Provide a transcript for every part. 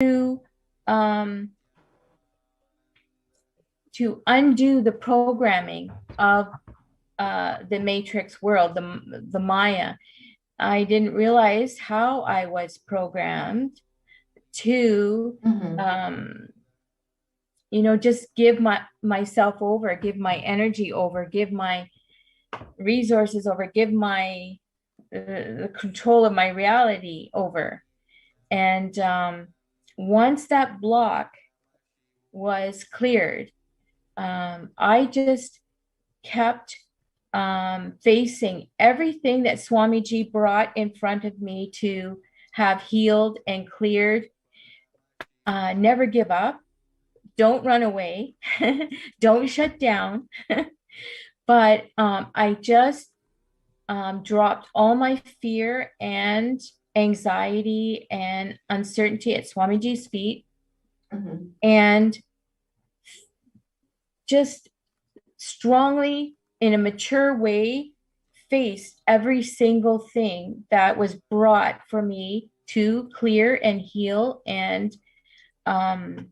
um, to undo the programming of the matrix world, the Maya. I didn't realize how I was programmed to, Mm-hmm. just give myself over, give my energy over, give my resources over, give my the control of my reality over. And once that block was cleared, I just kept facing everything that Swamiji brought in front of me to have healed and cleared. Never give up. Don't run away. Don't shut down. But I just dropped all my fear and anxiety and uncertainty at Swamiji's feet Mm-hmm. and just strongly, in a mature way, faced every single thing that was brought for me to clear and heal um,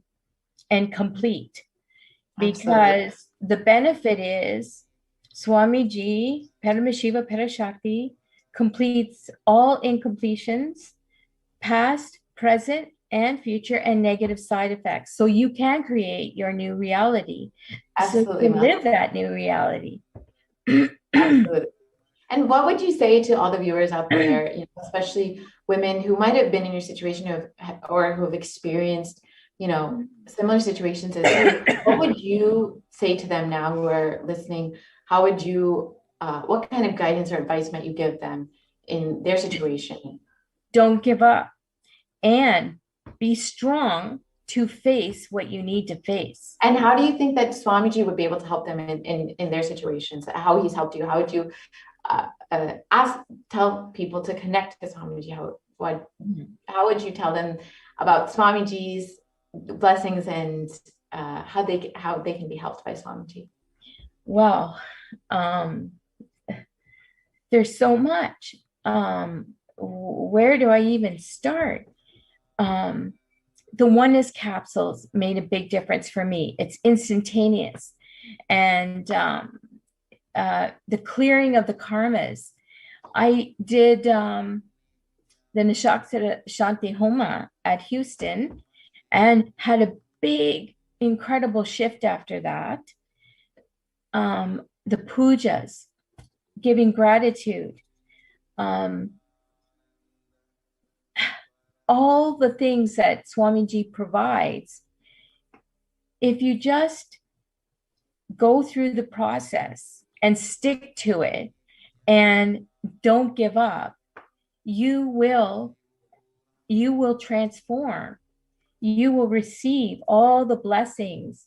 and complete. Absolutely. Because the benefit is Swamiji, Paramashiva Parashakti, completes all incompletions, past, present, and future, and negative side effects. So you can create your new reality. So you Absolutely, can Mel. live that new reality. Absolutely. And what would you say to all the viewers out there, especially women who might have been in your situation or who have experienced, similar situations as you? What would you say to them now who are listening? How would you, what kind of guidance or advice might you give them in their situation? Don't give up and be strong to face what you need to face. And how do you think that Swamiji would be able to help them in their situations? How he's helped you? How would you tell people to connect to Swamiji? How would you tell them about Swamiji's blessings and how they can be helped by Swamiji? Well, um, there's so much. Where do I even start? Um, the oneness capsules made a big difference for me. It's instantaneous. And the clearing of the karmas. I did the Nishakshara Shanti Homa at Houston and had a big, incredible shift after that. The pujas, giving gratitude, um, all the things that Swamiji provides. If you just go through the process and stick to it and don't give up, you will transform. You will receive all the blessings,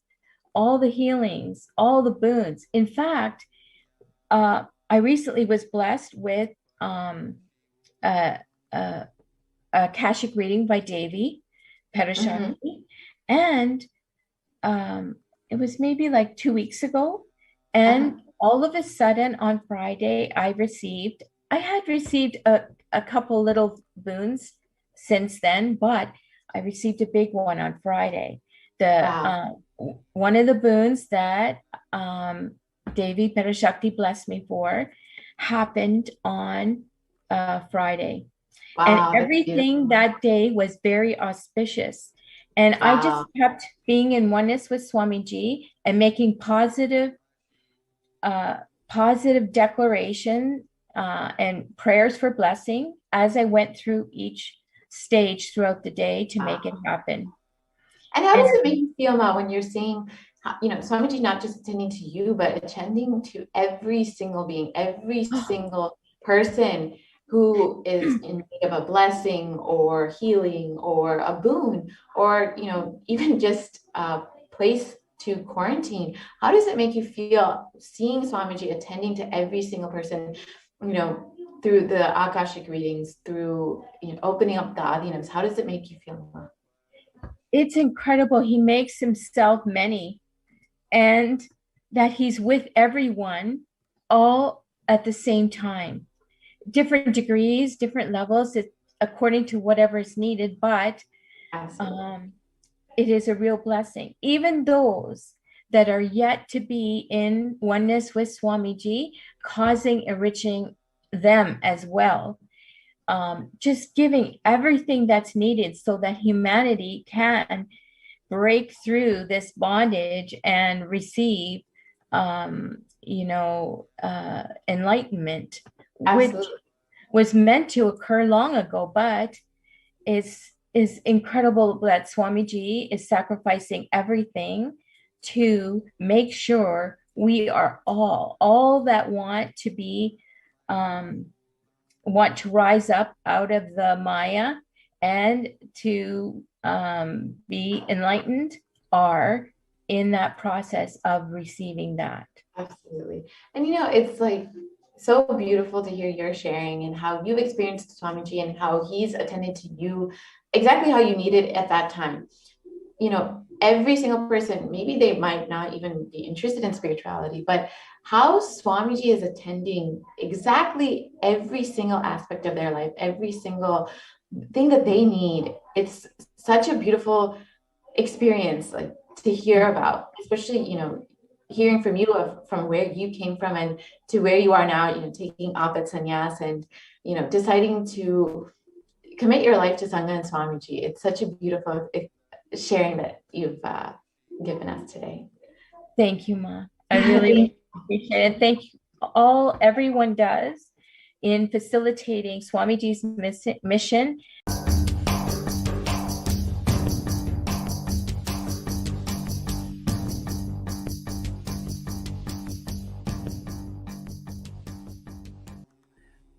all the healings, all the boons. In fact, I recently was blessed with a, a, a Akashic reading by Devi Mm-hmm. Parashakti, and um, it was maybe like 2 weeks ago. Uh-huh. And all of a sudden on Friday, I had received a couple little boons since then, but I received a big one on Friday. The Wow. One of the boons that Devi Parashakti blessed me for happened on Friday. And Wow, that's everything beautiful. that day was very auspicious. And I just Wow. kept being in oneness with Swamiji and making uh, positive declaration and prayers for blessing as I went through each stage throughout the day to make it Wow. happen. And how And does it make you feel now when you're seeing, Swamiji not just attending to you, but attending to every single being, every single person who is in need of a blessing or healing or a boon or, even just a place to quarantine? How does it make you feel seeing Swamiji attending to every single person, you know, through the Akashic readings, through, opening up the Adinams? How does it make you feel? it's incredible. He makes himself many and that he's with everyone all at the same time. Different degrees, different levels, according to whatever is needed. But Absolutely. It is a real blessing. Even those that are yet to be in oneness with Swamiji, causing enriching them as well. Just giving everything that's needed so that humanity can break through this bondage and receive, enlightenment, which Absolutely. was meant to occur long ago, but is incredible that Swamiji is sacrificing everything to make sure we are all that want to rise up out of the Maya and to be enlightened are in that process of receiving that. Absolutely. And it's like so beautiful to hear your sharing and how you've experienced Swamiji and how he's attended to you exactly how you needed at that time. Every single person, maybe they might not even be interested in spirituality, but how Swamiji is attending exactly every single aspect of their life, every single thing that they need. It's such a beautiful experience, like to hear about, especially, hearing from you from where you came from and to where you are now, taking Apat Sannyas and, deciding to commit your life to Sangha and Swamiji. It's such a beautiful sharing that you've given us today. Thank you, Ma. I really appreciate it. Thank you everyone does in facilitating Swamiji's mission.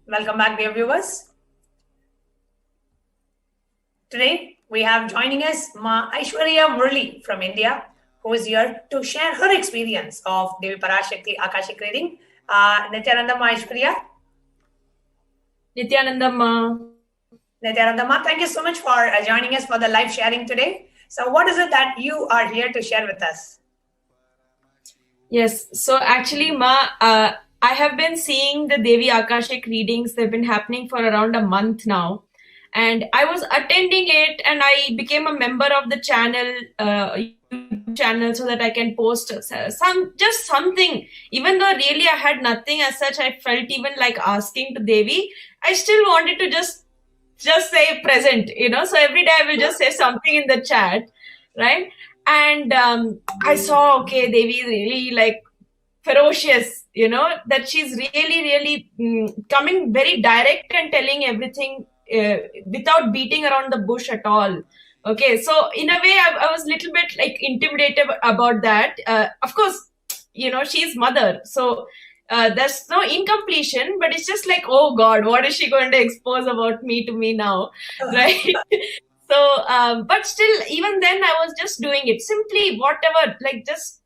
Welcome back, dear viewers. Today, we have joining us Ma Aishwarya Murli from India, who is here to share her experience of Devi Parashakti Akashic reading. Nithyananda Ma Aishwarya. Nithyananda Ma. Nithyananda Ma, thank you so much for joining us for the live sharing today. So what is it that you are here to share with us? Yes, so actually, Ma, I have been seeing the Devi Akashic readings. They've been happening for around a month now. And I was attending it and I became a member of the channel, YouTube channel, so that I can post something. Even though really I had nothing as such, I felt even like asking to Devi. I still wanted to just say present, so every day I will just say something in the chat, right? And I saw, okay, Devi is really like ferocious, that she's really coming very direct and telling everything without beating around the bush at all. Okay, so in a way, I was a little bit like intimidated about that. Of course, she's mother, so there's no incompletion, but it's just like, oh God, what is she going to expose about me to me now, right? So, but still, even then, I was just doing it simply, whatever, like just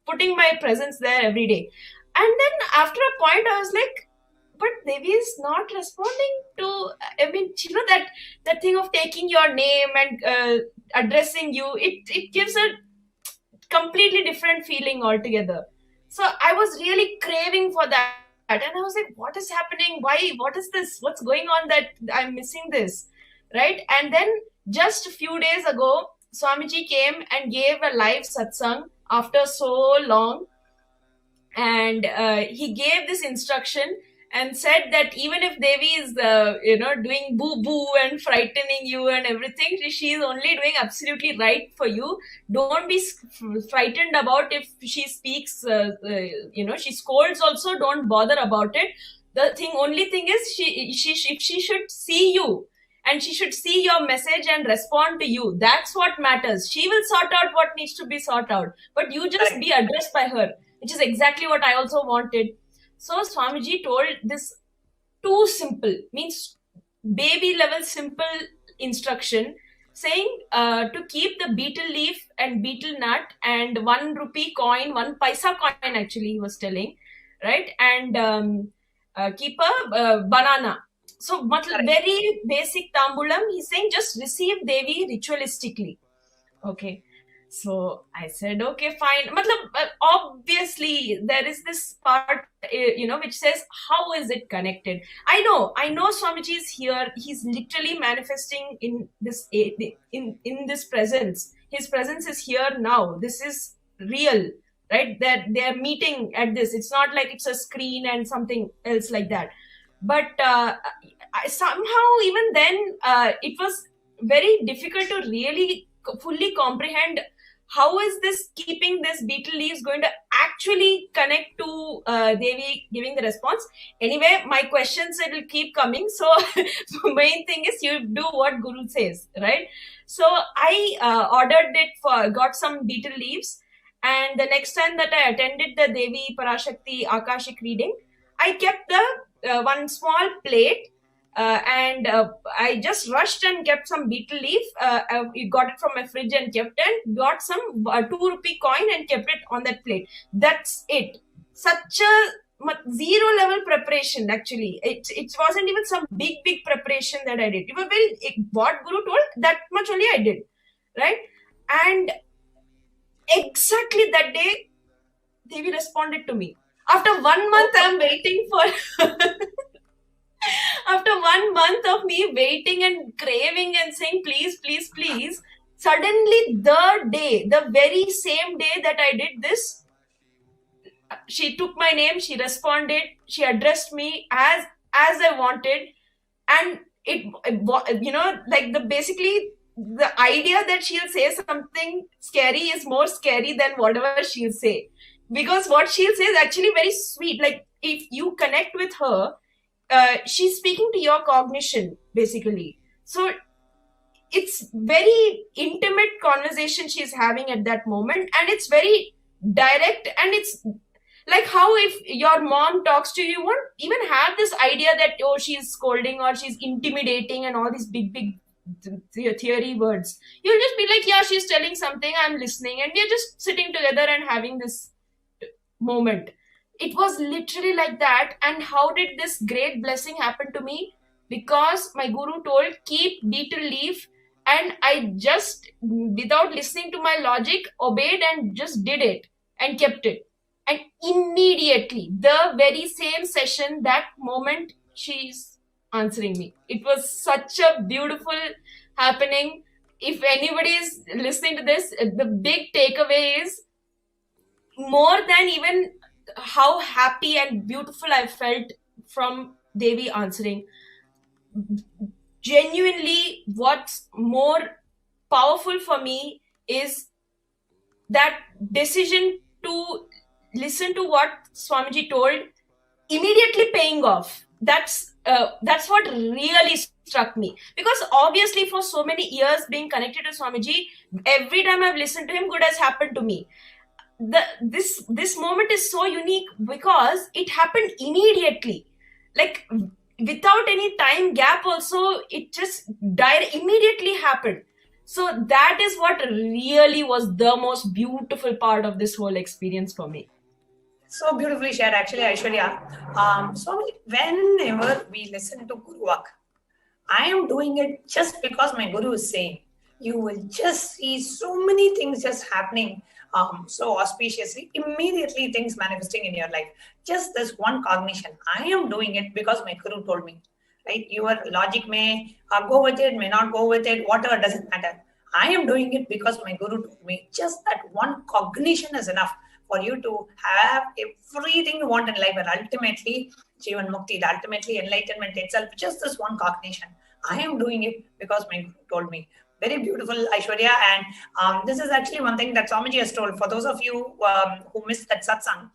putting my presence there every day. And then after a point, I was like, but Devi is not responding to, that thing of taking your name and addressing you, it gives a completely different feeling altogether. So I was really craving for that. And I was like, what is happening? Why? What is this? What's going on that I'm missing this? Right? And then just a few days ago, Swamiji came and gave a live satsang after so long. And he gave this instruction and said that even if Devi is, doing boo-boo and frightening you and everything, she is only doing absolutely right for you. Don't be frightened about if she speaks, she scolds also, don't bother about it. The only thing is she should see you and she should see your message and respond to you. That's what matters. She will sort out what needs to be sorted out, but you just be addressed by her, which is exactly what I also wanted. So Swamiji told this too simple, means baby level simple instruction, saying to keep the betel leaf and betel nut and 1 rupee coin, 1 paisa coin actually he was telling, right? And keep a banana. So very basic tambulam, he's saying just receive Devi ritualistically. Okay. So I said, okay, fine. Obviously, there is this part, which says, how is it connected? I know Swamiji is here. He's literally manifesting in this, in this presence. His presence is here now. This is real, right? That they're meeting at this. It's not like it's a screen and something else like that. But somehow, even then, it was very difficult to really fully comprehend how is this keeping this beetle leaves going to actually connect to Devi giving the response. Anyway, my questions will keep coming. So main thing is you do what Guru says, right? So I ordered it got some beetle leaves. And the next time that I attended the Devi Parashakti Akashic reading, I kept the one small plate. And I just rushed and kept some beetle leaf. I got it from my fridge and kept it. Got some 2 rupee coin and kept it on that plate. That's it. Such a zero level preparation, actually. It wasn't even some big preparation that I did. It was what Guru told, that much only I did. Right? And exactly that day, Devi responded to me. After 1 month, I'm waiting for... After 1 month of me waiting and craving and saying, please, please, please, suddenly the very same day that I did this, she took my name, she responded, she addressed me as I wanted. And basically the idea that she'll say something scary is more scary than whatever she'll say. Because what she'll say is actually very sweet. Like, if you connect with her, she's speaking to your cognition, basically. So it's very intimate conversation she's having at that moment, and it's very direct. And it's like how if your mom talks to you, you won't even have this idea that, oh, she's scolding or she's intimidating and all these big theory words. You'll just be like, yeah, she's telling something, I'm listening, and we're just sitting together and having this moment. It was literally like that. And how did this great blessing happen to me? Because my Guru told, keep beetle leaf. And I just, without listening to my logic, obeyed and just did it and kept it. And immediately, the very same session, that moment, she's answering me. It was such a beautiful happening. If anybody is listening to this, the big takeaway is, more than even how happy and beautiful I felt from Devi answering, genuinely what's more powerful for me is that decision to listen to what Swamiji told, immediately paying off. That's what really struck me. Because obviously for so many years being connected to Swamiji, every time I've listened to him, good has happened to me. This moment is so unique because it happened immediately, like without any time gap. Also, it just immediately happened. So that is what really was the most beautiful part of this whole experience for me. So beautifully shared, actually, Aishwarya. So whenever we listen to Guru Vak, I am doing it just because my Guru is saying. You will just see so many things just happening so auspiciously, immediately things manifesting in your life. Just this one cognition. I am doing it because my Guru told me. Right? Your logic may go with it, may not go with it, whatever, doesn't matter. I am doing it because my Guru told me. Just that one cognition is enough for you to have everything you want in life. And ultimately, Jivan Mukti, ultimately enlightenment itself, just this one cognition. I am doing it because my Guru told me. Very beautiful, Aishwarya. And this is actually one thing that Swamiji has told. For those of you who missed that satsang,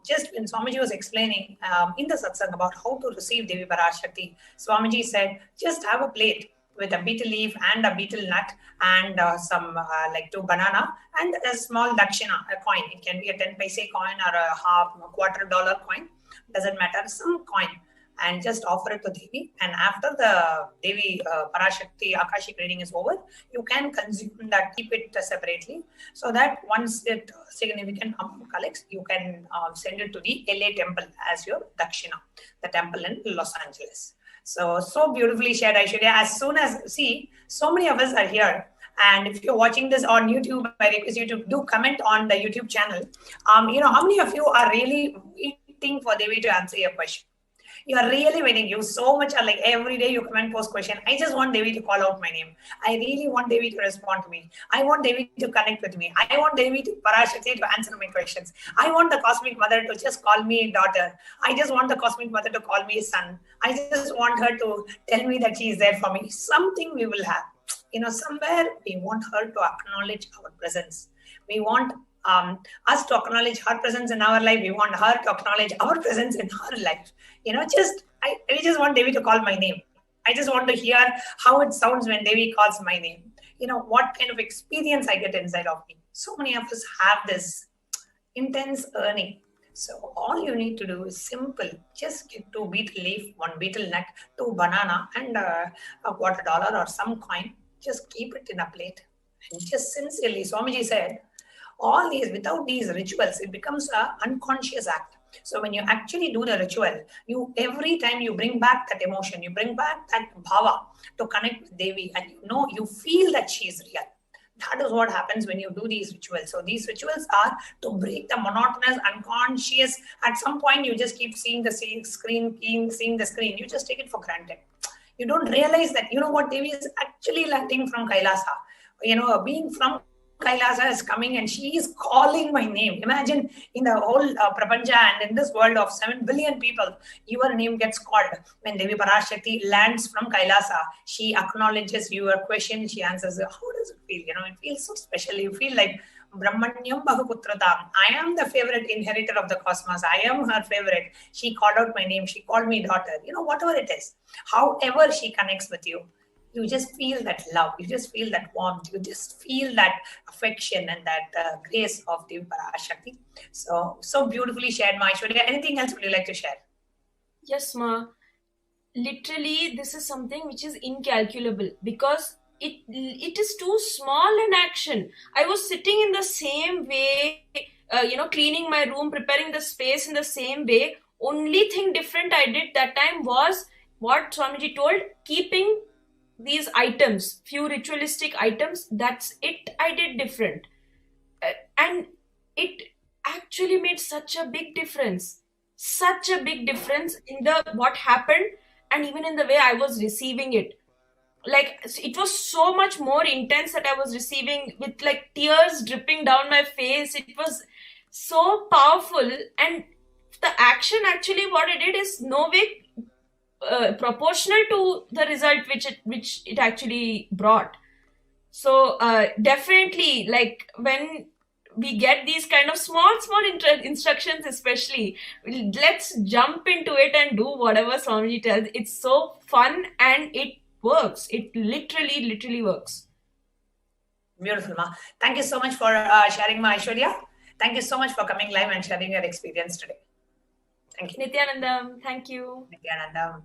just when Swamiji was explaining in the satsang about how to receive Devi Parashakti, Swamiji said, just have a plate with a beetle leaf and a beetle nut and some like 2 banana and a small dakshina, a coin. It can be a 10 paise coin or a $25 coin. Doesn't matter, some coin. And just offer it to Devi. And after the Devi Parashakti Akashic reading is over, you can consume that, keep it separately, so that once it significant amount collects, you can send it to the LA temple as your Dakshina, the temple in Los Angeles. So beautifully shared, Aishwarya. As soon as, see, so many of us are here. And if you're watching this on YouTube, I request you to do comment on the YouTube channel. How many of you are really waiting for Devi to answer your question? You are really waiting. You so much are like every day you comment, post question. I just want Devi to call out my name. I really want Devi to respond to me. I want Devi to connect with me. I want Devi to Parashakti to answer my questions. I want the Cosmic Mother to just call me daughter. I just want the Cosmic Mother to call me son. I just want her to tell me that she is there for me. Something we will have. Somewhere we want her to acknowledge our presence. We want us to acknowledge her presence in our life. We want her to acknowledge our presence in her life. We just want Devi to call my name. I just want to hear how it sounds when Devi calls my name. What kind of experience I get inside of me. So many of us have this intense yearning. So all you need to do is simple. Just get 2 betel leaf, 1 betel nut, 2 banana, and a $1 or some coin. Just keep it in a plate. And just sincerely, Swamiji said, all these, without these rituals, it becomes an unconscious act. So when you actually do the ritual, every time you bring back that emotion, you bring back that bhava to connect with Devi, and you feel that she is real. That is what happens when you do these rituals. So these rituals are to break the monotonous, unconscious. At some point, you just keep seeing the screen. You just take it for granted. You don't realize that, what Devi is actually landing from Kailasa. Being from Kailasa is coming and she is calling my name. Imagine in the whole Prapancha and in this world of 7 billion people, your name gets called. When Devi Parashakti lands from Kailasa, she acknowledges your question, she answers, how does it feel? It feels so special. You feel like Brahmanyam Bahuputratam. I am the favorite inheritor of the cosmos. I am her favorite. She called out my name. She called me daughter. Whatever it is. However she connects with you, you just feel that love. You just feel that warmth. You just feel that affection and that grace of Devi Parashakti. So beautifully shared, Ma Aishwarya. Anything else would you like to share? Yes, Ma. Literally, this is something which is incalculable because it is too small an action. I was sitting in the same way, cleaning my room, preparing the space in the same way. Only thing different I did that time was what Swamiji told, keeping these items, few ritualistic items, that's it I did different. And it actually made such a big difference in the what happened and even in the way I was receiving it. Like, it was so much more intense that I was receiving with like tears dripping down my face. It was so powerful, and the action actually what it did is no way proportional to the result which it actually brought. So definitely, like when we get these kind of small instructions, especially, let's jump into it and do whatever Swamiji tells. It's so fun and it works. It literally works. Beautiful, Ma. Thank you so much for sharing, Ma Aishwarya. Thank you so much for coming live and sharing your experience today. Thank you. Nithyanandam, thank you. Nithyanandam.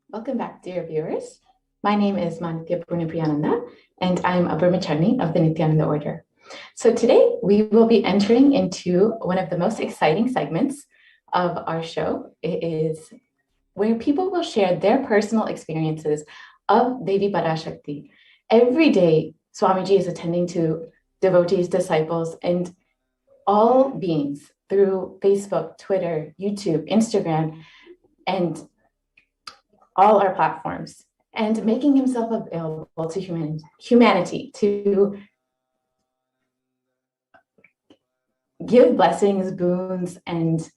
Welcome back, dear viewers. My name is Manitya Purnipriyananda, and I'm a Brahmachari of the Nithyananda order. So today we will be entering into one of the most exciting segments of our show. It is where people will share their personal experiences of Devi Parashakti. Every day, Swamiji is attending to devotees, disciples, and all beings through Facebook, Twitter, YouTube, Instagram, and all our platforms, and making himself available to humanity to give blessings, boons, and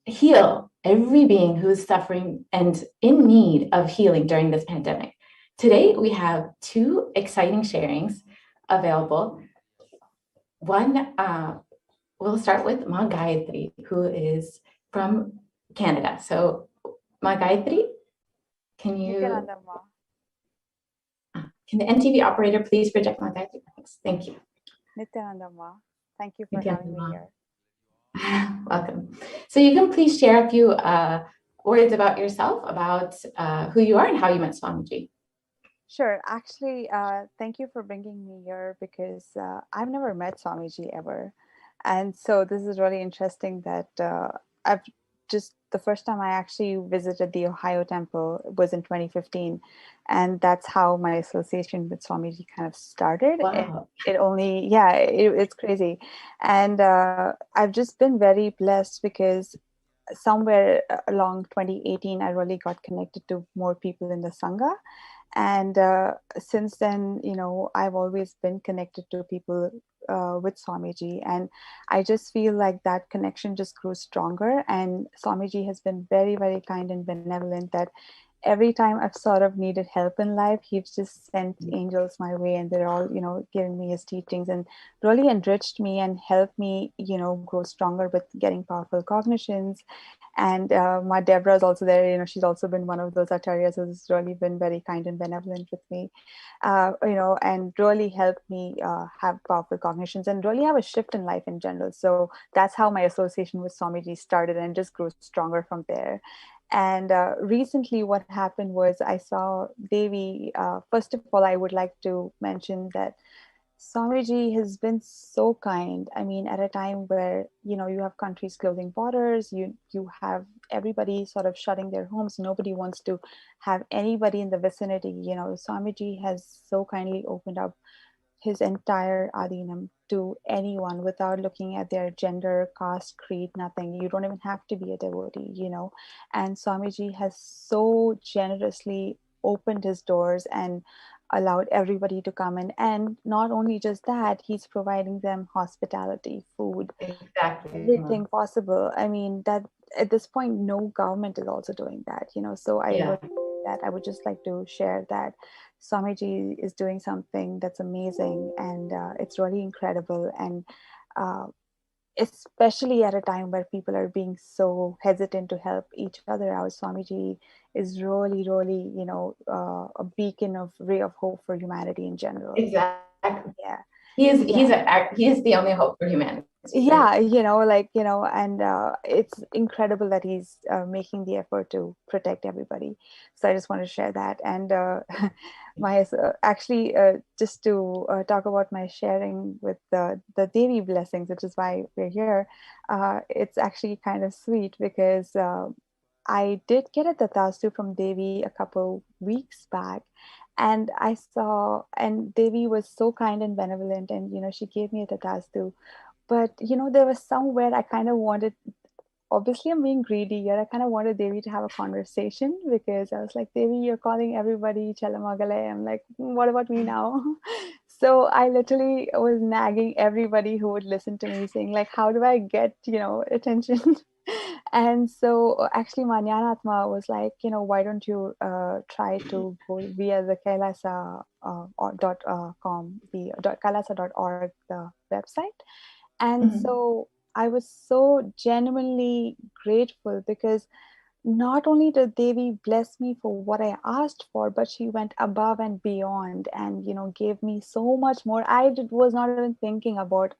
heal every being who is suffering and in need of healing during this pandemic. Today, we have 2 exciting sharings available. One, we'll start with Ma Gayatri, who is from Canada. So, Ma Gayatri, can the NTV operator please project Ma Gayatri? Thank you. Nithyananda, thank you for having me here. Welcome. So you can please share a few words about yourself, about who you are and how you met Swamiji. Sure. Actually, thank you for bringing me here because I've never met Swamiji ever. And so this is really interesting that I've just the first time I actually visited the Ohio temple was in 2015. And that's how my association with Swamiji kind of started. Wow. It only, yeah, it's crazy. And I've just been very blessed because somewhere along 2018, I really got connected to more people in the Sangha. And since then, I've always been connected to people with Swamiji. And I just feel like that connection just grew stronger. And Swamiji has been very, very kind and benevolent that every time I've sort of needed help in life, he's just sent angels my way, and they're all, giving me his teachings and really enriched me and helped me, grow stronger with getting powerful cognitions. And my Deborah is also there. She's also been one of those acharyas who's really been very kind and benevolent with me, and really helped me have powerful cognitions and really have a shift in life in general. So that's how my association with Swamiji started and just grew stronger from there. And recently what happened was I saw Devi. First of all, I would like to mention that Swamiji has been so kind. I mean, at a time where, you have countries closing borders, you have everybody sort of shutting their homes. Nobody wants to have anybody in the vicinity. Swamiji has so kindly opened up his entire Adinam to anyone without looking at their gender, caste, creed, nothing. You don't even have to be a devotee, And Swamiji has so generously opened his doors and allowed everybody to come in. And not only just that, he's providing them hospitality, food, Exactly. everything possible. I mean, that at this point, no government is also doing that, So I would just like to share that Swamiji is doing something that's amazing, and it's really incredible. And especially at a time where people are being so hesitant to help each other out, Swamiji is really, really, a beacon of ray of hope for humanity in general. Exactly. Yeah. He is the only hope for humanity. Yeah, and it's incredible that he's making the effort to protect everybody. So I just want to share that. And just to talk about my sharing with the Devi blessings, which is why we're here. It's actually kind of sweet because I did get a tatastu from Devi a couple weeks back. And and Devi was so kind and benevolent, and she gave me a tatastu. But there was somewhere I kind of wanted, obviously I'm being greedy here, I kind of wanted Devi to have a conversation, because I was like, Devi, you're calling everybody Chalamagale. I'm like, what about me now? So I literally was nagging everybody who would listen to me, saying like, how do I get, attention? And so actually Manyanatma was like, why don't you try to go via the Kailasa .com, the kailasa.org, the website. And so I was so genuinely grateful, because not only did Devi bless me for what I asked for, but she went above and beyond and, gave me so much more. Was not even thinking about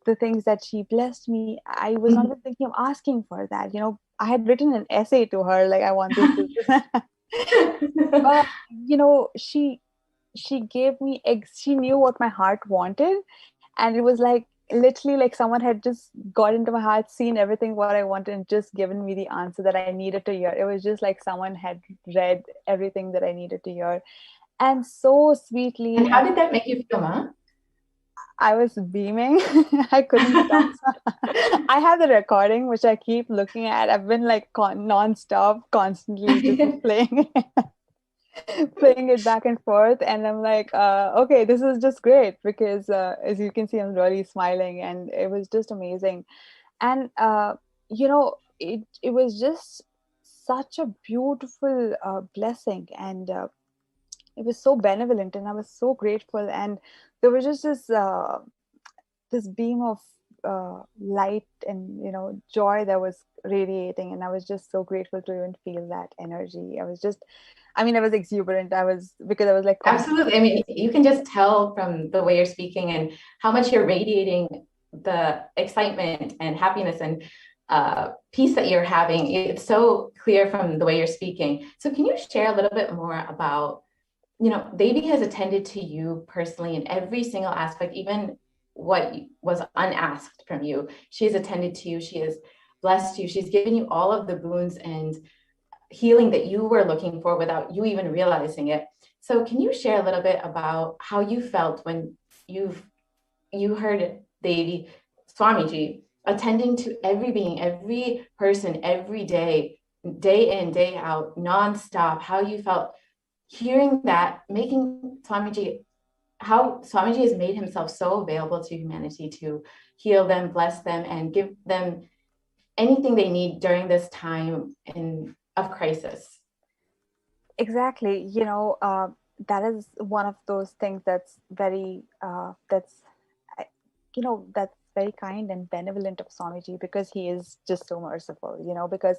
the things that she blessed me. I was not even thinking of asking for that. I had written an essay to her, like, I want this. But, she gave me, she knew what my heart wanted. And it was like, literally like someone had just got into my heart, seen everything what I wanted, and just given me the answer that I needed to hear. It was just like someone had read everything that I needed to hear. And so sweetly. And how did that make you feel, Ma? I was beaming. I couldn't stop. I have the recording, which I keep looking at. I've been like non-stop, constantly just playing it back and forth. And I'm like, okay, this is just great, because as you can see, I'm really smiling, and it was just amazing. And it was just such a beautiful blessing, and it was so benevolent, and I was so grateful. And there was just this beam of light and joy that was radiating, and I was just so grateful to even feel that energy. I was exuberant. Because I was like, absolutely. I mean, you can just tell from the way you're speaking and how much you're radiating the excitement and happiness. And peace that you're having. It's so clear from the way you're speaking. So can you share a little bit more about, Devi has attended to you personally in every single aspect, even what was unasked from you. She has attended to you. She has blessed you. She's given you all of the boons and healing that you were looking for without you even realizing it. So can you share a little bit about how you felt when you heard Devi Swamiji attending to every being, every person, every day, day in, day out, nonstop, how you felt hearing that, making Swamiji, how Swamiji has made himself so available to humanity to heal them, bless them, and give them anything they need during this time of crisis. Exactly. That is one of those things that's very, that's very kind and benevolent of Swamiji, because he is just so merciful, because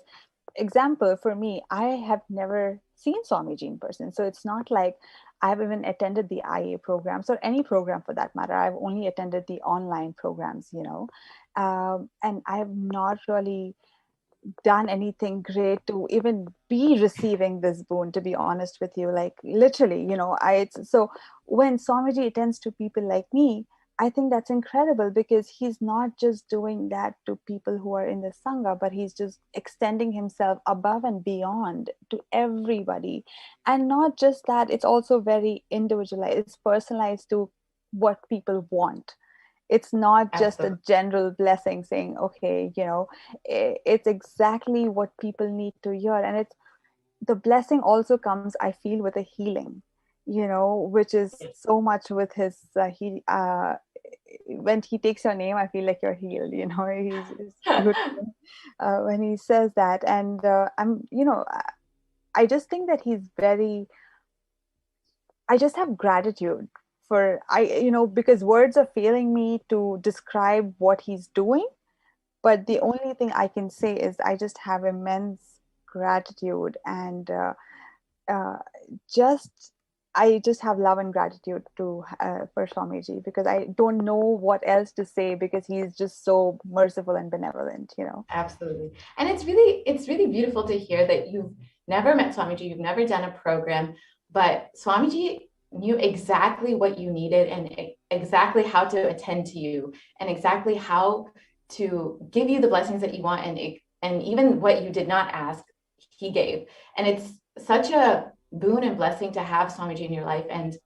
example for me, I have never seen Swamiji in person. So it's not like I've even attended the IA programs or any program for that matter. I've only attended the online programs, and I have not really done anything great to even be receiving this boon, to be honest with you. Like literally, so when Swamiji attends to people like me, I think that's incredible, because he's not just doing that to people who are in the Sangha, but he's just extending himself above and beyond to everybody. And not just that, it's also very individualized, it's personalized to what people want. It's not just a general blessing saying, okay, it's exactly what people need to hear. And it's the blessing also comes, I feel, with a healing, which is so much with his, when he takes your name, I feel like you're healed, he's beautiful when he says that. And I just think that I just have gratitude for, because words are failing me to describe what he's doing. But the only thing I can say is I just have immense gratitude, and I just have love and gratitude for Swamiji, because I don't know what else to say, because he's just so merciful and benevolent, Absolutely. And it's really beautiful to hear that you've never met Swamiji, you've never done a program, but Swamiji knew exactly what you needed and exactly how to attend to you and exactly how to give you the blessings that you want, and even what you did not ask, he gave. And it's such a boon and blessing to have Swamiji in your life, and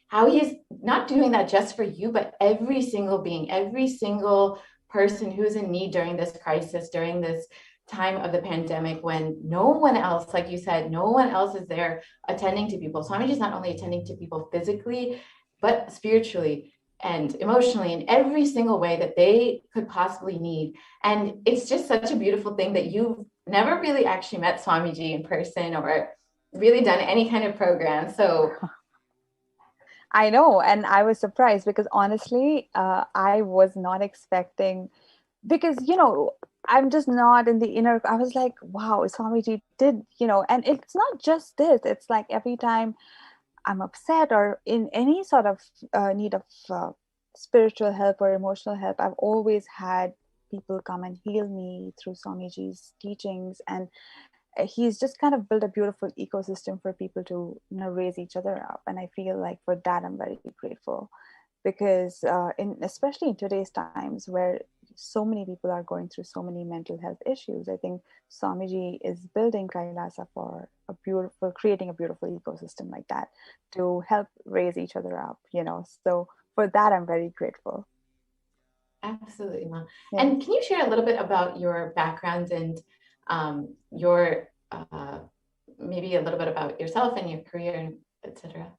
how he's not doing that just for you, but every single being, every single person who's in need during this crisis, during this time of the pandemic, when no one else, like you said, no one else is there attending to people. Swamiji is not only attending to people physically, but spiritually and emotionally in every single way that they could possibly need. And it's just such a beautiful thing that you've never really actually met Swamiji in person or really done any kind of program. So I know, and I was surprised, because honestly, I was not expecting, because I'm just not in the inner. I was like, wow, Swamiji did, and it's not just this. It's like every time I'm upset or in any sort of need of spiritual help or emotional help, I've always had people come and heal me through Swamiji's teachings. And he's just kind of built a beautiful ecosystem for people to raise each other up. And I feel like for that, I'm very grateful, because especially in today's times where so many people are going through so many mental health issues, I think Swamiji is building Kailasa for creating a beautiful ecosystem like that to help raise each other up, So for that, I'm very grateful. Absolutely, Ma. Yeah. And can you share a little bit about your background and your maybe a little bit about yourself and your career, etc.?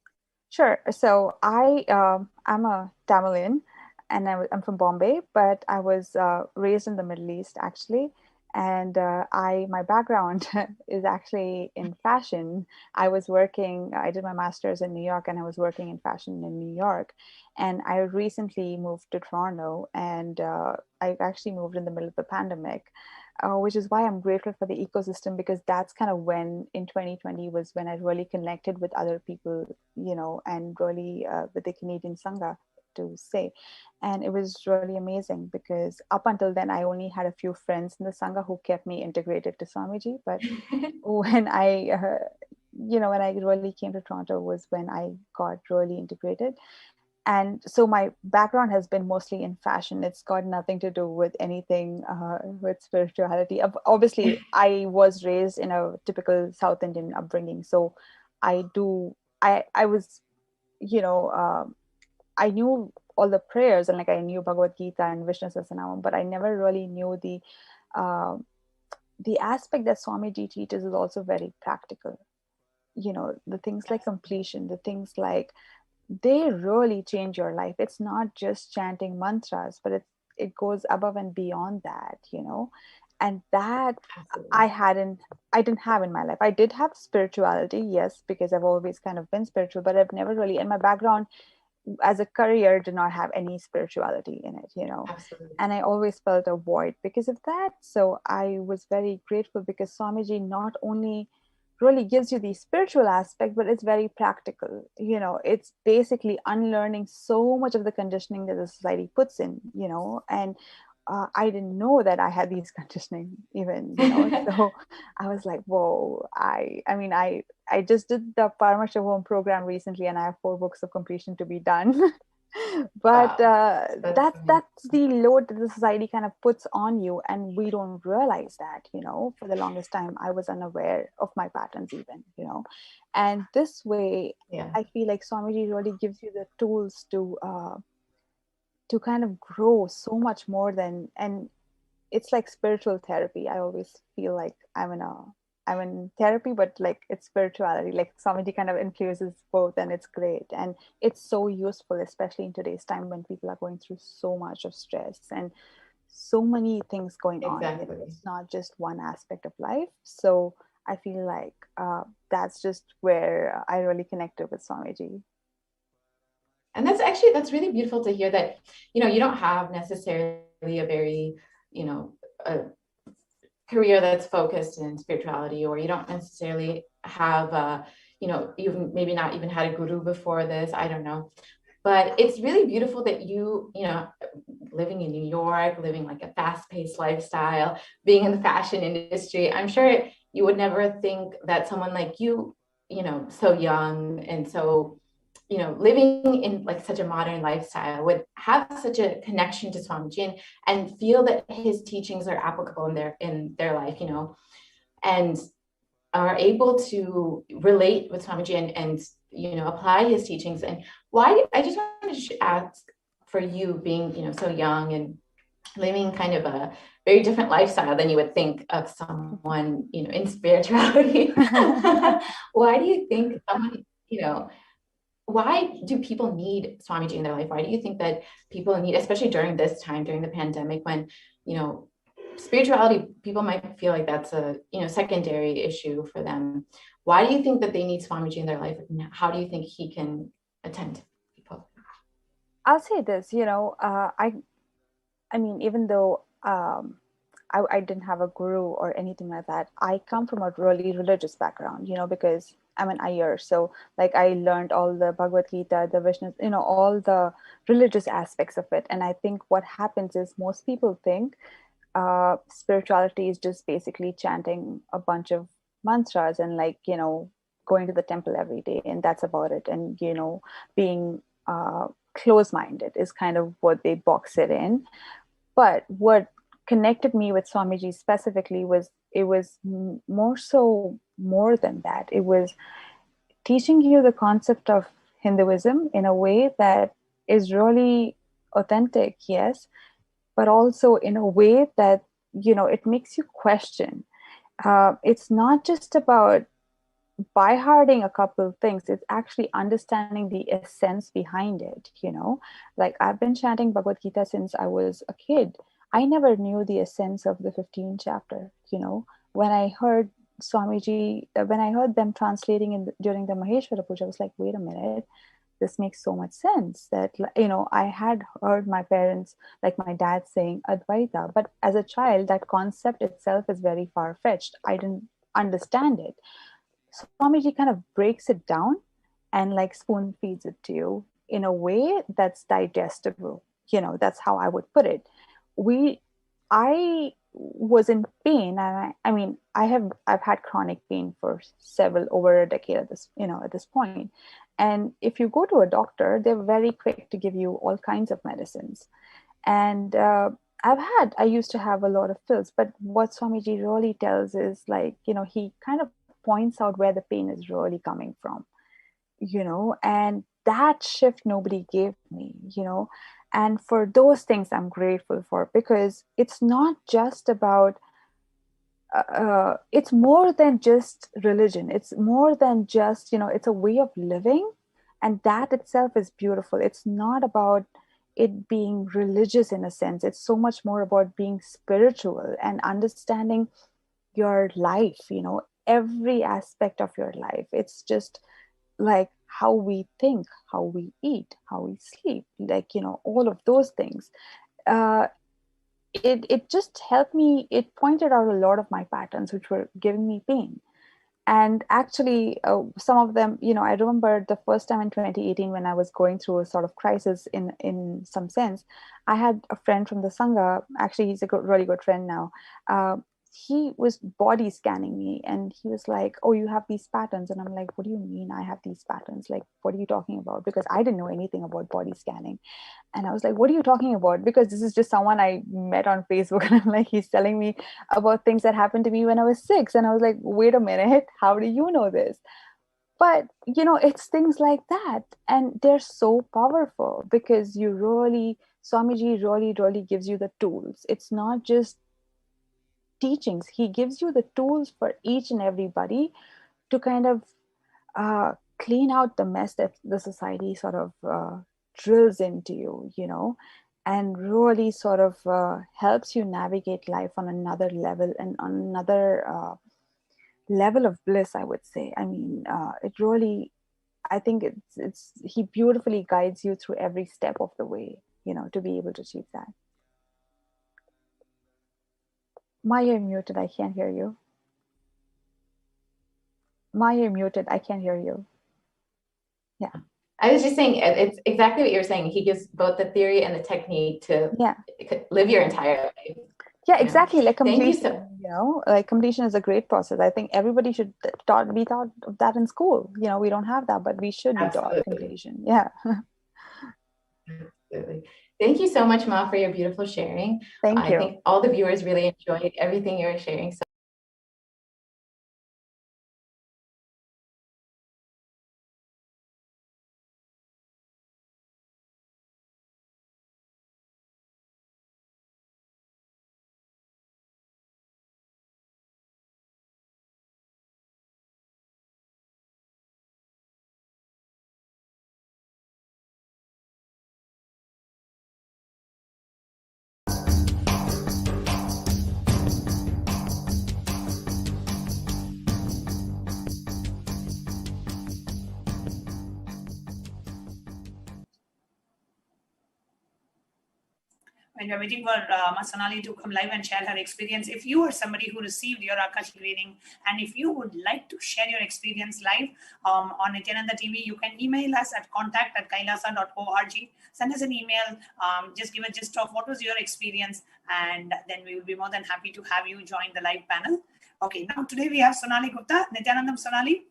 Sure. So I'm a Tamilian, and I'm from Bombay, but I was raised in the Middle East, actually. And my background is actually in fashion. I did my master's in New York, and I was working in fashion in New York. And I recently moved to Toronto, and I actually moved in the middle of the pandemic. Which is why I'm grateful for the ecosystem, because that's kind of when in 2020 was when I really connected with other people, and really with the Canadian Sangha to say. And it was really amazing because up until then, I only had a few friends in the Sangha who kept me integrated to Swamiji. But when when I really came to Toronto was when I got really integrated. And so my background has been mostly in fashion. It's got nothing to do with anything with spirituality. Obviously, I was raised in a typical South Indian upbringing. So I was, I knew all the prayers, and like I knew Bhagavad Gita and Vishnu Sahasranamam, but I never really knew uh, the aspect that Swamiji teaches is also very practical. The things like completion, the things like, they really change your life. It's not just chanting mantras, but it goes above and beyond that, and that I didn't have in my life. I did have spirituality, yes, because I've always kind of been spiritual, but I've never really, in my background as a career, did not have any spirituality in it, Absolutely. and I always felt a void because of that. So I was very grateful because Swamiji not only really gives you the spiritual aspect, but it's very practical. It's basically unlearning so much of the conditioning that the society puts in, and I didn't know that I had these conditioning even, so I was like, whoa, I just did the Paramashivoham program recently, and I have 4 books of completion to be done. But Wow. that's the load that the society kind of puts on you, and we don't realize that. For the longest time I was unaware of my patterns even, and this way, Yeah. I feel like Swamiji really gives you the tools to kind of grow so much more than, and it's like spiritual therapy. I always feel like I'm in therapy, but like it's spirituality. Like Swamiji kind of infuses both, and it's great. And it's so useful, especially in today's time when people are going through so much of stress and so many things going on. Exactly. It's not just one aspect of life. So I feel like that's just where I really connected with Swamiji. And that's really beautiful to hear that, you don't have necessarily a very, a career that's focused in spirituality, or you don't necessarily have you've maybe not even had a guru before this, I don't know. But it's really beautiful that living in New York, living like a fast-paced lifestyle, being in the fashion industry, I'm sure you would never think that someone like you, so young and so, living in like such a modern lifestyle would have such a connection to Swamiji and feel that his teachings are applicable in their life, and are able to relate with Swamiji and apply his teachings. And I just wanted to ask, for you being, so young and living kind of a very different lifestyle than you would think of someone, in spirituality. Why do you think someone, why do people need Swamiji in their life? Why do you think that people need, especially during this time, during the pandemic, when, spirituality, people might feel like that's a, secondary issue for them. Why do you think that they need Swamiji in their life? And how do you think he can attend people? I'll say this, I mean, even though I didn't have a guru or anything like that, I come from a really religious background, because I'm an Iyer. So like I learned all the Bhagavad Gita, the Vishnu, all the religious aspects of it. And I think what happens is most people think spirituality is just basically chanting a bunch of mantras and like, going to the temple every day, and that's about it. And, being close-minded is kind of what they box it in. But what connected me with Swamiji specifically was more than that. It was teaching you the concept of Hinduism in a way that is really authentic, yes, but also in a way that, it makes you question. It's not just about by-hearting a couple of things. It's actually understanding the essence behind it, Like I've been chanting Bhagavad Gita since I was a kid. I never knew the essence of the 15th chapter, When I heard Swamiji, when I heard them translating during the Maheshwara Puja, I was like, wait a minute, this makes so much sense. That, I had heard my parents, like my dad, saying Advaita, but as a child, that concept itself is very far-fetched. I didn't understand it. Swamiji kind of breaks it down and like spoon feeds it to you. in a way that's digestible. That's how I would put it. I was in pain, and I've had chronic pain for over a decade at this point. And if you go to a doctor, they're very quick to give you all kinds of medicines. And I used to have a lot of pills, but what Swamiji really tells is he kind of points out where the pain is really coming from, and that shift nobody gave me, and for those things I'm grateful for, because it's not just about it's more than just religion. It's more than just, it's a way of living, and that itself is beautiful. It's not about it being religious in a sense. It's so much more about being spiritual and understanding your life, every aspect of your life. It's just like how we think, how we eat, how we sleep, all of those things. It just helped me. It pointed out a lot of my patterns which were giving me pain. And actually, some of them, I remember the first time in 2018 when I was going through a sort of crisis in some sense. I had a friend from the Sangha. Actually, he's a really good friend now. He was body scanning me, and he was like, "Oh, you have these patterns." And I'm like, "What do you mean I have these patterns? Like, what are you talking about?" Because I didn't know anything about body scanning. And I was like, "What are you talking about?" Because this is just someone I met on Facebook. And I'm like, he's telling me about things that happened to me when I was 6. And I was like, wait a minute, how do you know this? But, it's things like that. And they're so powerful because Swamiji really gives you the tools. It's not just teachings. He gives you the tools for each and everybody to kind of clean out the mess that the society sort of drills into you, and really sort of helps you navigate life on another level and on another level of bliss, I would say. I mean, I think he beautifully guides you through every step of the way, to be able to achieve that. Maya, you're muted. I can't hear you. Maya, you're muted. I can't hear you. Yeah. I was just saying, it's exactly what you're saying. He gives both the theory and the technique to live your entire life. Yeah, exactly. Like completion, Thank you like completion is a great process. I think everybody should be taught of that in school. We don't have that, but we should be taught completion. Yeah. Absolutely. Thank you so much, Ma, for your beautiful sharing. Thank you. I think all the viewers really enjoyed everything you were sharing. So when we're waiting for Sonali to come live and share her experience, if you are somebody who received your Akashic reading, and if you would like to share your experience live on Nithyananda TV, you can email us at contact@kailasa.org. Send us an email. Just give a gist of what was your experience, and then we will be more than happy to have you join the live panel. Okay, now today we have Sonali Gupta. Nithyanandam, Sonali.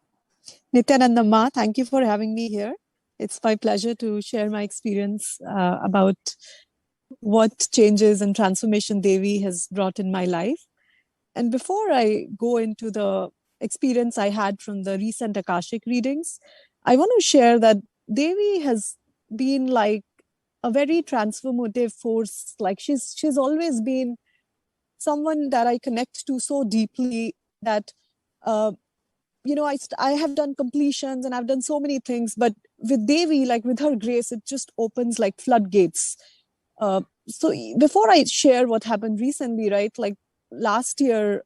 Nithyanandam Ma, thank you for having me here. It's my pleasure to share my experience about what changes and transformation Devi has brought in my life. And before I go into the experience I had from the recent Akashic readings, I want to share that Devi has been like a very transformative force. Like she's always been someone that I connect to so deeply that, I have done completions and I've done so many things, but with Devi, like with her grace, it just opens like floodgates. So before I share what happened recently, right, like last year,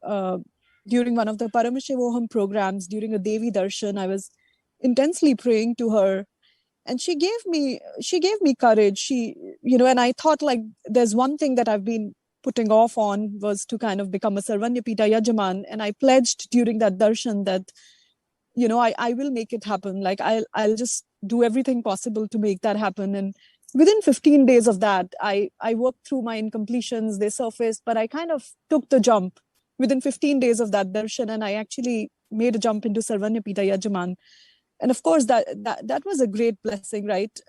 during one of the Paramashivoham programs, during a Devi Darshan, I was intensely praying to her, and she gave me courage. And I thought, like, there's one thing that I've been putting off on was to kind of become a Sarvanyapita Yajaman. And I pledged during that darshan that, I will make it happen. Like I'll just do everything possible to make that happen. And within 15 days of that, I worked through my incompletions, they surfaced, but I kind of took the jump within 15 days of that darshan, and I actually made a jump into Sarvanyapita Yajaman. And of course, that was a great blessing, right?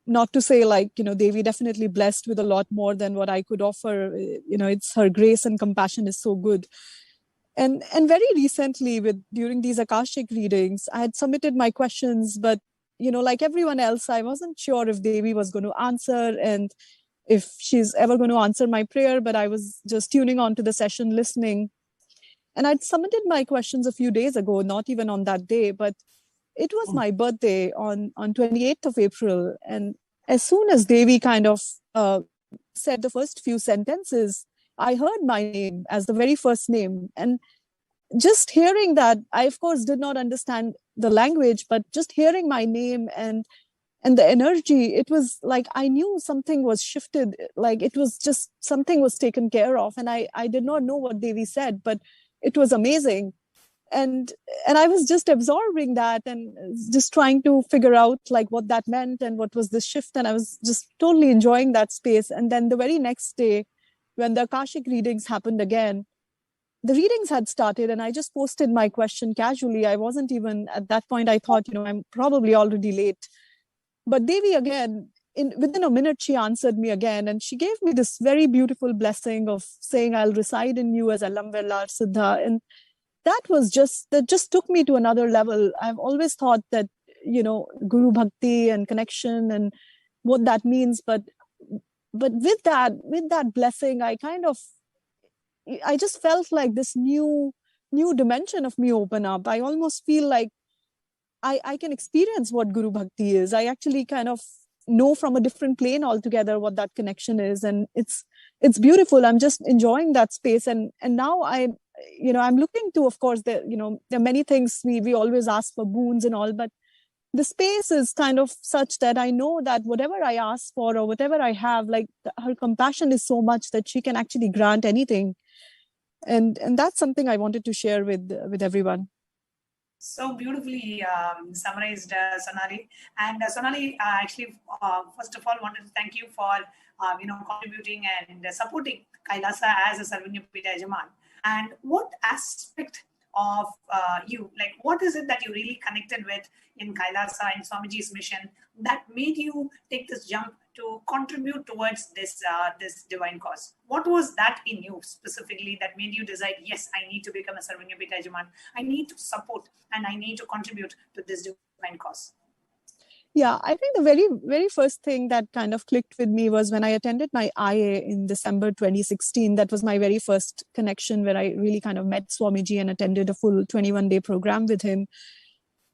Not to say like, Devi definitely blessed with a lot more than what I could offer. It's her grace and compassion is so good. And very recently, during these Akashic readings, I had submitted my questions, but like everyone else, I wasn't sure if Devi was going to answer and if she's ever going to answer my prayer. But I was just tuning on to the session, listening, and I'd submitted my questions a few days ago, not even on that day, but it was my birthday on 28th of April, and as soon as Devi kind of said the first few sentences, I heard my name as the very first name. And just hearing that, I of course did not understand the language, but just hearing my name and the energy, it was like I knew something was shifted, like it was just something was taken care of. And I did not know what Devi said, but it was amazing. And I was just absorbing that and just trying to figure out like what that meant and what was this shift. And I was just totally enjoying that space. And then the very next day, when the Akashic readings happened again, the readings had started and I just posted my question casually. I wasn't even at that point, I thought, I'm probably already late. But Devi again, within a minute, she answered me again. And she gave me this very beautiful blessing of saying, I'll reside in you as Alam Vellar Siddha. And that just took me to another level. I've always thought that, Guru Bhakti and connection and what that means. But with that blessing, I just felt like this new dimension of me open up. I almost feel like I can experience what Guru Bhakti is. I actually kind of know from a different plane altogether what that connection is. And it's beautiful. I'm just enjoying that space. And now I'm looking to, of course, there are many things we always ask for boons and all, but the space is kind of such that I know that whatever I ask for or whatever I have, like her compassion is so much that she can actually grant anything. And that's something I wanted to share with everyone. So beautifully summarized, Sonali. And Sonali, actually, first of all, wanted to thank you for contributing and supporting Kailasa as a Sarvanyapita Yajaman. And what aspect of you, like what is it that you really connected with in Kailasa, in Swamiji's mission, that made you take this jump to contribute towards this divine cause? What was that in you specifically that made you decide, yes, I need to become a Sarvanyapita Yajaman, I need to support and I need to contribute to this divine cause? Yeah, I think the very, very first thing that kind of clicked with me was when I attended my IA in December 2016. That was my very first connection where I really kind of met Swamiji and attended a full 21-day program with him.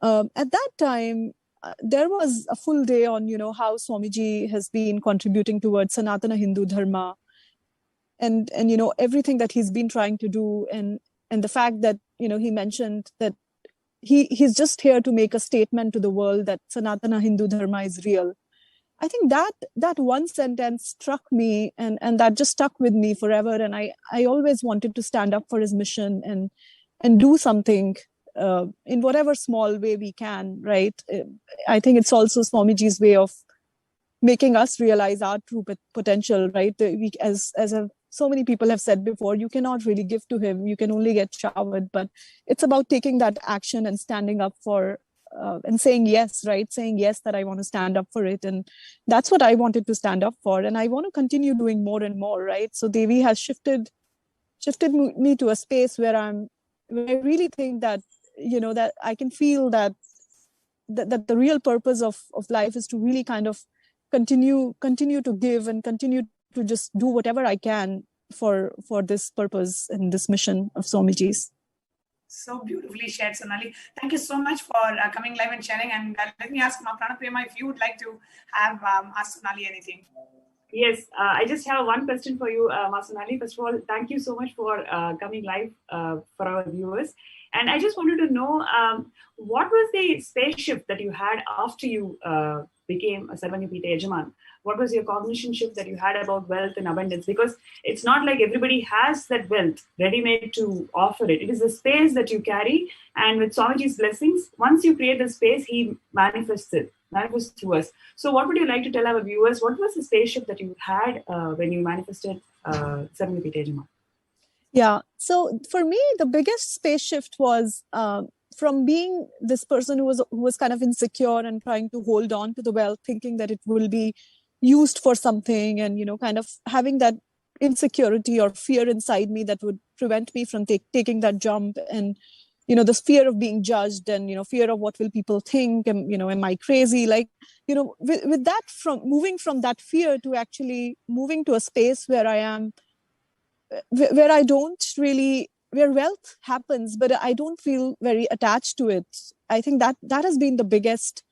At that time, there was a full day on, how Swamiji has been contributing towards Sanatana Hindu Dharma and everything that he's been trying to do. And the fact that, he mentioned that he's just here to make a statement to the world that Sanatana Hindu Dharma is real. I think that one sentence struck me and that just stuck with me forever. And I always wanted to stand up for his mission and do something in whatever small way we can, right? I think it's also Swamiji's way of making us realize our true potential, right? We, as so many people have said before, you cannot really give to him. You can only get showered, but it's about taking that action and standing up for and saying yes, right? Saying yes, that I want to stand up for it. And that's what I wanted to stand up for. And I want to continue doing more and more, right? So Devi has shifted me to a space where I really think that, that I can feel that the real purpose of life is to really kind of continue to give and continue to just do whatever I can for this purpose and this mission of Swamiji's. So beautifully shared, Sonali. Thank you so much for coming live and sharing. And let me ask Ma Pranaprema if you would like to have ask Sonali anything. Yes, I just have one question for you, Ma Sonali. First of all, thank you so much for coming live for our viewers. And I just wanted to know, what was the space shift that you had after you became a Sarvanyapita Yajaman, what was your cognition shift that you had about wealth and abundance? Because it's not like everybody has that wealth ready-made to offer it. It is the space that you carry. And with Swamiji's blessings, once you create the space, he manifests through us. So what would you like to tell our viewers? What was the space shift that you had when you manifested Sarvanyapita Yajaman? Yeah. So for me, the biggest space shift was from being this person who was kind of insecure and trying to hold on to the wealth, thinking that it will be used for something, and kind of having that insecurity or fear inside me that would prevent me from taking that jump, and this fear of being judged, and fear of what will people think, and am I crazy, like with that, from moving from that fear to actually moving to a space where I am, where I don't really, where wealth happens, but I don't feel very attached to it. I think that has been the biggest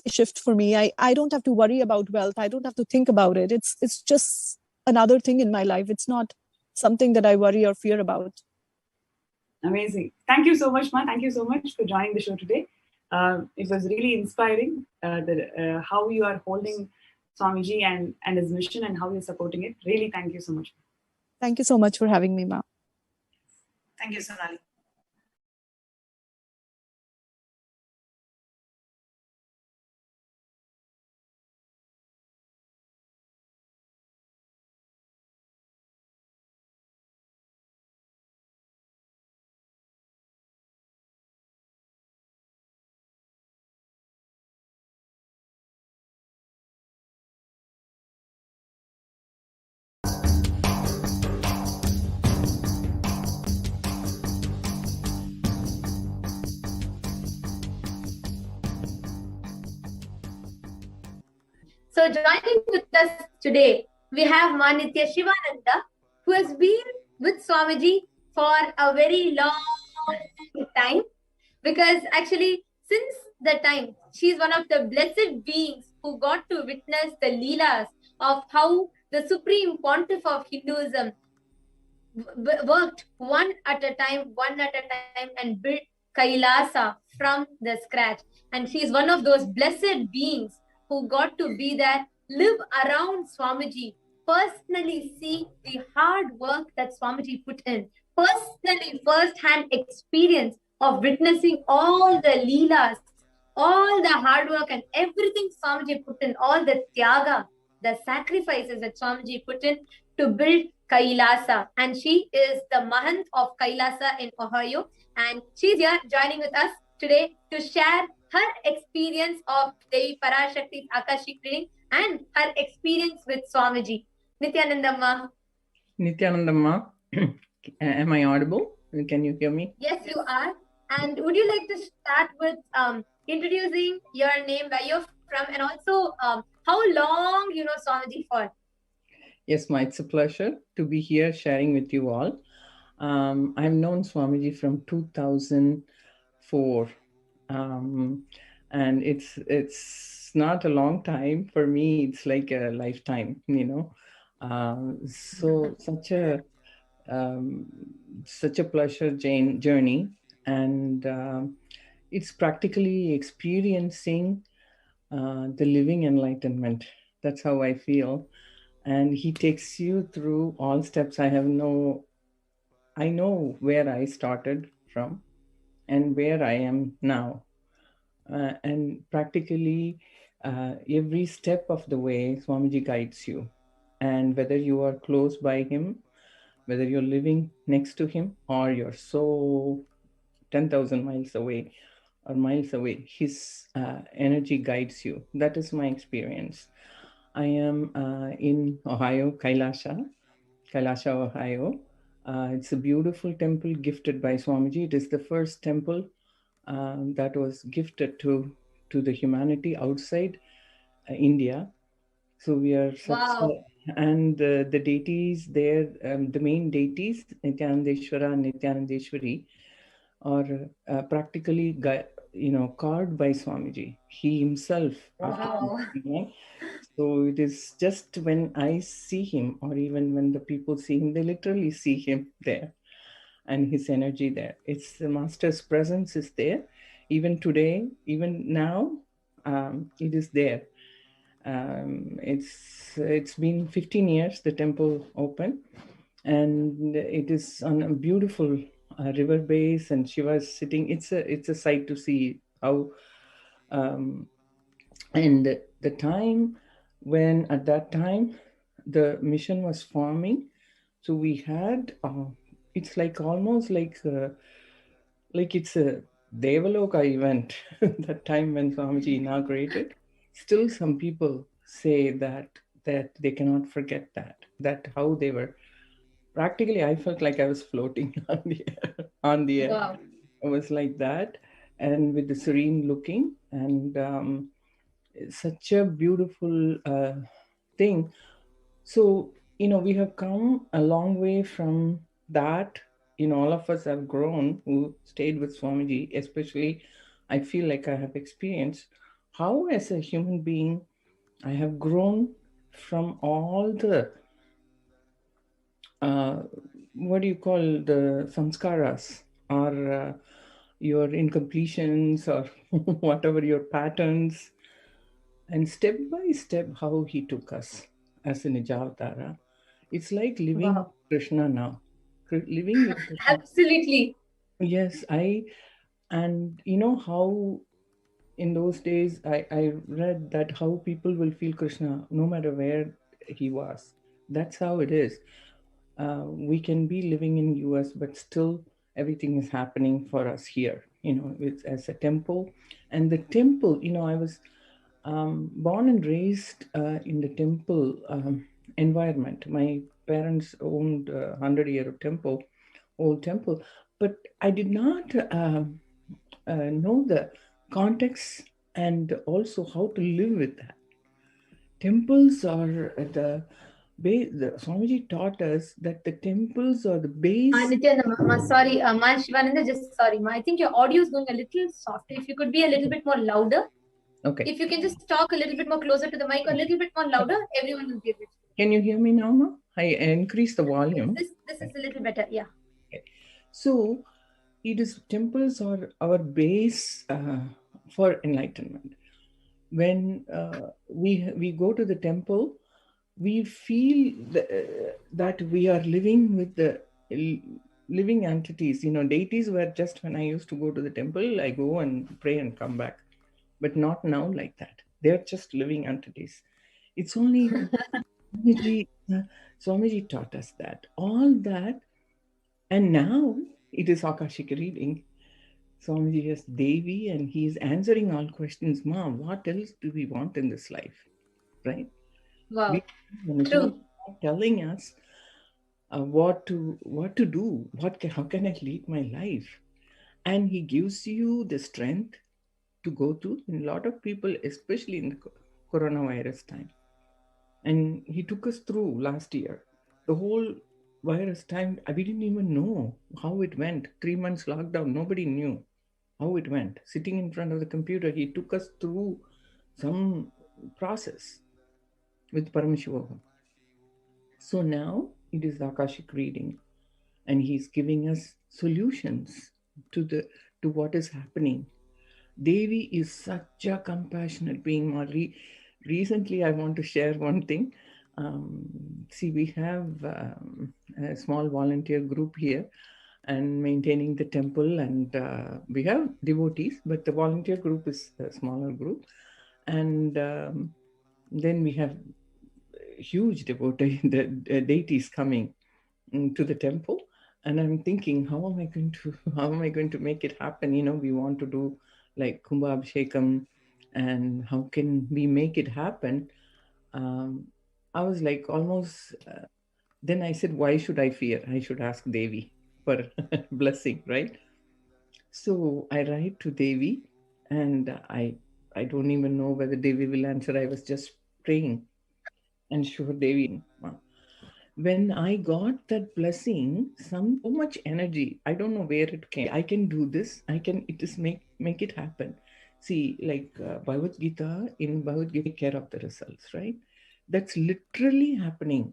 shift for me. I don't have to worry about wealth. I don't have to think about it. It's just another thing in my life. It's not something that I worry or fear about. Amazing. Thank you so much, Ma. Thank you so much for joining the show today. It was really inspiring how you are holding Swamiji and his mission and how you're supporting it. Really, thank you so much. Thank you so much for having me, Ma. Thank you, Sonali. So joining with us today, we have Manitya Shivananda, who has been with Swamiji for a very long time, because actually since the time, she is one of the blessed beings who got to witness the Leelas of how the Supreme Pontiff of Hinduism worked one at a time, and built Kailasa from the scratch. And she is one of those blessed beings who got to be there, live around Swamiji, personally see the hard work that Swamiji put in, personally first-hand experience of witnessing all the Leelas, all the hard work and everything Swamiji put in, all the tyaga, the sacrifices that Swamiji put in to build Kailasa. And she is the Mahant of Kailasa in Ohio. And she's here joining with us today to share her experience of Devi Parashakti's Akashic reading and her experience with Swamiji. Nithyanandamma. Nithyanandamma, am I audible? Can you hear me? Yes, you are. And would you like to start with introducing your name, where you're from, and also how long you know Swamiji for? Yes, Ma, it's a pleasure to be here sharing with you all. I've known Swamiji from 2004. And it's not a long time. For me, it's like a lifetime, So such a pleasure journey. And it's practically experiencing the living enlightenment. That's how I feel. And he takes you through all steps. I know where I started from and where I am now. And practically every step of the way, Swamiji guides you. And whether you are close by him, whether you're living next to him, or you're so 10,000 miles away or miles away, his energy guides you. That is my experience. I am in Ohio, Kailasa, Ohio. It's a beautiful temple gifted by Swamiji. It is the first temple that was gifted to the humanity outside India. So we are and the deities there, the main deities, Nithyanandeshwara and Nithyanandeshwari, are practically carved by Swamiji. He himself. Wow. So it is just when I see him, or even when the people see him, they literally see him there and his energy there. It's the master's presence is there. Even today, even now, it is there. It's been 15 years the temple open, and it is on a beautiful river base, and Shiva is sitting. It's a sight to see how. And the time when at that time the mission was forming, so we had it's like almost like it's a Devaloka event. That time when Swamiji inaugurated, still some people say that they cannot forget that how they were practically. I felt like I was floating on the air. Wow. It was like that, and with the serene looking, and such a beautiful thing. So, we have come a long way from that. All of us have grown who stayed with Swamiji, especially I feel like I have experienced how as a human being, I have grown from all the, what do you call, the samskaras, or your incompletions, or whatever your patterns, and step by step how he took us as a Nijavatara. It's like living Wow. Krishna now. Living with Krishna. Absolutely. Yes, and how in those days I read that how people will feel Krishna no matter where he was. That's how it is. We can be living in US, but still everything is happening for us here. It's as a temple. And the temple, I was born and raised in the temple environment. My parents owned a 100-year old temple, but I did not know the context and also how to live with that. Temples are the base. Swamiji taught us that the temples are the base. Nithyananda, sorry, Shivananda, just sorry. I think your audio is going a little softer. If you could be a little bit more louder. Okay. If you can just talk a little bit more closer to the mic, or a little bit more louder, everyone will be able to. Can you hear me now, Ma? I increased the volume. This is a little better, yeah. Okay. So, temples are our base for enlightenment. When we go to the temple, we feel that we are living with the living entities. Deities were just when I used to go to the temple, I go and pray and come back. But not now like that. They're just living entities. It's only Swamiji taught us that. All that. And now it is Akashic reading. Swamiji has Devi, and he is answering all questions. Ma, what else do we want in this life? Right? Wow. True. Telling us what to do. How can I lead my life? And he gives you the strength to go through. A lot of people, especially in the coronavirus time. And he took us through last year. The whole virus time, we didn't even know how it went. 3 months lockdown, nobody knew how it went. Sitting in front of the computer, he took us through some process with Paramashivoham. So now it is the Akashic reading, and he's giving us solutions to what is happening. Devi is such a compassionate being. Recently, I want to share one thing. See, we have a small volunteer group here and maintaining the temple, and we have devotees, but the volunteer group is a smaller group. And then we have huge devotee, the deities coming to the temple. And I'm thinking, how am I going to make it happen? We want to do like Kumbha Abhishekam, and how can we make it happen? I was like almost, then I said, why should I fear? I should ask Devi for blessing, right? So I write to Devi, and I don't even know whether Devi will answer. I was just praying, and sure, Devi. When I got that blessing, so much energy, I don't know where it came. I can do this. Make it happen. See, like Bhagavad Gita, in Bhagavad Gita, take care of the results, right? That's literally happening.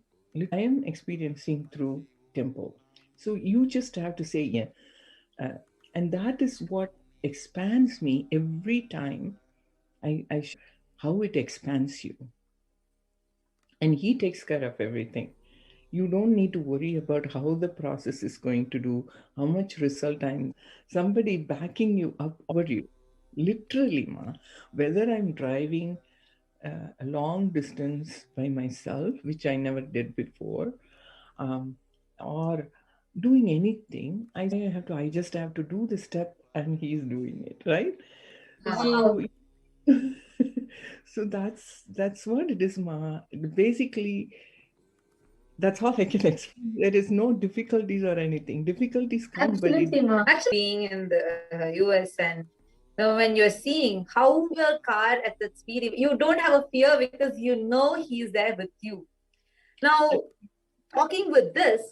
I am experiencing through temple. So you just have to say, yeah. And that is what expands me every time how it expands you. And he takes care of everything. You don't need to worry about how the process is going to do, how much result somebody backing you up over you. Literally, ma, whether I'm driving a long distance by myself, which I never did before, or doing anything, I just have to do the step and he's doing it, right? So so that's what it is, ma. Basically, that's all I can explain. There is no difficulties or anything. Difficulties come, Absolutely, ma. Actually, being in the US, and when you're seeing how your car at that speed, you don't have a fear because you know he's there with you. Now, talking with this,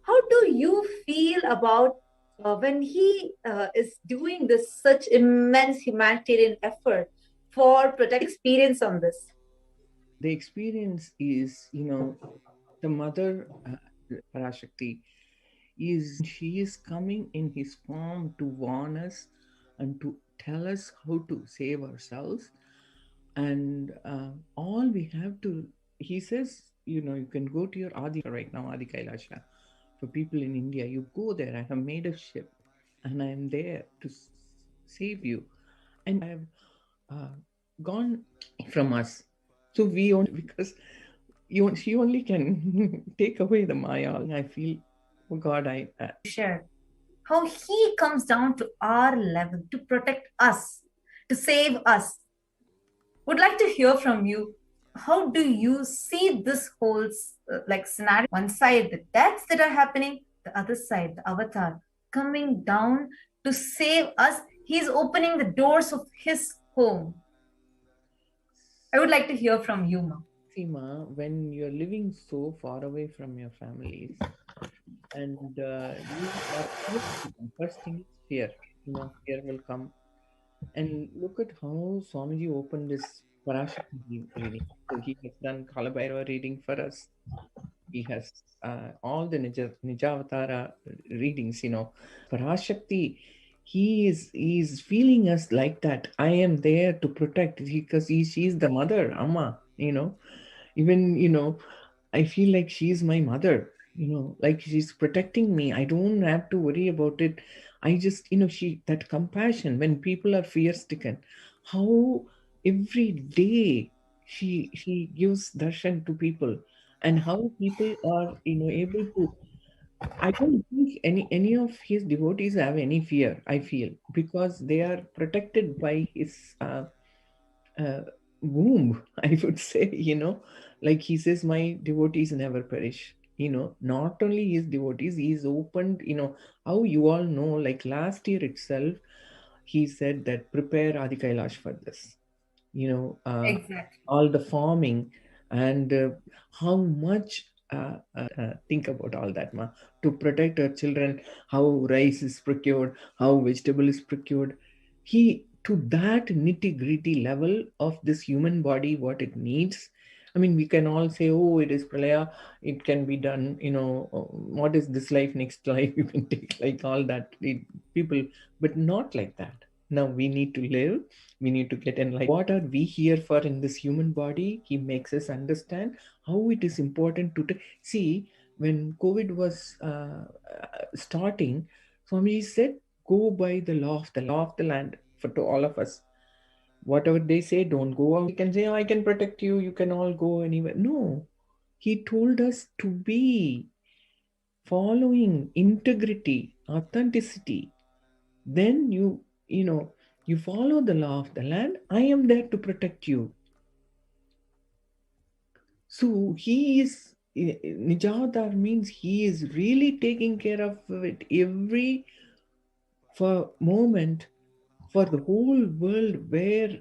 how do you feel about when he is doing this such immense humanitarian effort for protect experience on this? The experience is, the mother, Parashakti, she is coming in his form to warn us and to tell us how to save ourselves. And all we have to, he says, you can go to your Adi right now, Adi Kailasa. For people in India, you go there. I have made a ship and I am there to save you. And I have gone from us. So we only, because she only can take away the Maya. I feel, oh God, share how he comes down to our level to protect us, to save us. Would like to hear from you. How do you see this whole scenario? One side, the deaths that are happening, the other side, the avatar coming down to save us. He's opening the doors of his home. I would like to hear from you, Ma. See, Ma, when you're living so far away from your families, and first thing is fear. Fear will come. And look at how Swamiji opened this Parashakti reading. So he has done Kalabhairava reading for us. He has all the Nijavatara readings, Parashakti, he is feeling us like that. I am there to protect, because she's the mother, Amma, even, I feel like she's my mother, like she's protecting me. I don't have to worry about it. I just, that compassion when people are fear stricken, how every day she gives darshan to people, and how people are, able to. I don't think any of his devotees have any fear, I feel, because they are protected by his womb, I would say, like he says, my devotees never perish. Not only his devotees, he's opened, how you all know, like last year itself, he said that prepare Adi Kailash for this, Exactly. all the farming, and how much think about all that, ma, to protect our children, how rice is procured, how vegetable is procured. He, to that nitty-gritty level of this human body, what it needs. I mean, we can all say, oh, it is pralaya, it can be done, what is this life, next life, you can take like all that, people, but not like that. Now we need to live, we need to get enlightened. What are we here for in this human body? He makes us understand how it is important to see. When COVID was starting, Swami said, go by the law of the land to all of us. Whatever they say, don't go out. You can say, oh, I can protect you, you can all go anywhere. No, he told us to be following integrity, authenticity. Then you follow the law of the land. I am there to protect you. So he is, Nijavatar means he is really taking care of it every moment for the whole world, where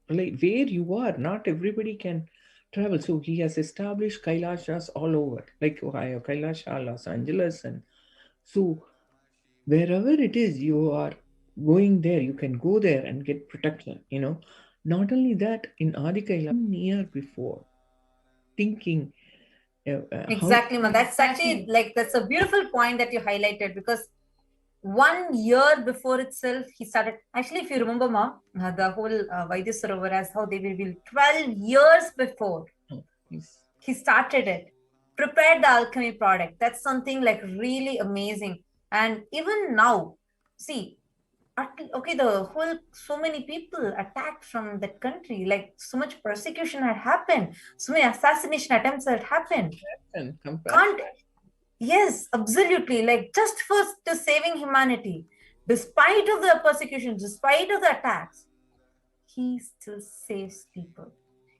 you are. Not everybody can travel. So he has established Kailashas all over, like Ohio, Kailasa, Los Angeles. And so wherever it is, you are going there, you can go there and get protection, Not only that, in Adi Kailasa, near before, thinking. Exactly, ma. That's actually that's a beautiful point that you highlighted, because 1 year before itself, he started. Actually, if you remember, Ma, the whole Vaidya Sarovar, as how they will be 12 years before he started it, prepared the alchemy product. That's something like really amazing. And even now, see, okay, the whole, so many people attacked from that country, like so much persecution had happened, so many assassination attempts had happened. Can't, yes, absolutely, like just for to saving humanity, despite of the persecution, despite of the attacks, he still saves people.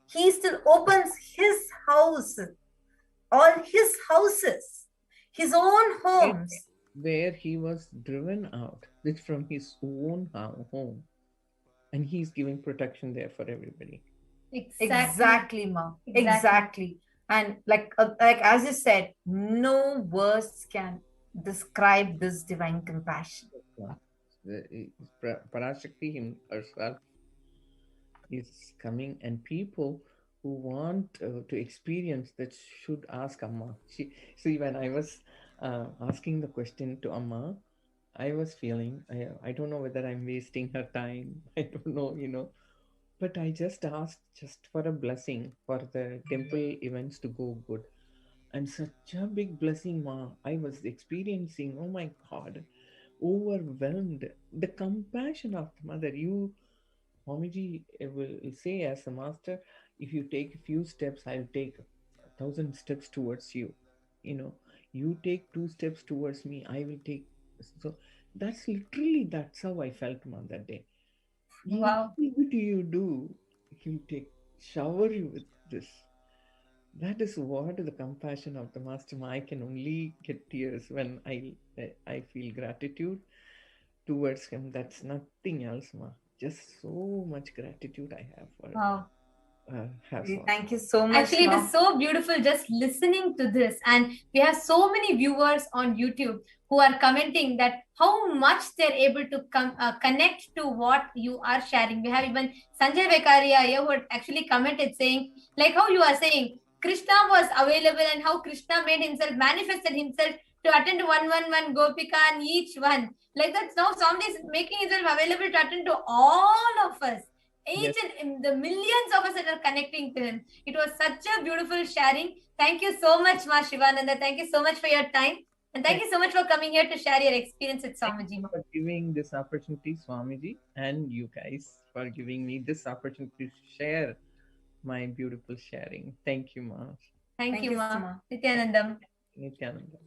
He still opens his house, all his houses, his own homes, where he was driven out from his own home, and he's giving protection there for everybody. Exactly, Ma. Exactly. And like as you said, no words can describe this divine compassion. Parashakti herself is coming, and people who want to experience that should ask Amma. See, when I was asking the question to Amma, I was feeling, I don't know whether I'm wasting her time. I don't know, but I just asked just for a blessing for the temple events to go good. And such a big blessing, Ma, I was experiencing, oh my God, overwhelmed. The compassion of the mother. Swamiji will say as a master, if you take a few steps, I'll take 1,000 steps towards you. You take 2 steps towards me, I will take. So that's how I felt, Ma, that day. Wow. What do you do? You shower you with this. That is what the compassion of the master. I can only get tears when I feel gratitude towards him. That's nothing else, Ma. Just so much gratitude I have for. Wow. Swami. Thank you so much. Actually, Ma. it is so beautiful just listening to this. And we have so many viewers on YouTube who are commenting that how much they're able to connect to what you are sharing. We have even Sanjay Vekaria here who had actually commented saying, like how you are saying, Krishna was available and how Krishna made himself, manifested himself to attend to 111 Gopika and each one. Like that, now somebody is making himself available to attend to all of us. Each and the millions of us that are connecting to him. It was such a beautiful sharing. Thank you so much, Ma Shivananda. Thank you so much for your time. And thank you so much for coming here to share your experience with Swamiji. For giving this opportunity, Swamiji, and you guys for giving me this opportunity to share my beautiful sharing. Thank you, Ma. Thank you, Ma. Nithyanandam. Nithyanandam.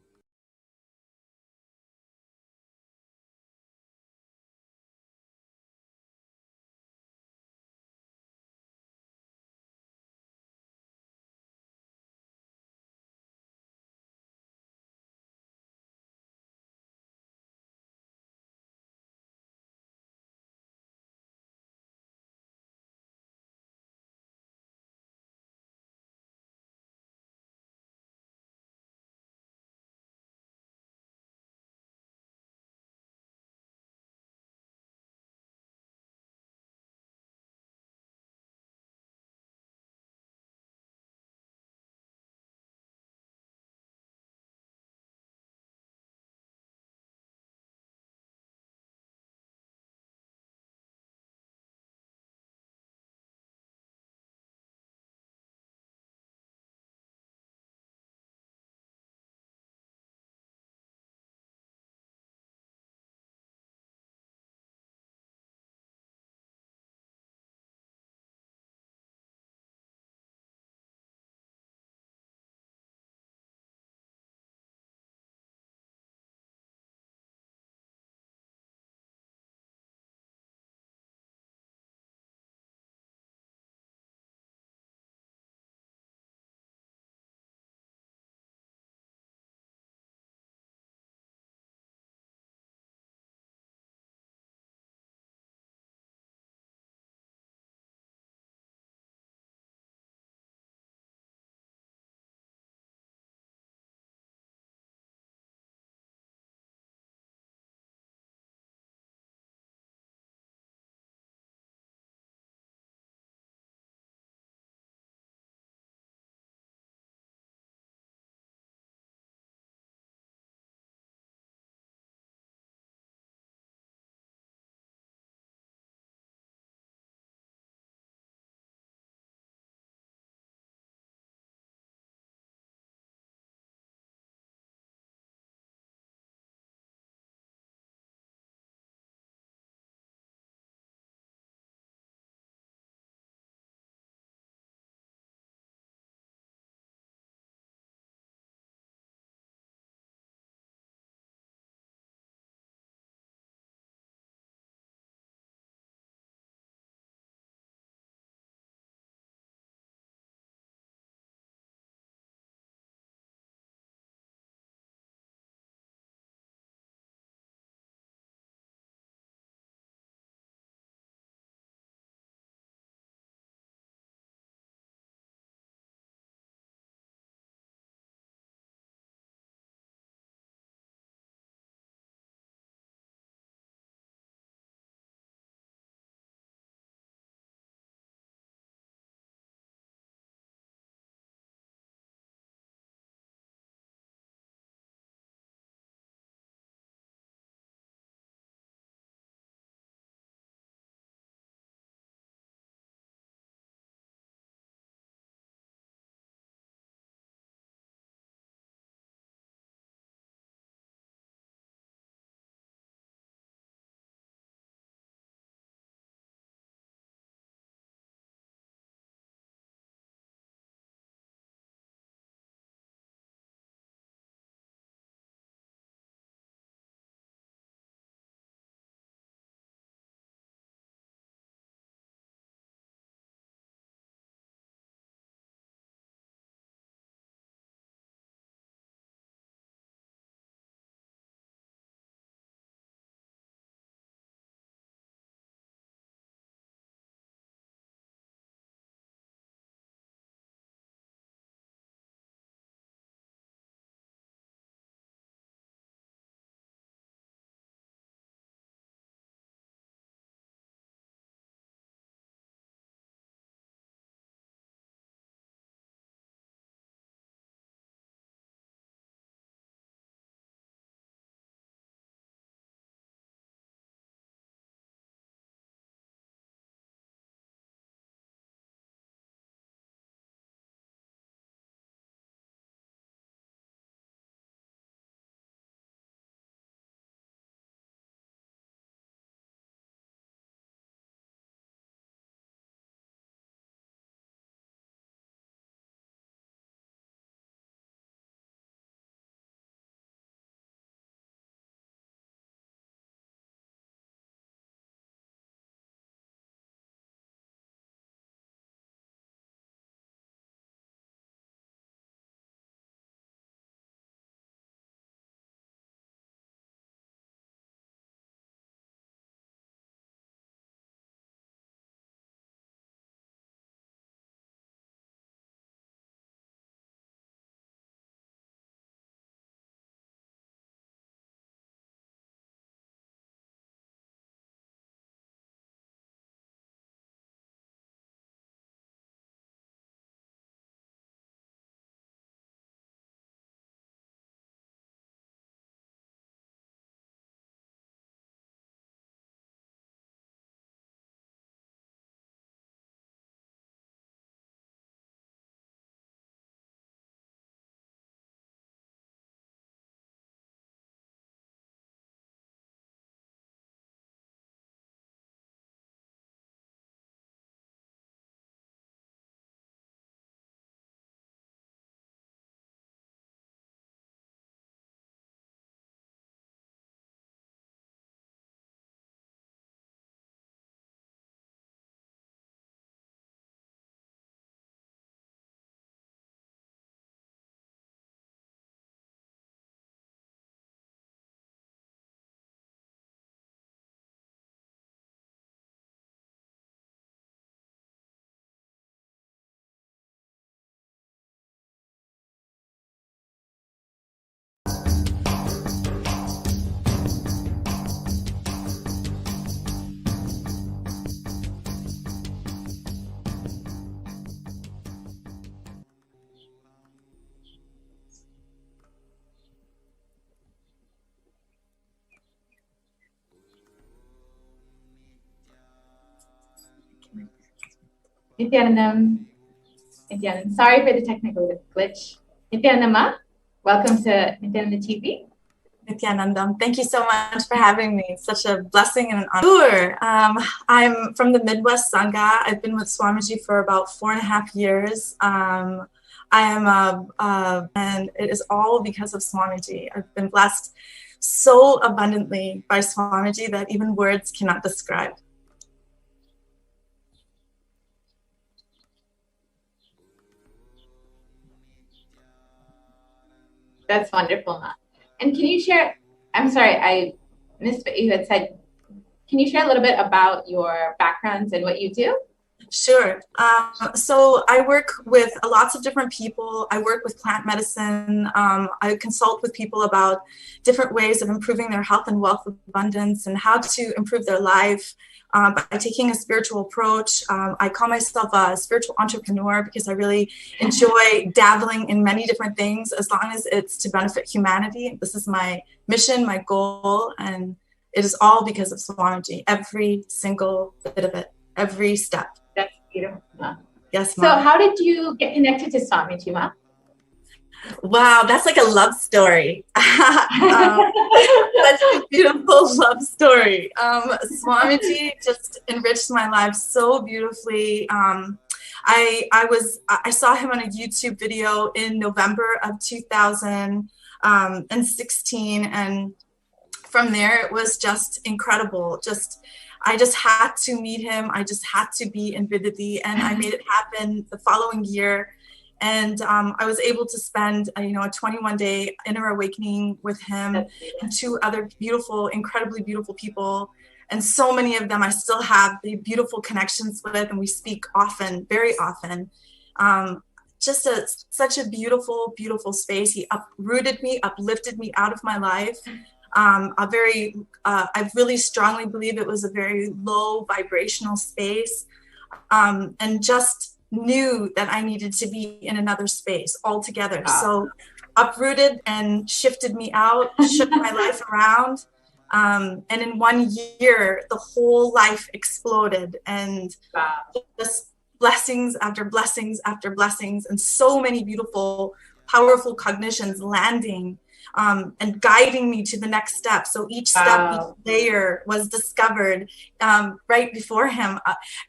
Nithyanandam. Nithyanandam. Sorry for the technical glitch. Nithyanandam, welcome to Nithyananda TV. Nithyanandam, thank you so much for having me. It's such a blessing and an honor. Sure. I'm from the Midwest Sangha. I've been with Swamiji for about 4.5 years. I am and it is all because of Swamiji. I've been blessed so abundantly by Swamiji that even words cannot describe. That's wonderful, Ma. And can you share, I'm sorry, I missed what you had said. Can you share a little bit about your backgrounds and what you do? Sure. So I work with lots of different people. I work with plant medicine. I consult with people about different ways of improving their health and wealth abundance and how to improve their life by taking a spiritual approach. I call myself a spiritual entrepreneur because I really enjoy dabbling in many different things as long as it's to benefit humanity. This is my mission, my goal, and it is all because of Swamiji. Every single bit of it, every step. That's beautiful, Ma. Yes, Ma. Ma. So how did you get connected to Swamiji, Ma? Wow, that's like a love story. Such a beautiful love story. Swamiji just enriched my life so beautifully. I saw him on a YouTube video in November of 2016, and from there it was just incredible. I just had to meet him. I just had to be in Viditi, and I made it happen the following year. And I was able to spend, a 21-day inner awakening with him and 2 other beautiful, incredibly beautiful people. And so many of them I still have the beautiful connections with, and we speak often, very often. Such a beautiful, beautiful space. He uprooted me, uplifted me out of my life. I really strongly believe it was a very low vibrational space, and just knew that I needed to be in another space altogether. Wow. So uprooted and shifted me out, shook my life around. And in 1 year, the whole life exploded, and just blessings after blessings after blessings, and so many beautiful, powerful cognitions landing and guiding me to the next step. So each step, each layer was discovered right before him.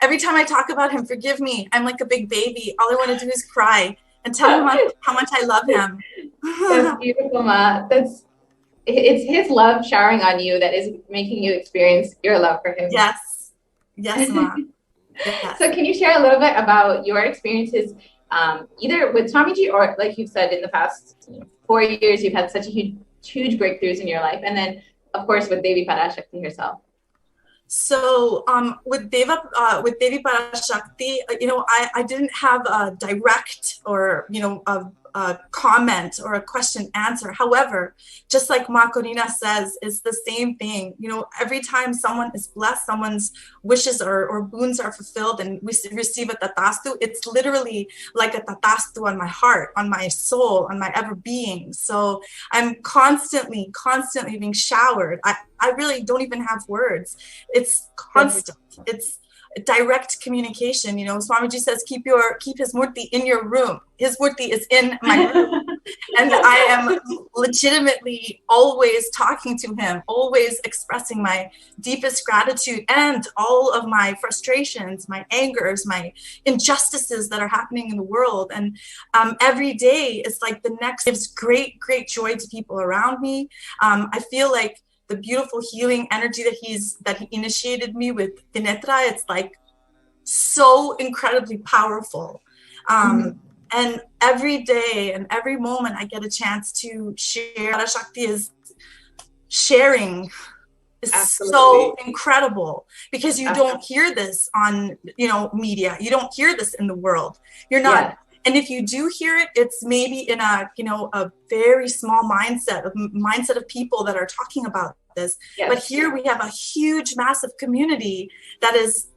Every time I talk about him, forgive me, I'm like a big baby. All I want to do is cry and tell him how much I love him. That's beautiful, Ma. It's his love showering on you that is making you experience your love for him. Yes, Ma. Yes. So can you share a little bit about your experiences, either with Swamiji or, like you've said, in the past 4 years, you've had such a huge breakthroughs in your life, and then, of course, with Devi Parashakti herself. So with Devi Parashakti, I didn't have a direct or a comment or a question answer. However, just like Ma Corina says, it's the same thing. Every time someone is blessed, someone's wishes or boons are fulfilled, and we receive a tatastu, it's literally like a tatastu on my heart, on my soul, on my ever being. So I'm constantly being showered. I really don't even have words. It's constant. It's direct communication. Swamiji says, keep his murti in your room. His murti is in my room. And I am legitimately always talking to him, always expressing my deepest gratitude and all of my frustrations, my angers, my injustices that are happening in the world. And every day it's like the next gives great, great joy to people around me. I feel like the beautiful healing energy that he initiated me with Tinetra, it's like so incredibly powerful. And every day and every moment I get a chance to share. Parashakti is sharing is so incredible, because you don't hear this on media. You don't hear this in the world. You're not. Yeah. And if you do hear it, it's maybe in a very small mindset of people that are talking about this. Yes. But here we have a huge, massive community that is,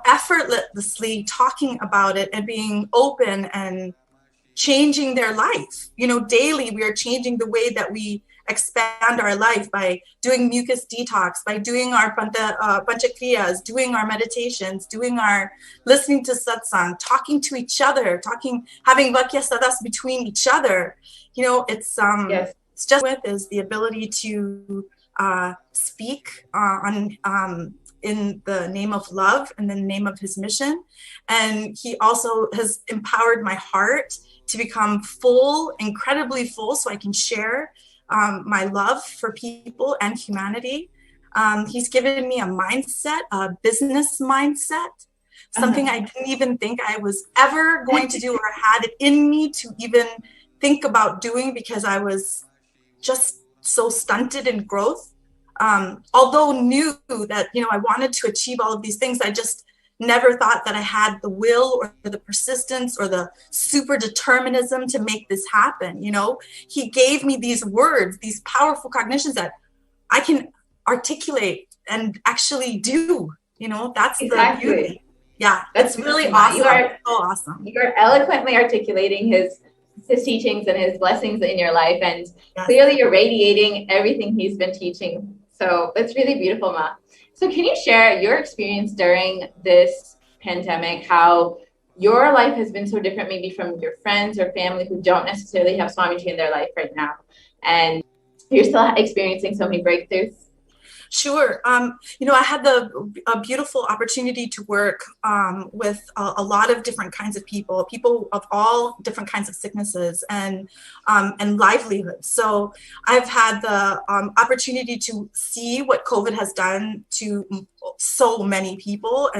effortlessly talking about it and being open and changing their life. Daily we are changing the way that we expand our life by doing mucus detox, by doing our panchakriyas, doing our meditations, listening to satsang, talking to each other, having vakya sadas between each other. It's just is the ability to speak in the name of love and the name of his mission. And he also has empowered my heart to become full, incredibly full, so I can share my love for people and humanity. He's given me a mindset, a business mindset, something I didn't even think I was ever going to do or had it in me to even think about doing, because I was just so stunted in growth. Although knew that, I wanted to achieve all of these things, I just never thought that I had the will or the persistence or the super determinism to make this happen. He gave me these words, these powerful cognitions that I can articulate and actually do. That's the beauty. Yeah, that's really awesome. So awesome. You're eloquently articulating his teachings and his blessings in your life, and clearly you're radiating everything he's been teaching. So it's really beautiful, Ma. So can you share your experience during this pandemic, how your life has been so different maybe from your friends or family who don't necessarily have Swamiji in their life right now, and you're still experiencing so many breakthroughs? Sure. I had a beautiful opportunity to work with a lot of different kinds of people of all different kinds of sicknesses and livelihoods. So I've had the opportunity to see what COVID has done to so many people.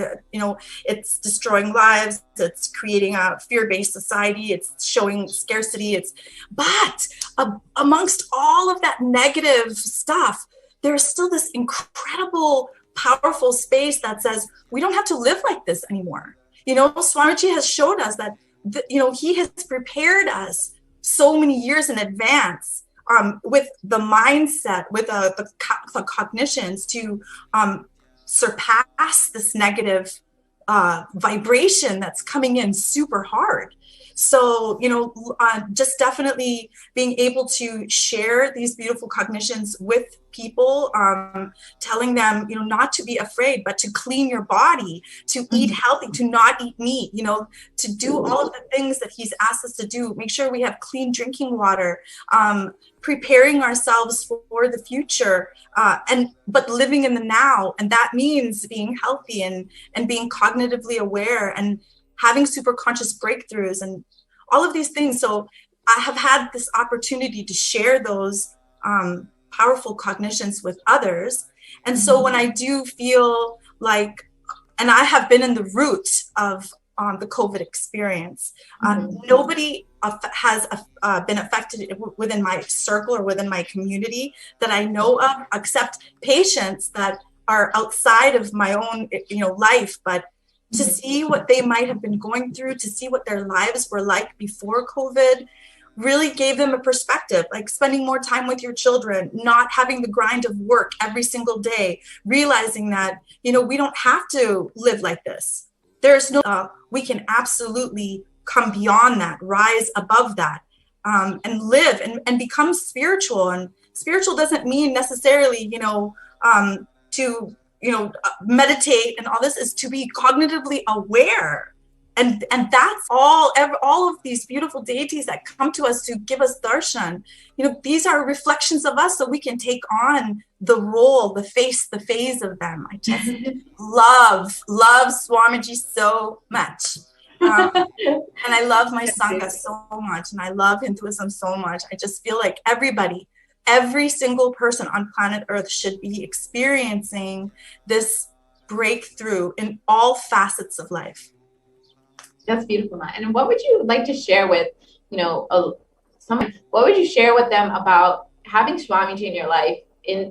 It's destroying lives. It's creating a fear-based society. It's showing scarcity. But amongst all of that negative stuff, there's still this incredible, powerful space that says, we don't have to live like this anymore. Swamiji has showed us that, he has prepared us so many years in advance with the mindset, with the cognitions to surpass this negative vibration that's coming in super hard. So, just definitely being able to share these beautiful cognitions with people, telling them, not to be afraid, but to clean your body, to eat healthy, to not eat meat, to do all of the things that he's asked us to do, make sure we have clean drinking water, preparing ourselves for the future, but living in the now. And that means being healthy and being cognitively aware and having super conscious breakthroughs and all of these things. So I have had this opportunity to share those powerful cognitions with others. And so when I do feel like, and I have been in the root of the COVID experience, nobody has been affected within my circle or within my community that I know of, except patients that are outside of my own, life. But to see what they might have been going through, to see what their lives were like before COVID, really gave them a perspective, like spending more time with your children, not having the grind of work every single day, realizing that, we don't have to live like this. There's no, we can absolutely come beyond that, rise above that, and live and become spiritual. And spiritual doesn't mean necessarily, to meditate and all this, is to be cognitively aware. And that's all of these beautiful deities that come to us to give us darshan, these are reflections of us, so we can take on the role, the phase of them. I just love Swamiji so much. And I love my Sangha so much, and I love Hinduism so much. I just feel like every single person on planet Earth should be experiencing this breakthrough in all facets of life. That's beautiful, Ma. And what would you like to share with, what would you share with them about having Swamiji in your life,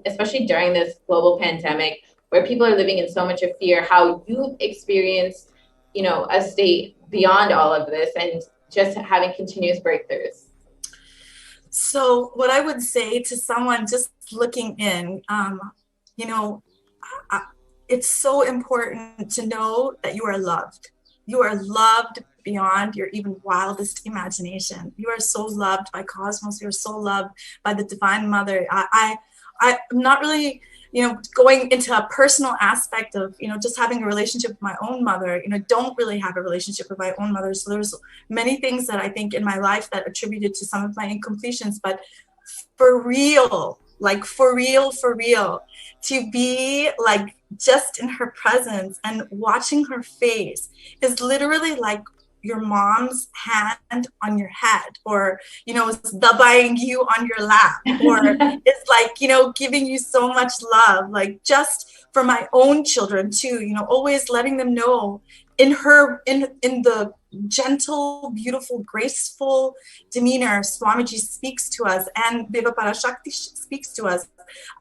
especially during this global pandemic, where people are living in so much of fear, how you've experienced, a state beyond all of this and just having continuous breakthroughs? So what I would say to someone just looking in, it's so important to know that you are loved. You are loved beyond your even wildest imagination. You are so loved by Cosmos. You're so loved by the Divine Mother. I'm not really, going into a personal aspect of, just having a relationship with my own mother. Don't really have a relationship with my own mother. So there's many things that I think in my life that attributed to some of my incompletions, but for real, to be like just in her presence and watching her face is literally like your mom's hand on your head, or dabaing you on your lap, or it's like giving you so much love, like just for my own children too, always letting them know in the gentle, beautiful, graceful demeanor Swamiji speaks to us and Deva Parashakti speaks to us.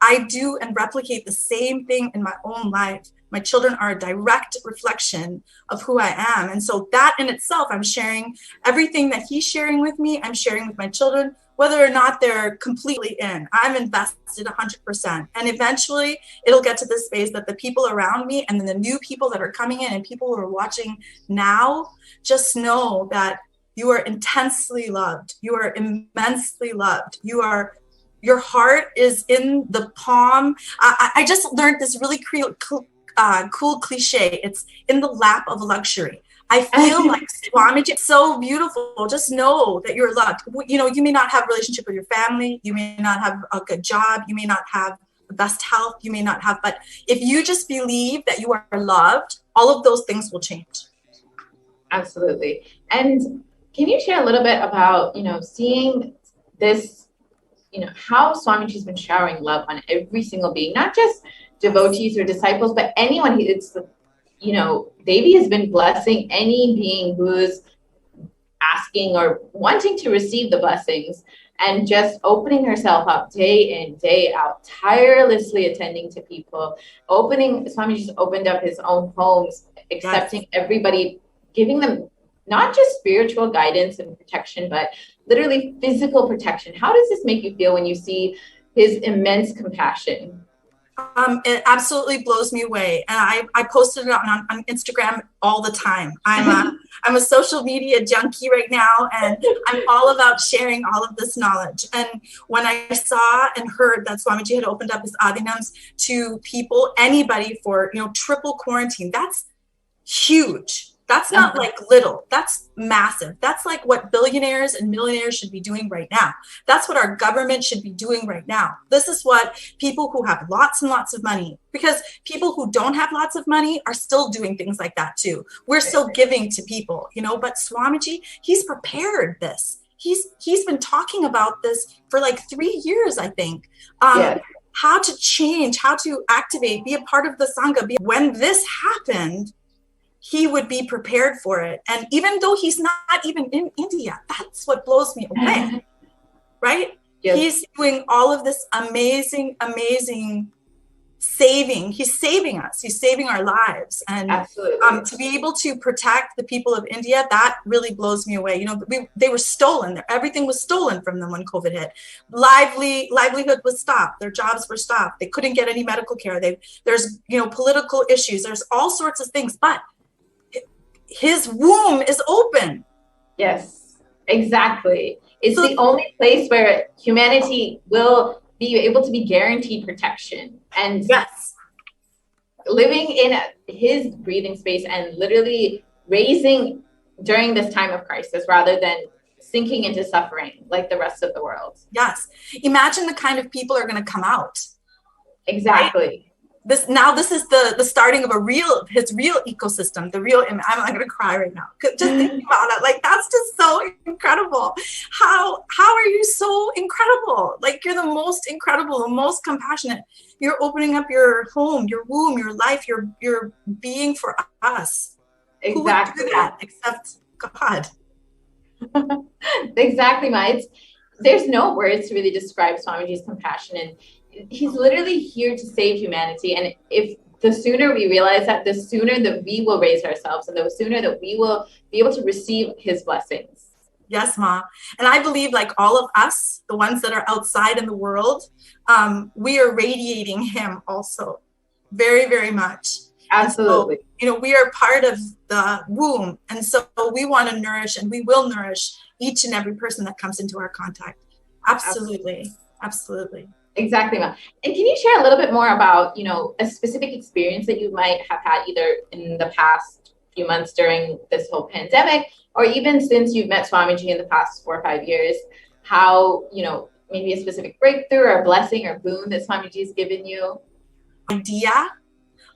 I do and replicate the same thing in my own life. My children are a direct reflection of who I am. And so that in itself, I'm sharing everything that he's sharing with me, I'm sharing with my children, whether or not they're completely in. I'm invested 100%. And eventually it'll get to this phase that the people around me and then the new people that are coming in and people who are watching now, just know that you are intensely loved. You are immensely loved. Your heart is in the palm. I just learned this really cool cliche. It's in the lap of luxury. I feel like Swamiji is so beautiful. Just know that you're loved. You may not have a relationship with your family. You may not have a good job. You may not have the best health. You may not have, but if you just believe that you are loved, all of those things will change. Absolutely. And can you share a little bit about, seeing this, how Swamiji's been showering love on every single being, not just devotees or disciples, but anyone. Devi has been blessing any being who's asking or wanting to receive the blessings, and just opening herself up day in, day out, tirelessly attending to people. Swamiji's opened up his own homes, accepting everybody, giving them not just spiritual guidance and protection, but literally physical protection. How does this make you feel when you see his immense compassion? It absolutely blows me away. And I posted it on Instagram all the time. I'm a social media junkie right now, and I'm all about sharing all of this knowledge. And when I saw and heard that Swamiji had opened up his adinams to people, anybody for, triple quarantine, that's huge. That's not like little, that's massive. That's like what billionaires and millionaires should be doing right now. That's what our government should be doing right now. This is what people who have lots and lots of money, because people who don't have lots of money are still doing things like that too. We're still giving to people, but Swamiji, he's prepared this. He's been talking about this for like 3 years, I think. How to change, how to activate, be a part of the Sangha. When this happened, he would be prepared for it. And even though he's not even in India, that's what blows me away, right? Yes. He's doing all of this amazing saving. He's saving us. He's saving our lives. And to be able to protect the people of India, that really blows me away. They were stolen. Everything was stolen from them when COVID hit. Livelihood was stopped. Their jobs were stopped. They couldn't get any medical care. There's political issues. There's all sorts of things, but his womb is open. Yes, exactly. It's the only place where humanity will be able to be guaranteed protection. And living in his breathing space and literally raising during this time of crisis rather than sinking into suffering like the rest of the world. Yes. Imagine the kind of people are going to come out. Exactly. Right? This is the starting of his real ecosystem, I'm going to cry right now. Just thinking about it, like, that's just so incredible. How are you so incredible? Like, you're the most incredible, the most compassionate. You're opening up your home, your womb, your life, your being for us. Exactly. Who would do that except God? Exactly, Ma. There's no words to really describe Swamiji's compassion, and he's literally here to save humanity. And if the sooner we realize that, the sooner that we will raise ourselves, and the sooner that we will be able to receive his blessings. Yes, Ma. And I believe, like all of us, the ones that are outside in the world, we are radiating him also very, very much. Absolutely. And so, we are part of the womb. And so we want to nourish, and we will nourish each and every person that comes into our contact. Absolutely. Absolutely. Exactly, Ma. And can you share a little bit more about, a specific experience that you might have had either in the past few months during this whole pandemic, or even since you've met Swamiji in the past 4 or 5 years, how, maybe a specific breakthrough or blessing or boon that Swamiji has given you? Idea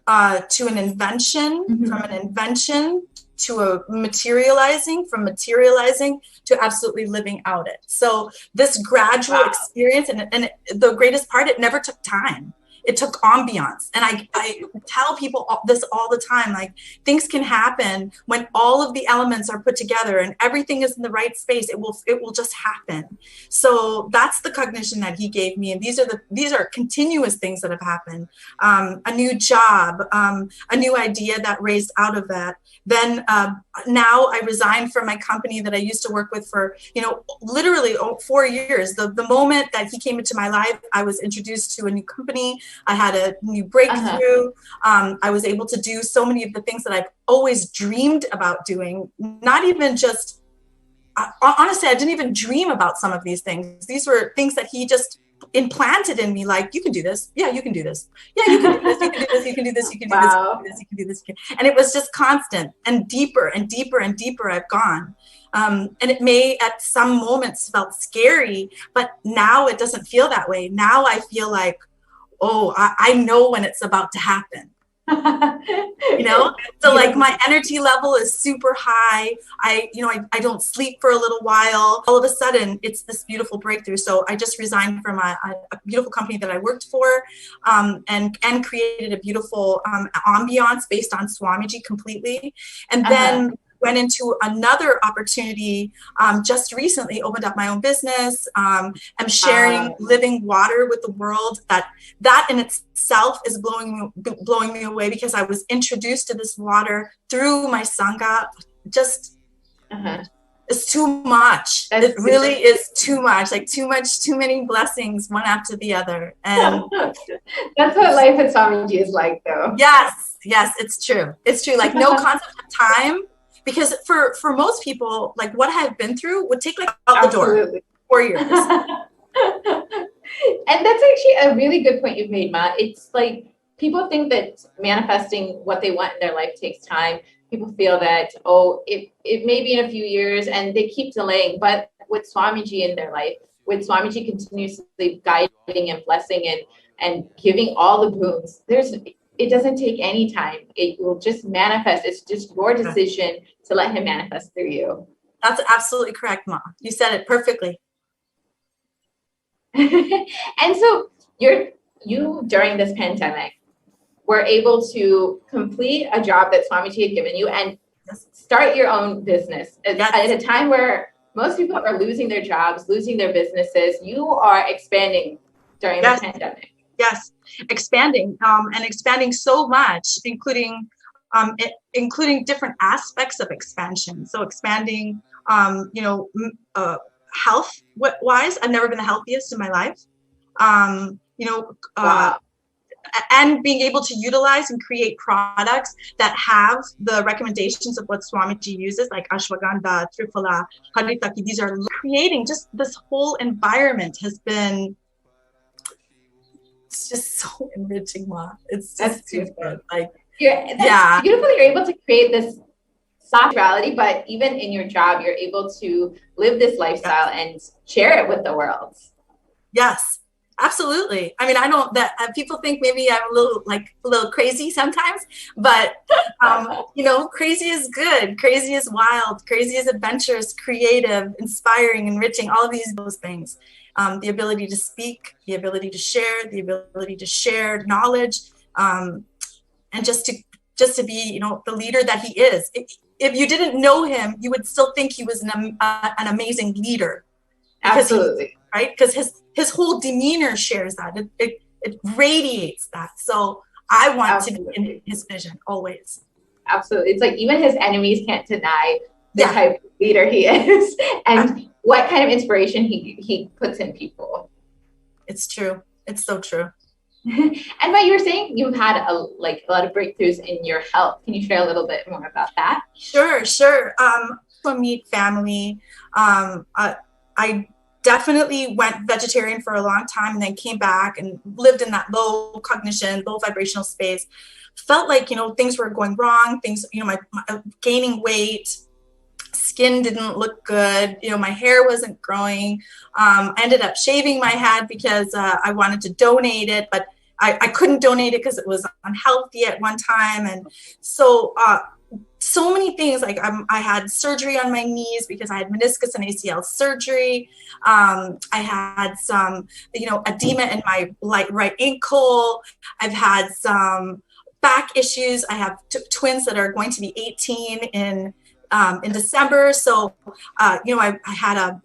to an invention, from an invention to a materializing, from materializing to absolutely living out it. So this gradual experience, and the greatest part, it never took time. It took ambiance. And I tell people this all the time, like, things can happen when all of the elements are put together and everything is in the right space. It will just happen. So that's the cognition that he gave me. And these are continuous things that have happened. A new job, a new idea that raised out of that. Then now I resigned from my company that I used to work with for, literally 4 years. The moment that he came into my life, I was introduced to a new company. I had a new breakthrough. I was able to do so many of the things that I've always dreamed about doing. Not even just, honestly, I didn't even dream about some of these things. These were things that he just implanted in me, like, you can do this. Yeah, you can do this. Yeah, you can do this. You can do this. You can do this. You can do this. You can do this. You can do this. And it was just constant, and deeper and deeper and deeper I've gone. And it may at some moments felt scary, but now it doesn't feel that way. Now I feel like, oh, I know when it's about to happen. So like my energy level is super high. I don't sleep for a little while. All of a sudden it's this beautiful breakthrough. So I just resigned from a beautiful company that I worked for, and created a beautiful ambiance based on Swamiji completely. And then went into another opportunity, just recently opened up my own business. I'm sharing living water with the world. That in itself is blowing me away, because I was introduced to this water through my Sangha. Just, it's too much. It really is too much, too many blessings, one after the other. And that's what life at Swamiji is like, though. Yes, it's true. It's true. Like, no concept of time. Because for most people, like, what I've been through would take, like, out the door 4 years. And that's actually a really good point you've made, Ma. It's like, people think that manifesting what they want in their life takes time. People feel that, it may be in a few years, and they keep delaying. But with Swamiji in their life, with Swamiji continuously guiding and blessing and giving all the boons, it doesn't take any time. It will just manifest. It's just your decision to let him manifest through you. That's absolutely correct, Ma. You said it perfectly. And so you during this pandemic were able to complete a job that Swamiji had given you and start your own business at a time where most people are losing their jobs, losing their businesses. You are expanding during the pandemic. Yes, expanding, and expanding so much, including different aspects of expansion. So expanding, health wise, I've never been the healthiest in my life. And being able to utilize and create products that have the recommendations of what Swamiji uses, like ashwagandha, triphala, haritaki. These are creating just this whole environment has been. It's just so enriching, Ma. It's just too good. Like, that's beautiful. You're able to create this spirituality, but even in your job, you're able to live this lifestyle and share it with the world. Yes, absolutely. I mean, people think maybe I'm a little crazy sometimes, but crazy is good. Crazy is wild. Crazy is adventurous, creative, inspiring, enriching. All of those things. The ability to speak, the ability to share, the ability to share knowledge, and just to be, the leader that he is. If you didn't know him, you would still think he was an amazing leader. Absolutely. Right? Because his whole demeanor shares that. It radiates that. So I want to be in his vision always. Absolutely. It's like even his enemies can't deny the type of leader he is and what kind of inspiration he puts in people. It's true. It's so true. And what you were saying, you've had a lot of breakthroughs in your health. Can you share a little bit more about that? Sure. For meat family, I definitely went vegetarian for a long time and then came back and lived in that low cognition, low vibrational space. Felt like, things were going wrong, things, my gaining weight, skin didn't look good, my hair wasn't growing. I ended up shaving my head because I wanted to donate it, but I couldn't donate it because it was unhealthy at one time. And so many things, like I had surgery on my knees because I had meniscus and ACL surgery. I had some, edema in my right ankle. I've had some back issues. I have twins that are going to be 18 in December. So, I had a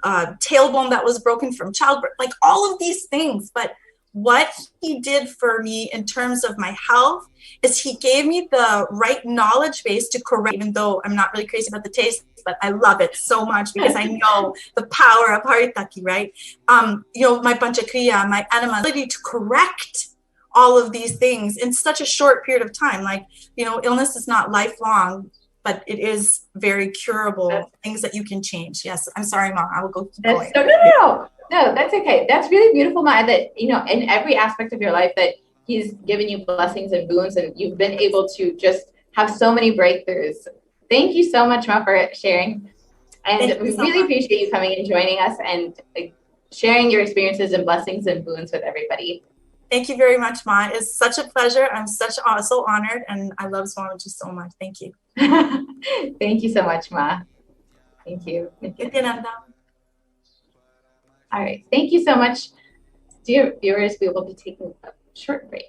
tailbone that was broken from childbirth, like all of these things. But what he did for me in terms of my health is he gave me the right knowledge base to correct, even though I'm not really crazy about the taste, but I love it so much because I know the power of Haritaki, right? My panchakriya, my anima, ability to correct all of these things in such a short period of time. Like, illness is not lifelong, but it is very curable, things that you can change. Yes, I'm sorry, Mom, I will go keep going. No, that's okay. That's really beautiful, Ma, that, in every aspect of your life that he's given you blessings and boons and you've been able to just have so many breakthroughs. Thank you so much, Ma, for sharing. And we really appreciate you coming and joining us and sharing your experiences and blessings and boons with everybody. Thank you very much, Ma. It's such a pleasure. I'm so honored, and I love Swamiji so much. Thank you. Thank you so much, Ma. Thank you. Nithyananda. All right. Thank you so much. Dear viewers, we will be taking a short break.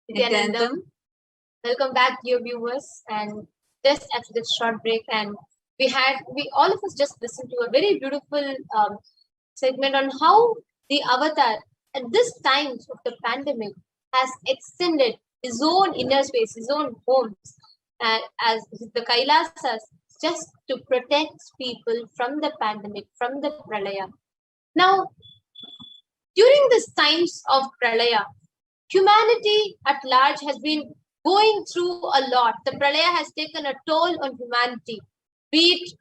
Nithyanandam. Welcome back, dear viewers. And just after this short break, and we all of us just listened to a very beautiful segment on how the avatar, at this time of the pandemic, has extended his own inner space, his own homes, as the Kailasas, just to protect people from the pandemic, from the pralaya. Now, during these times of pralaya, humanity at large has been going through a lot. The pralaya has taken a toll on humanity, be it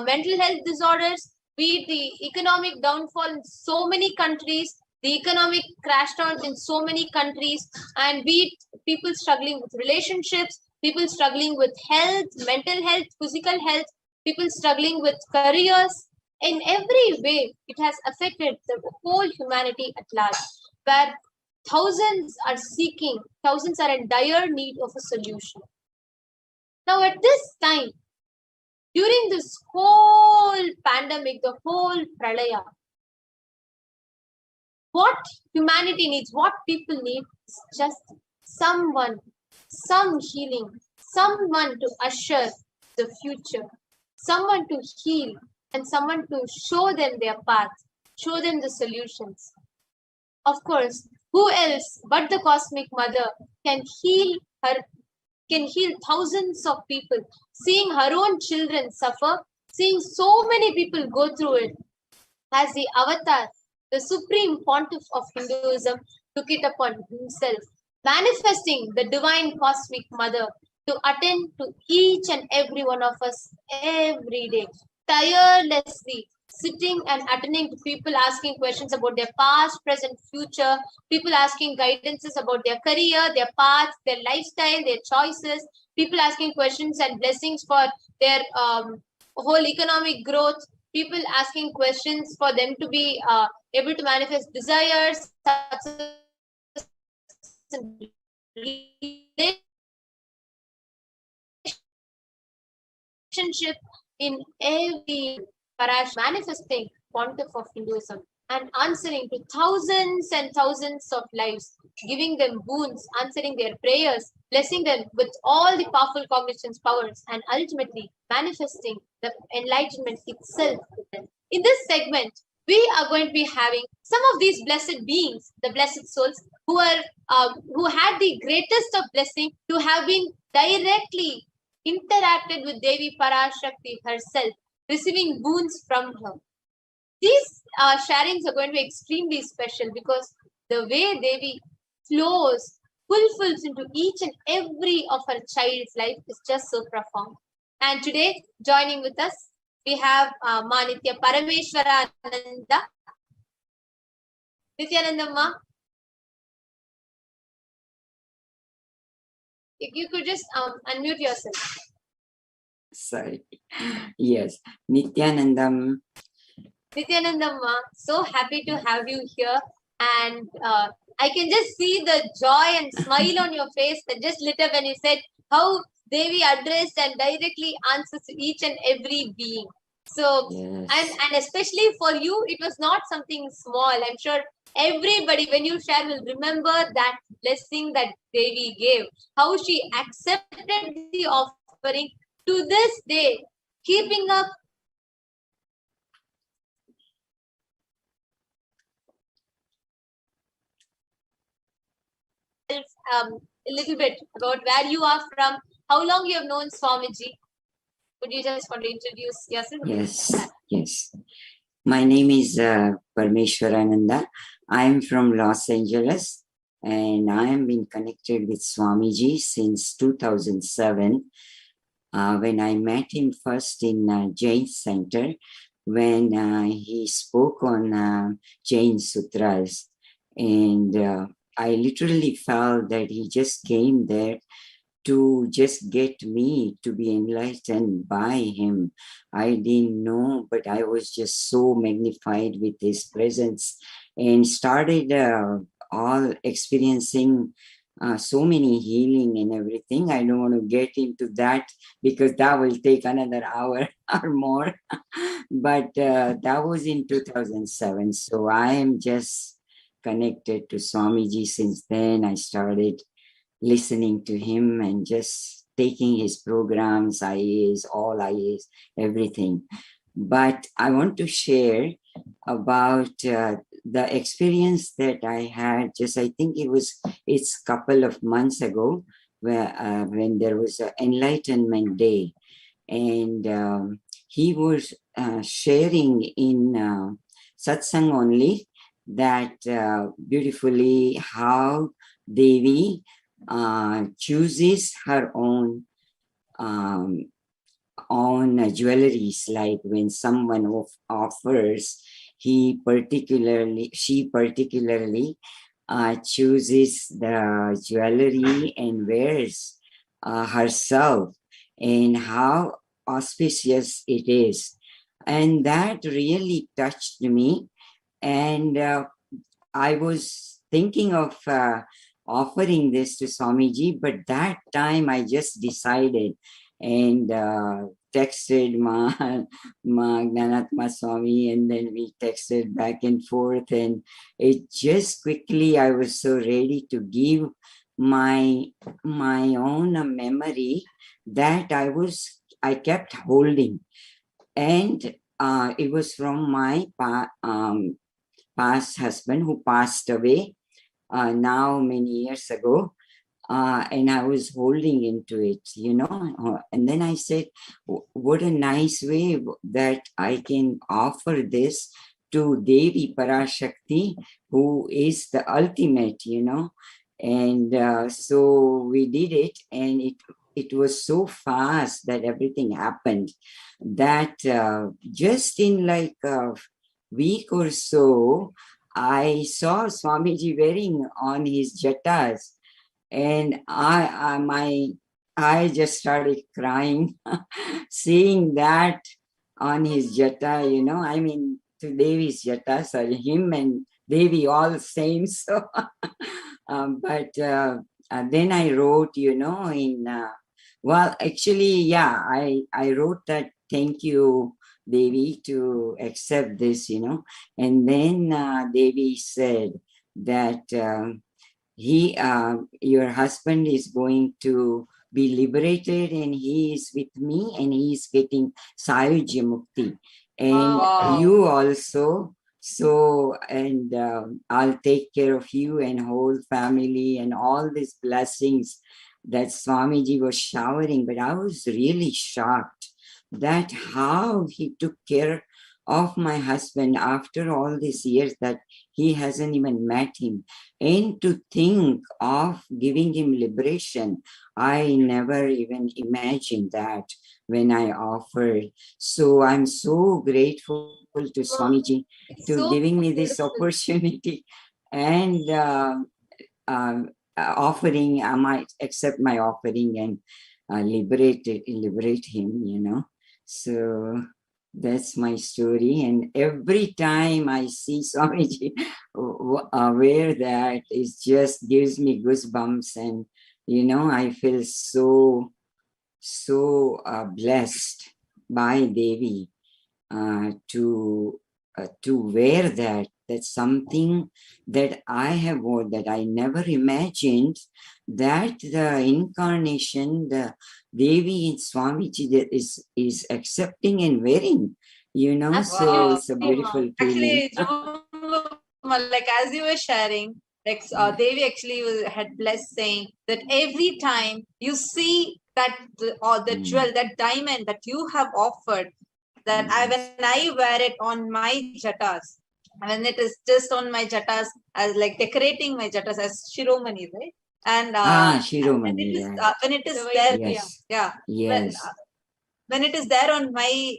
mental health disorders, be it the economic downfall in so many countries, the economic crash downs in so many countries, and be it people struggling with relationships, people struggling with health, mental health, physical health, people struggling with careers. In every way, it has affected the whole humanity at large, where thousands are in dire need of a solution. Now, at this time, during this whole pandemic, the whole pralaya, what humanity needs, what people need is just someone, some healing, someone to usher the future, someone to heal, and someone to show them their path, show them the solutions. Of course, who else but the Cosmic Mother can heal thousands of people, seeing her own children suffer, seeing so many people go through it. As the avatar, the supreme pontiff of Hinduism took it upon himself, manifesting the divine Cosmic Mother to attend to each and every one of us every day, tirelessly sitting and attending to people asking questions about their past, present, future, people asking guidances about their career, their path, their lifestyle, their choices, people asking questions and blessings for their whole economic growth, people asking questions for them to be able to manifest desires, relationship in every Parash, manifesting pontiff of Hinduism and answering to thousands and thousands of lives, giving them boons, answering their prayers, blessing them with all the powerful cognitions, powers, and ultimately manifesting the enlightenment itself. In this segment, we are going to be having some of these blessed beings, the blessed souls, who had the greatest of blessing to have been directly interacted with Devi Parashakti herself, receiving boons from her. These sharings are going to be extremely special because the way Devi flows, fulfills into each and every of her child's life is just so profound. And today, joining with us, we have Manitya Parameshwarananda. Nithyanandamma, if you could just unmute yourself. Sorry. Yes, Nithyanandam. Nithyanandamma, so happy to have you here, and I can just see the joy and smile on your face that just lit up when you said how Devi addressed and directly answers to each and every being. So, yes. and especially for you, it was not something small. I'm sure everybody, when you share, will remember that blessing that Devi gave, how she accepted the offering to this day, keeping up a little bit about where you are from, how long you have known Swamiji. Would you just want to introduce yourself? Yes. My name is Parameshwarananda. I'm from Los Angeles, and I have been connected with Swamiji since 2007. When I met him first in Jain Center, when he spoke on Jain Sutras, and I literally felt that he just came there to just get me to be enlightened by him. I didn't know, but I was just so magnified with his presence and started all experiencing so many healing and everything. I don't want to get into that because that will take another hour or more. But that was in 2007. So I am just connected to Swamiji since then. I started listening to him and just taking his programs, IAs, all IAs, everything. But I want to share about the experience that I had just, I think it's couple of months ago, where when there was an enlightenment day, and he was sharing in satsang only that beautifully how Devi chooses her own jewelries. Like when someone offers, she particularly chooses the jewelry and wears herself, and how auspicious it is. And that really touched me. And I was thinking of offering this to Swamiji, but that time I just decided and texted Ma Gnanatma Swami, and then we texted back and forth, and it just quickly, I was so ready to give my own memory that I kept holding. And it was from my past husband who passed away now many years ago. And I was holding into it, and then I said, what a nice way that I can offer this to Devi Parashakti, who is the ultimate, and so we did it, and it was so fast that everything happened, that just in like a week or so, I saw Swamiji wearing on his jatas. And I just started crying, seeing that on his jata, I mean, to Devi's jata, sorry, him and Devi all same. So, but then I wrote, well, actually, yeah, I wrote that, thank you, Devi, to accept this, and then Devi said that, your husband is going to be liberated, and he is with me, and he is getting Sayujya Mukti. And you also, so, and I'll take care of you and whole family and all these blessings that Swamiji was showering. But I was really shocked that how he took care of my husband after all these years, that he hasn't even met him. And to think of giving him liberation, I never even imagined that when I offered. So I'm so grateful to Swamiji to giving me this opportunity, and offering, I might accept my offering and liberate him, So that's my story. And every time I see Swamiji wear that, it just gives me goosebumps. And, I feel so blessed by Devi to wear that. That's something that I have worn, that I never imagined that the incarnation, the Devi in Swamiji, that is accepting and wearing, so it's a beautiful feeling. Actually, like as you were sharing, like Devi actually had blessed, saying that every time you see that the jewel, that diamond that you have offered, that when I wear it on my jatas, when it is just on my jatas, as like decorating my jatas as Shiromani, right? And Shiromani, when it is there, yes. yeah, yes. When it is there on my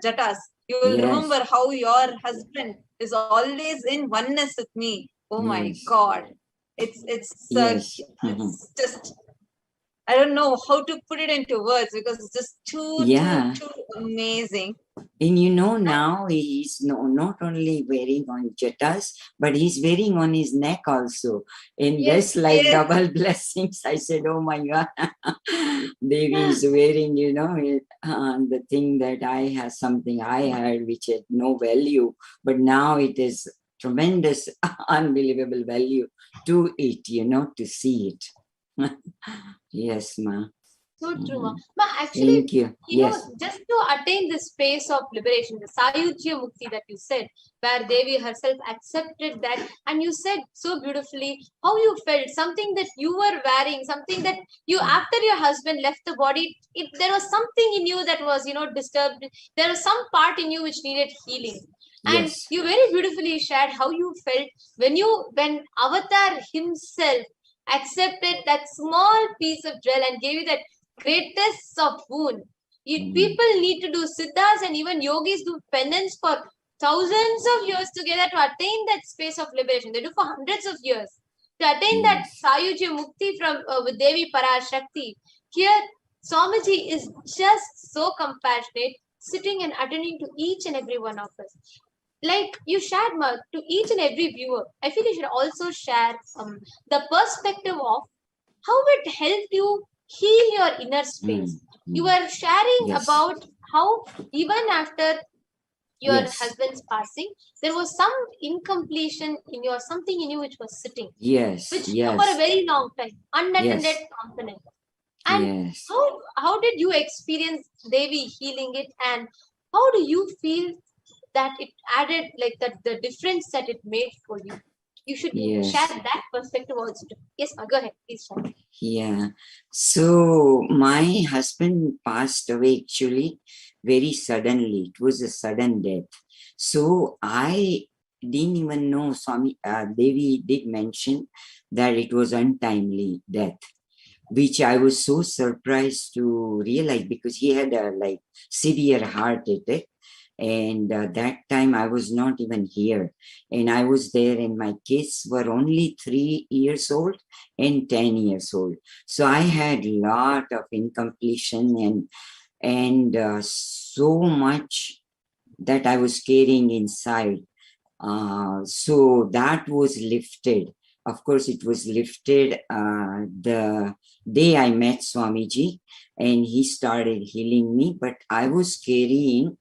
jatas, you will remember how your husband is always in oneness with me. Oh my God, it's just, I don't know how to put it into words, because it's just too amazing. And now he's not only wearing on jatas, but he's wearing on his neck also. And that's like double blessings. I said, oh my God, Devi is wearing, the thing that something I had which had no value, but now it is tremendous, unbelievable value to it, to see it. Yes, ma. So true, Ma. Ma, actually, Thank you. you know, Yes. just to attain this space of liberation, the Sayujya Mukti that you said, where Devi herself accepted that, and you said so beautifully how you felt, something that you were wearing, something that you, after your husband left the body, there was something in you that was, you know, disturbed. There was some part in you which needed healing. And Yes. you very beautifully shared how you felt when Avatar himself accepted that small piece of gel and gave you that greatest of boon. People need to do siddhas and even yogis do penance for thousands of years together to attain that space of liberation. They do for hundreds of years to attain that Sayuja Mukti from with Devi Parashakti. Here, Swamiji is just so compassionate, sitting and attending to each and every one of us. Like you shared, Ma, to each and every viewer, I feel you should also share the perspective of how it helped you heal your inner space. You were sharing about how even after your husband's passing, there was some incompletion in your, something in you which was sitting. Yes. Which Yes. for a very long time, unattended Yes. component. And Yes. how did you experience Devi healing it, and how do you feel that it added, like that the difference that it made for you? You should Yes. share that perspective also too. Yes, Ma, go ahead, please share. Yeah. So my husband passed away actually very suddenly. It was a sudden death. So I didn't even know Devi did mention that it was untimely death, which I was so surprised to realize because he had a like severe heart attack. And that time I was not even here, and I was there, and my kids were only 3 years old and 10 years old. So I had a lot of incompletion and so much that I was carrying inside. So that was lifted. Of course, it was lifted the day I met Swamiji, and he started healing me. But I was carrying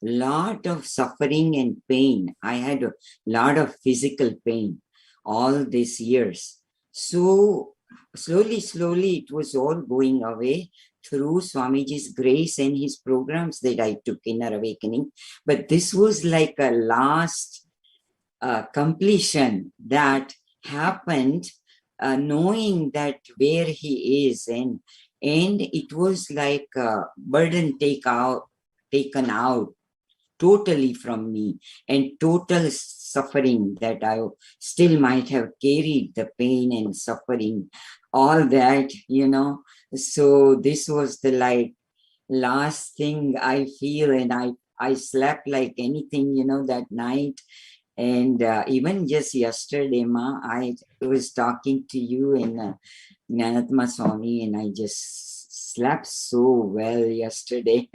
lot of suffering and pain. I had a lot of physical pain all these years. So slowly, it was all going away through Swamiji's grace and his programs that I took in our awakening. But this was like a last completion that happened, knowing that where he is, and it was like a burden taken out totally from me, and total suffering that I still might have carried, the pain and suffering, all that, So this was the like last thing I feel, and I slept like anything, that night. And even just yesterday, Ma, I was talking to you and Jnanatma Swami, and I just slept so well yesterday.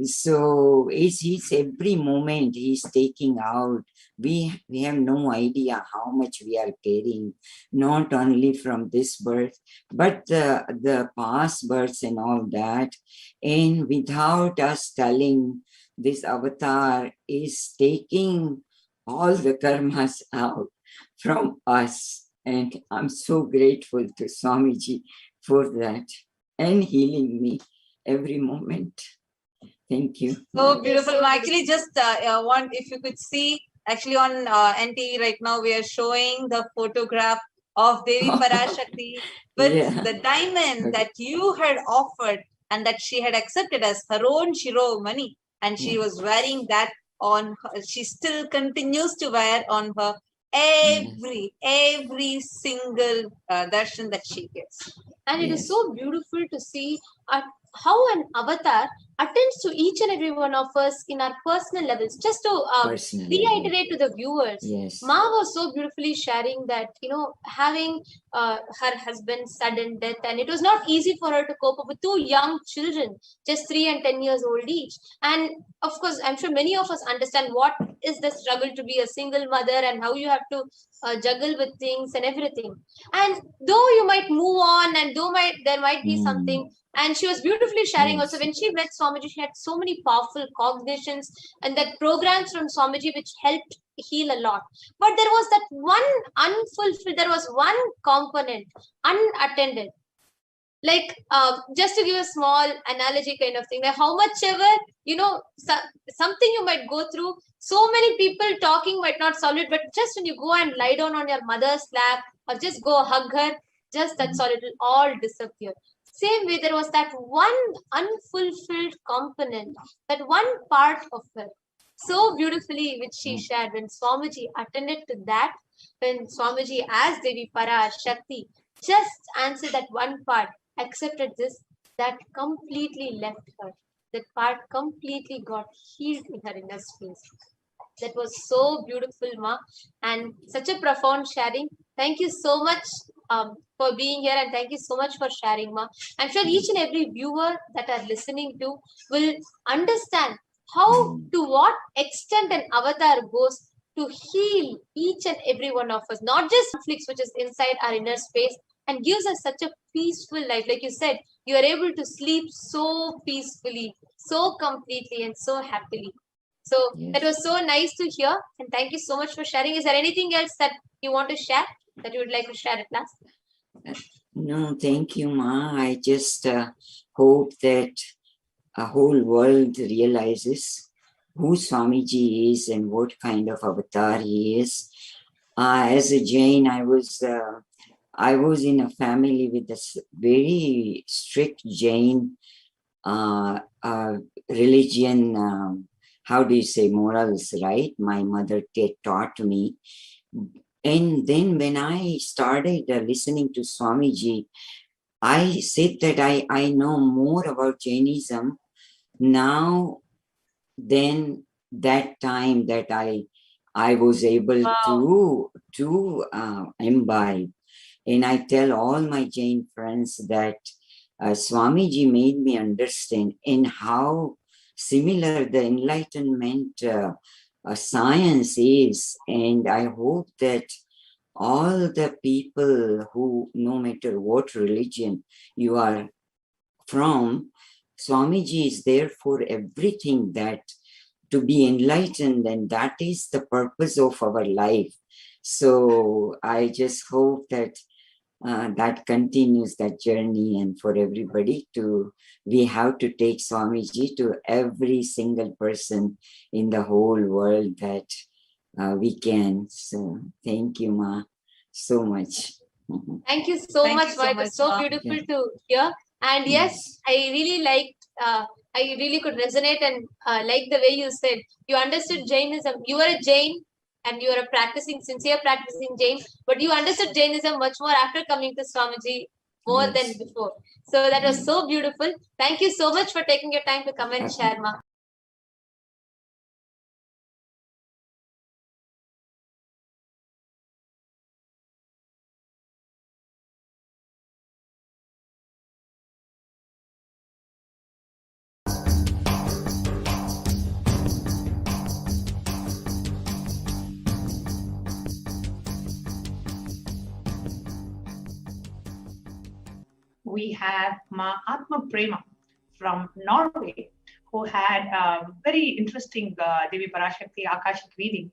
So it's every moment he's taking out. We have no idea how much we are carrying, not only from this birth, but the past births and all that. And without us telling, this avatar is taking all the karmas out from us. And I'm so grateful to Swamiji for that and healing me every moment. Thank you. So beautiful. Actually, just want, if you could see, actually on NT right now, we are showing the photograph of Devi Parashakti with the diamond that you had offered and that she had accepted as her own Shiromani. And she was wearing that on her, she still continues to wear on her every single darshan that she gives. And it is so beautiful to see how an avatar attends to each and every one of us in our personal levels. Just to reiterate to the viewers, Ma was so beautifully sharing that, having her husband's sudden death, and it was not easy for her to cope up with two young children, just 3 and 10 years old each. And of course, I'm sure many of us understand what is the struggle to be a single mother and how you have to juggle with things and everything. And though you might move on, and there might be something, and she was beautifully sharing also when she met Swamiji, she had so many powerful cognitions and that programs from Swamiji which helped heal a lot. But there was that one unfulfilled, there was one component unattended. Like, just to give a small analogy kind of thing, like how much ever, something you might go through, so many people talking might not solve it, but just when you go and lie down on your mother's lap or just go hug her, just that's all, it will all disappear. Same way, there was that one unfulfilled component, that one part of her, so beautifully, which she shared when Swamiji attended to that, when Swamiji asked Devi Parashakti, just answer that one part, accepted this, that completely left her. That part completely got healed in her inner space. That was so beautiful, Ma, and such a profound sharing. Thank you so much for being here, and thank you so much for sharing, Ma. I'm sure each and every viewer that are listening to will understand how, to what extent an avatar goes to heal each and every one of us, not just conflicts which is inside our inner space, and gives us such a peaceful life. Like you said, you are able to sleep so peacefully, so completely, and so happily. So that was so nice to hear, and thank you so much for sharing. Is there anything else that you want to share, that you would like to share at last? No, thank you, Ma. I just hope that a whole world realizes who Swamiji is and what kind of avatar he is. As a Jain, I was in a family with a very strict Jain religion. How do you say, morals, right? My mother taught me. And then when I started listening to Swamiji, I said that I know more about Jainism now than that time that I was able to imbibe. And I tell all my Jain friends that Swamiji made me understand in how similar the enlightenment science is. And I hope that all the people who, no matter what religion you are from, Swamiji is there for everything, that to be enlightened, and that is the purpose of our life. So I just hope that that continues, that journey, and for everybody we have to take Swamiji to every single person in the whole world that we can. So thank you, Ma, so much. Thank you so much, Ma. It was so beautiful to hear. And yes, I really liked, I really could resonate and like the way you said, you understood Jainism. You were a Jain and you are a sincere practicing Jain, but you understood Jainism much more after coming to Swamiji more than before. So that was so beautiful. Thank you so much for taking your time to come and share, Ma. We have Ma Atma Prema from Norway, who had a very interesting Devi Parashakti Akashic reading.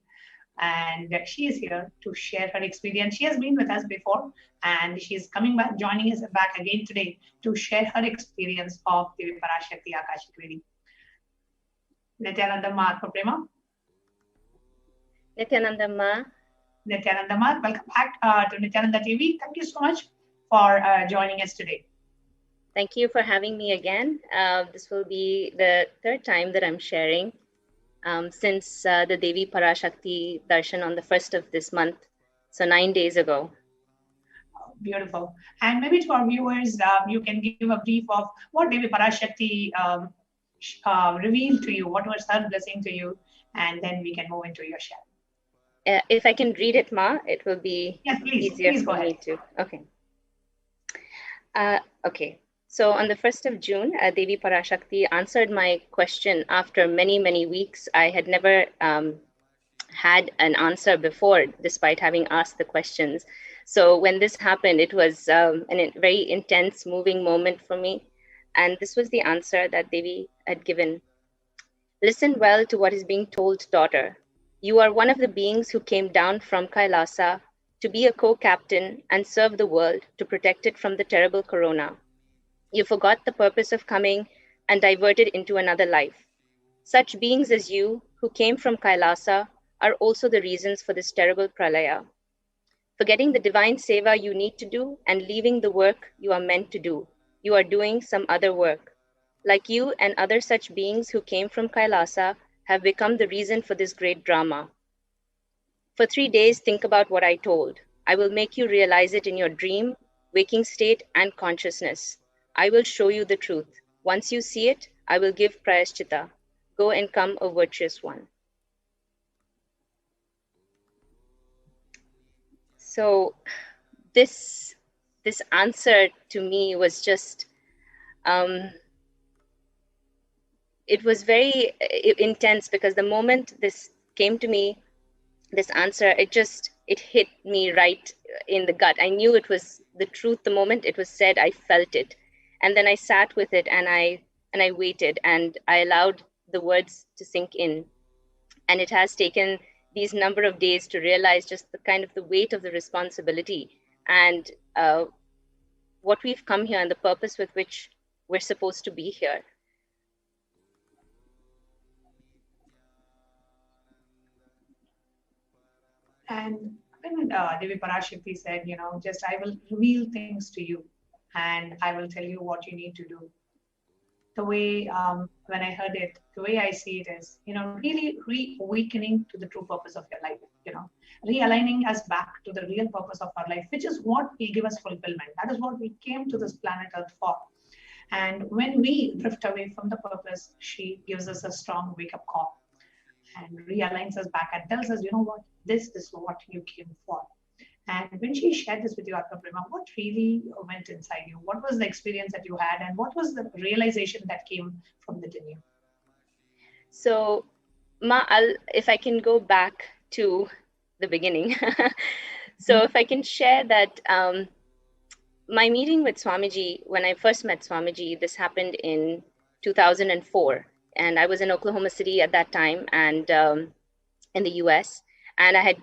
And she is here to share her experience. She has been with us before, and she's coming back, joining us back again today to share her experience of Devi Parashakti Akashic reading. Nithyananda Ma Atma Prema. Nithyananda Ma. Nithyananda Ma, welcome back to Nithyananda TV. Thank you so much for joining us today. Thank you for having me again. This will be the third time that I'm sharing since the Devi Parashakti Darshan on the 1st of this month, so 9 days ago. Beautiful. And maybe to our viewers, you can give a brief of what Devi Parashakti revealed to you, what was her blessing to you, and then we can move into your share. If I can read it, Ma, it will be easier for me to. Okay. Okay. So on the 1st of June, Devi Parashakti answered my question after many, many weeks. I had never had an answer before, despite having asked the questions. So when this happened, it was a very intense, moving moment for me. And this was the answer that Devi had given. Listen well to what is being told, daughter. You are one of the beings who came down from Kailasa to be a co-captain and serve the world to protect it from the terrible corona. You forgot the purpose of coming and diverted into another life. Such beings as you, who came from Kailasa, are also the reasons for this terrible pralaya. Forgetting the divine seva you need to do and leaving the work you are meant to do, you are doing some other work. Like you and other such beings who came from Kailasa have become the reason for this great drama. For 3 days, think about what I told. I will make you realize it in your dream, waking state, and consciousness. I will show you the truth. Once you see it, I will give prayashchitta. Go and come a virtuous one. So this answer to me was just, it was very intense, because the moment this came to me, this answer, it hit me right in the gut. I knew it was the truth the moment it was said. I felt it. And then I sat with it and I waited and I allowed the words to sink in. And it has taken these number of days to realize just the kind of the weight of the responsibility and what we've come here and the purpose with which we're supposed to be here. And when Devi Parashakti said, just I will reveal things to you and I will tell you what you need to do. The way, when I heard it, the way I see it is, really reawakening to the true purpose of your life, realigning us back to the real purpose of our life, which is what will give us fulfillment. That is what we came to this planet Earth for. And when we drift away from the purpose, she gives us a strong wake-up call and realigns us back and tells us, what, this is what you came for. And when she shared this with you, Atma Prema, what really went inside you? What was the experience that you had? And what was the realization that came from within you? So, Ma, if I can go back to the beginning. So if I can share that my meeting with Swamiji, when I first met Swamiji, this happened in 2004. And I was in Oklahoma City at that time and in the US. And I had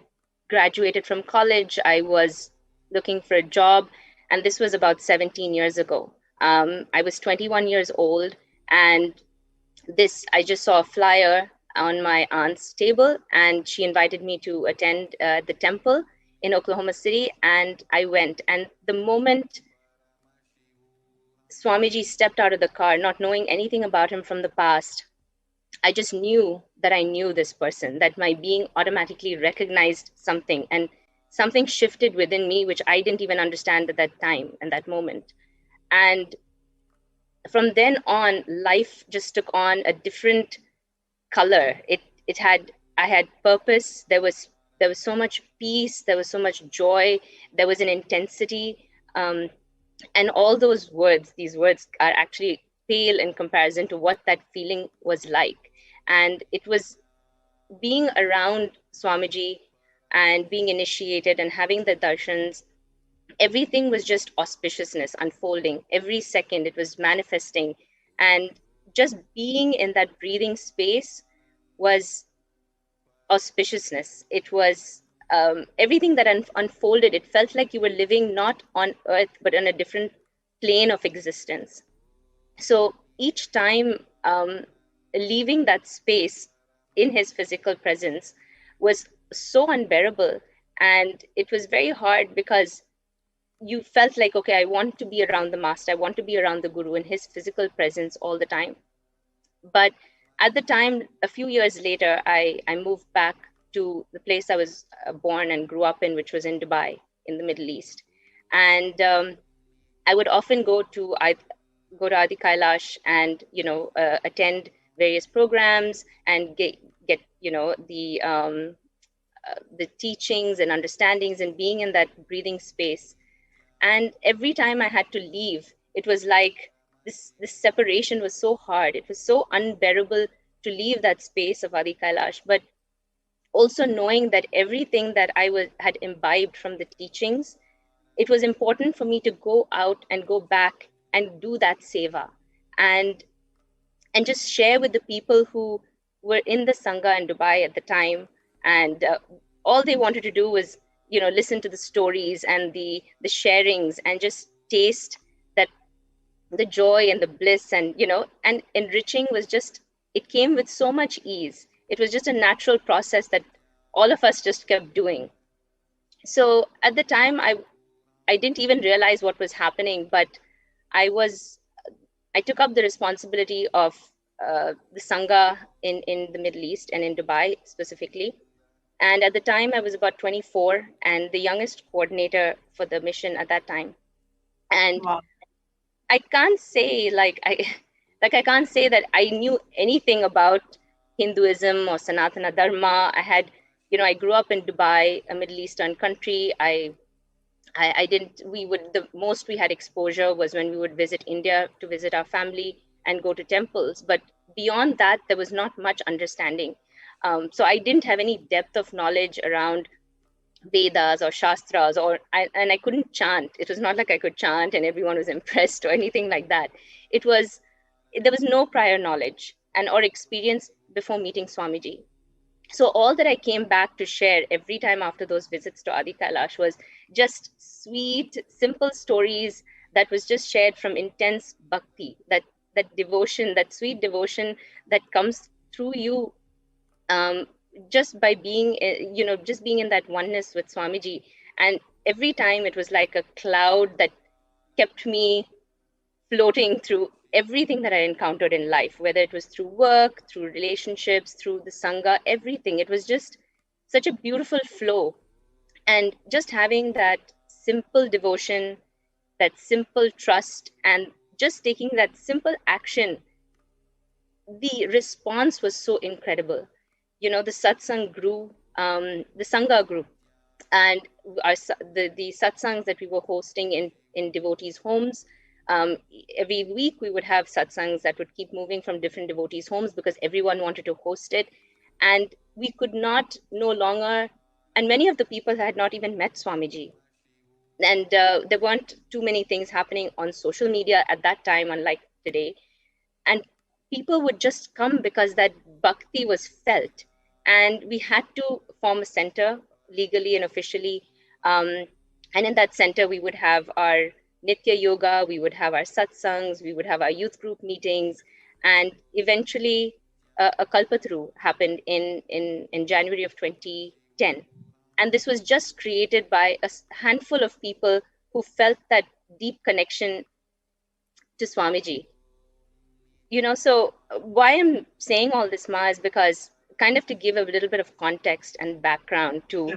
graduated from college. I was looking for a job. And this was about 17 years ago. I was 21 years old. And I just saw a flyer on my aunt's table. And she invited me to attend the temple in Oklahoma City. And I went. And the moment Swamiji stepped out of the car, not knowing anything about him from the past, I just knew that I knew this person, that my being automatically recognized something, and something shifted within me, which I didn't even understand at that time and that moment. And from then on, life just took on a different color. I had purpose. There was so much peace. There was so much joy. There was an intensity. And all these words are actually pale in comparison to what that feeling was like. And it was being around Swamiji and being initiated and having the darshans. Everything was just auspiciousness unfolding. Every second it was manifesting. And just being in that breathing space was auspiciousness. It was everything that unfolded. It felt like you were living not on earth, but on a different plane of existence. So each time leaving that space in his physical presence was so unbearable. And it was very hard because you felt like, okay, I want to be around the master. I want to be around the guru in his physical presence all the time. But at the time, a few years later, I moved back to the place I was born and grew up in, which was in Dubai, in the Middle East. And I would often go to Adi Kailash and, attend various programs and get the teachings and understandings and being in that breathing space. And every time I had to leave, it was like this separation was so hard. It was so unbearable to leave that space of Adi Kailash, but also knowing that everything that I had imbibed from the teachings, it was important for me to go out and go back and do that seva and just share with the people who were in the Sangha in Dubai at the time. And all they wanted to do was, listen to the stories and the sharings and just taste that the joy and the bliss and, and enriching was just, it came with so much ease. It was just a natural process that all of us just kept doing. So at the time, I didn't even realize what was happening, but I took up the responsibility of the Sangha in the Middle East and in Dubai specifically. And at the time I was about 24 and the youngest coordinator for the mission at that time. And wow. I can't say I can't say that I knew anything about Hinduism or Sanatana Dharma. I grew up in Dubai, a Middle Eastern country. The most we had exposure was when we would visit India to visit our family and go to temples. But beyond that, there was not much understanding. So I didn't have any depth of knowledge around Vedas or Shastras, and I couldn't chant. It was not like I could chant and everyone was impressed or anything like that. There was no prior knowledge or experience before meeting Swamiji. So all that I came back to share every time after those visits to Adi Kailash was just sweet, simple stories that was just shared from intense bhakti, that devotion, that sweet devotion that comes through you just by being, just being in that oneness with Swamiji. And every time it was like a cloud that kept me floating through everything that I encountered in life, whether it was through work, through relationships, through the Sangha, everything. It was just such a beautiful flow. And just having that simple devotion, that simple trust, and just taking that simple action, the response was so incredible. The satsang grew, the Sangha grew. And the satsangs that we were hosting in devotees' homes, every week we would have satsangs that would keep moving from different devotees' homes because everyone wanted to host it. And we could no longer, and many of the people had not even met Swamiji. And there weren't too many things happening on social media at that time, unlike today. And people would just come because that bhakti was felt. And we had to form a center legally and officially. And in that center, we would have our Nitya Yoga, we would have our satsangs, we would have our youth group meetings. And eventually a Kalpataru happened in January of 2010. And this was just created by a handful of people who felt that deep connection to Swamiji. So why I'm saying all this, Ma, is because kind of to give a little bit of context and background to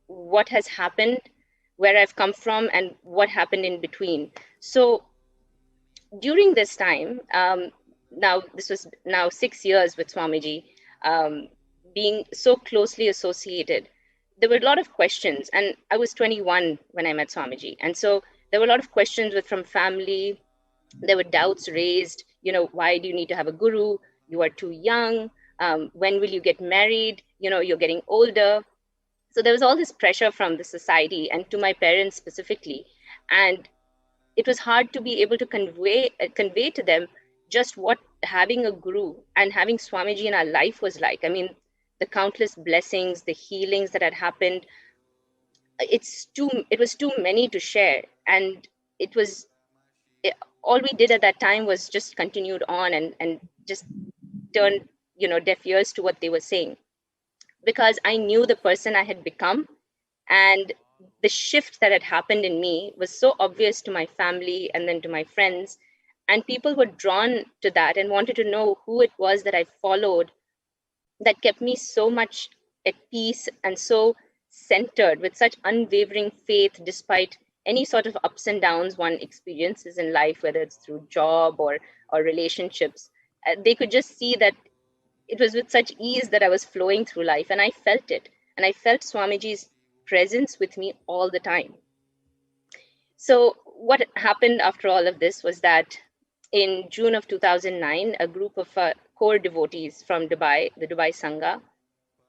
what has happened, where I've come from, and what happened in between. So during this time, this was now 6 years with Swamiji, being so closely associated, there were a lot of questions. And I was 21 when I met Swamiji. And so there were a lot of questions from family. There were doubts raised. Why do you need to have a guru? You are too young. When will you get married? You're getting older. So there was all this pressure from the society and to my parents specifically. And it was hard to be able to convey to them just what having a guru and having Swamiji in our life was like. I mean, the countless blessings, the healings that had happened, it was too many to share. And all we did at that time was just continued on and just turned, deaf ears to what they were saying. Because I knew the person I had become, and the shift that had happened in me was so obvious to my family and then to my friends. And people were drawn to that and wanted to know who it was that I followed that kept me so much at peace and so centered with such unwavering faith despite any sort of ups and downs one experiences in life, whether it's through job or relationships. They could just see that it was with such ease that I was flowing through life, and I felt it. And I felt Swamiji's presence with me all the time. So what happened after all of this was that in June of 2009, a group of core devotees from Dubai, the Dubai Sangha,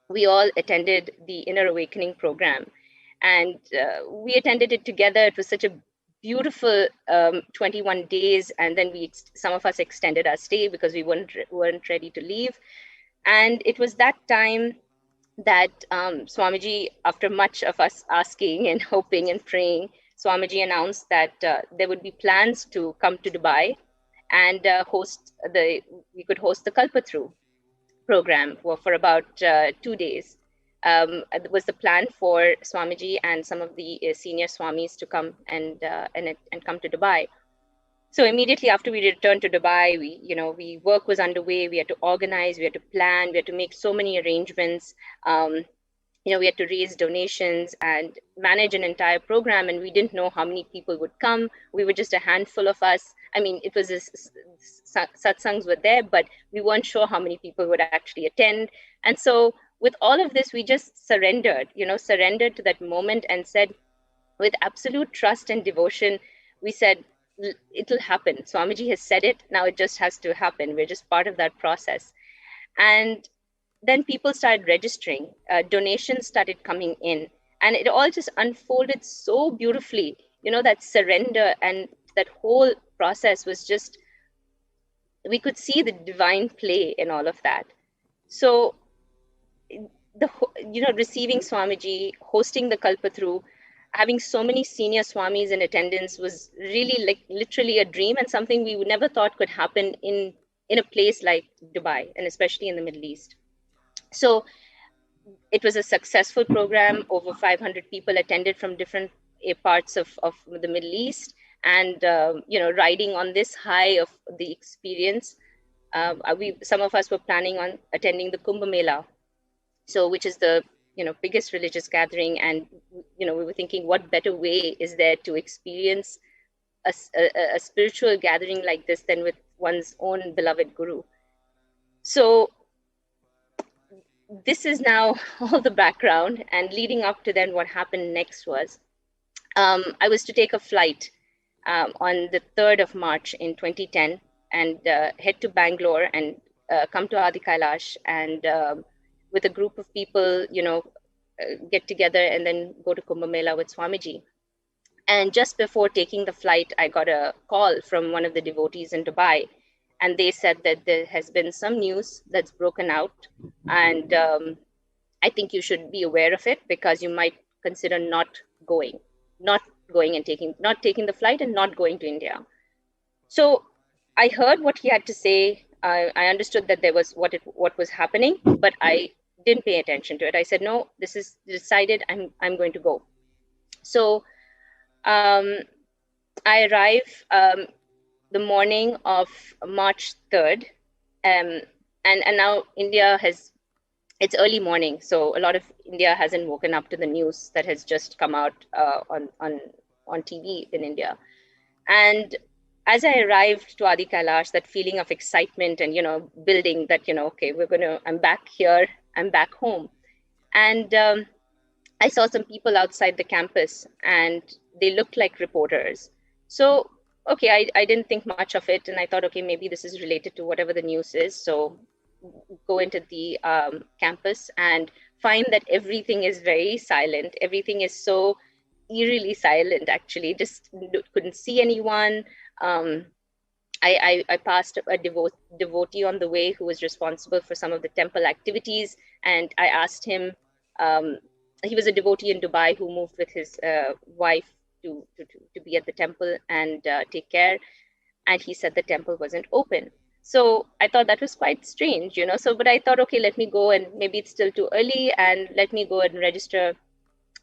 we all attended the Inner Awakening program. And we attended it together. It was such a beautiful 21 days. And then some of us extended our stay because we weren't ready to leave. And it was that time that Swamiji, after much of us asking and hoping and praying, Swamiji announced that there would be plans to come to Dubai and we could host the Kalpataru program for about 2 days. It was the plan for Swamiji and some of the senior Swamis to come and come to Dubai. So immediately after we returned to Dubai, work was underway. We had to organize, we had to plan, we had to make so many arrangements. We had to raise donations and manage an entire program, and we didn't know how many people would come. We were just a handful of us. I mean, it was satsangs were there, but we weren't sure how many people would actually attend. And so with all of this, we just surrendered to that moment and said, with absolute trust and devotion, we said, it'll happen. Swamiji has said it, now it just has to happen. We're just part of that process. And then people started registering, donations started coming in, and it all just unfolded so beautifully. That surrender and that whole process was just, we could see the divine play in all of that. So, receiving Swamiji, hosting the Kalpataru, having so many senior Swamis in attendance was really like literally a dream, and something we never thought could happen in a place like Dubai, and especially in the Middle East. So it was a successful program. Over 500 people attended from different parts of the Middle East, and riding on this high of the experience, some of us were planning on attending the Kumbh Mela, so which is the biggest religious gathering, and we were thinking, what better way is there to experience a spiritual gathering like this than with one's own beloved Guru. So this is now all the background, and leading up to then what happened next was, I was to take a flight on the 3rd of March in 2010 and head to Bangalore and come to Adi Kailash and with a group of people, get together and then go to Kumbh Mela with Swamiji. And just before taking the flight, I got a call from one of the devotees in Dubai, and they said that there has been some news that's broken out, and I think you should be aware of it because you might consider not going and not taking the flight and not going to India. So I heard what he had to say. I understood that there was what was happening, but I didn't pay attention to it. I said, no, this is decided. I'm going to go. So I arrive the morning of March 3rd, and now India it's early morning, so a lot of India hasn't woken up to the news that has just come out on TV in India. And as I arrived to Adi Kailash, that feeling of excitement and building that okay, I'm back here, I'm back home, and I saw some people outside the campus, and they looked like reporters. So okay, I didn't think much of it, and I thought, okay, maybe this is related to whatever the news is. So go into the campus and find that everything is very silent. Everything is so eerily silent, actually. Just couldn't see anyone. I passed a devotee on the way who was responsible for some of the temple activities, and I asked him, he was a devotee in Dubai who moved with his wife to be at the temple and take care, and he said the temple wasn't open. So I thought that was quite strange, but I thought, okay, let me go, and maybe it's still too early, and let me go and register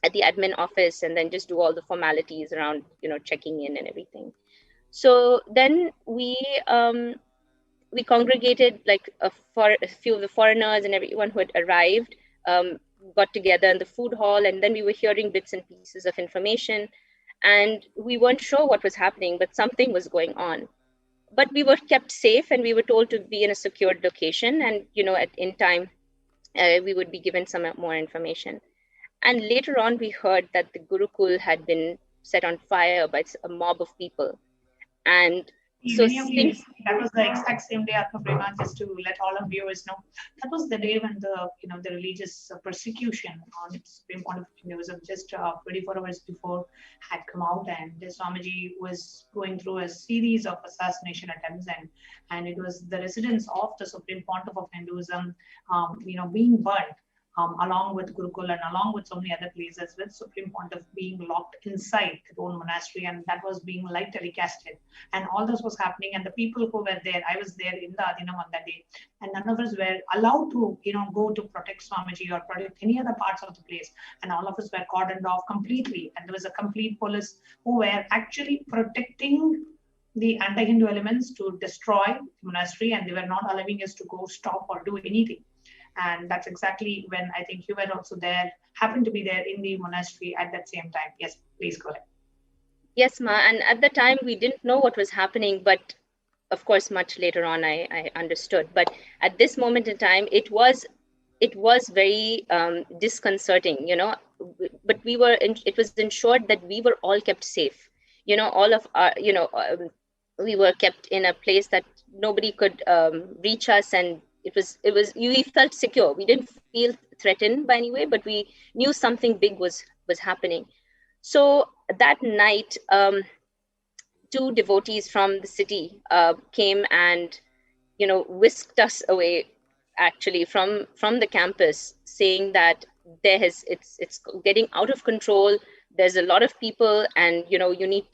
at the admin office and then just do all the formalities around, checking in and everything. So then we congregated, like a few of the foreigners and everyone who had arrived, got together in the food hall, and then we were hearing bits and pieces of information, and we weren't sure what was happening, but something was going on. But we were kept safe, and we were told to be in a secured location, and in time we would be given some more information. And later on, we heard that the Gurukul had been set on fire by a mob of people. And so that was the exact same day, Atma Prema, just to let all of viewers know, that was the day when the religious persecution on Supreme Court of Hinduism just 24 hours before had come out, and Swamiji was going through a series of assassination attempts, and it was the residence of the Supreme Pontiff of Hinduism, being burnt. along with Gurukul and along with so many other places, with Supreme Pontiff being locked inside his own monastery, and that was being live telecasted. And all this was happening, and the people who were there, I was there in the Adinam on that day, and none of us were allowed to, go to protect Swamiji or protect any other parts of the place. And all of us were cordoned off completely. And there was a complete police who were actually protecting the anti-Hindu elements to destroy the monastery, and they were not allowing us to go stop or do anything. And that's exactly when I think you were also there, happened to be there in the monastery at that same time. Yes, please go ahead. Yes, Ma. And at the time, we didn't know what was happening, but of course, much later on, I understood. But at this moment in time, it was very disconcerting, but it was ensured that we were all kept safe. All of our, we were kept in a place that nobody could reach us, and we felt secure. We didn't feel threatened by any way, but we knew something big was happening. So that night, 2 devotees from the city came and, whisked us away, actually, from the campus, saying that it's getting out of control. There's a lot of people, and we need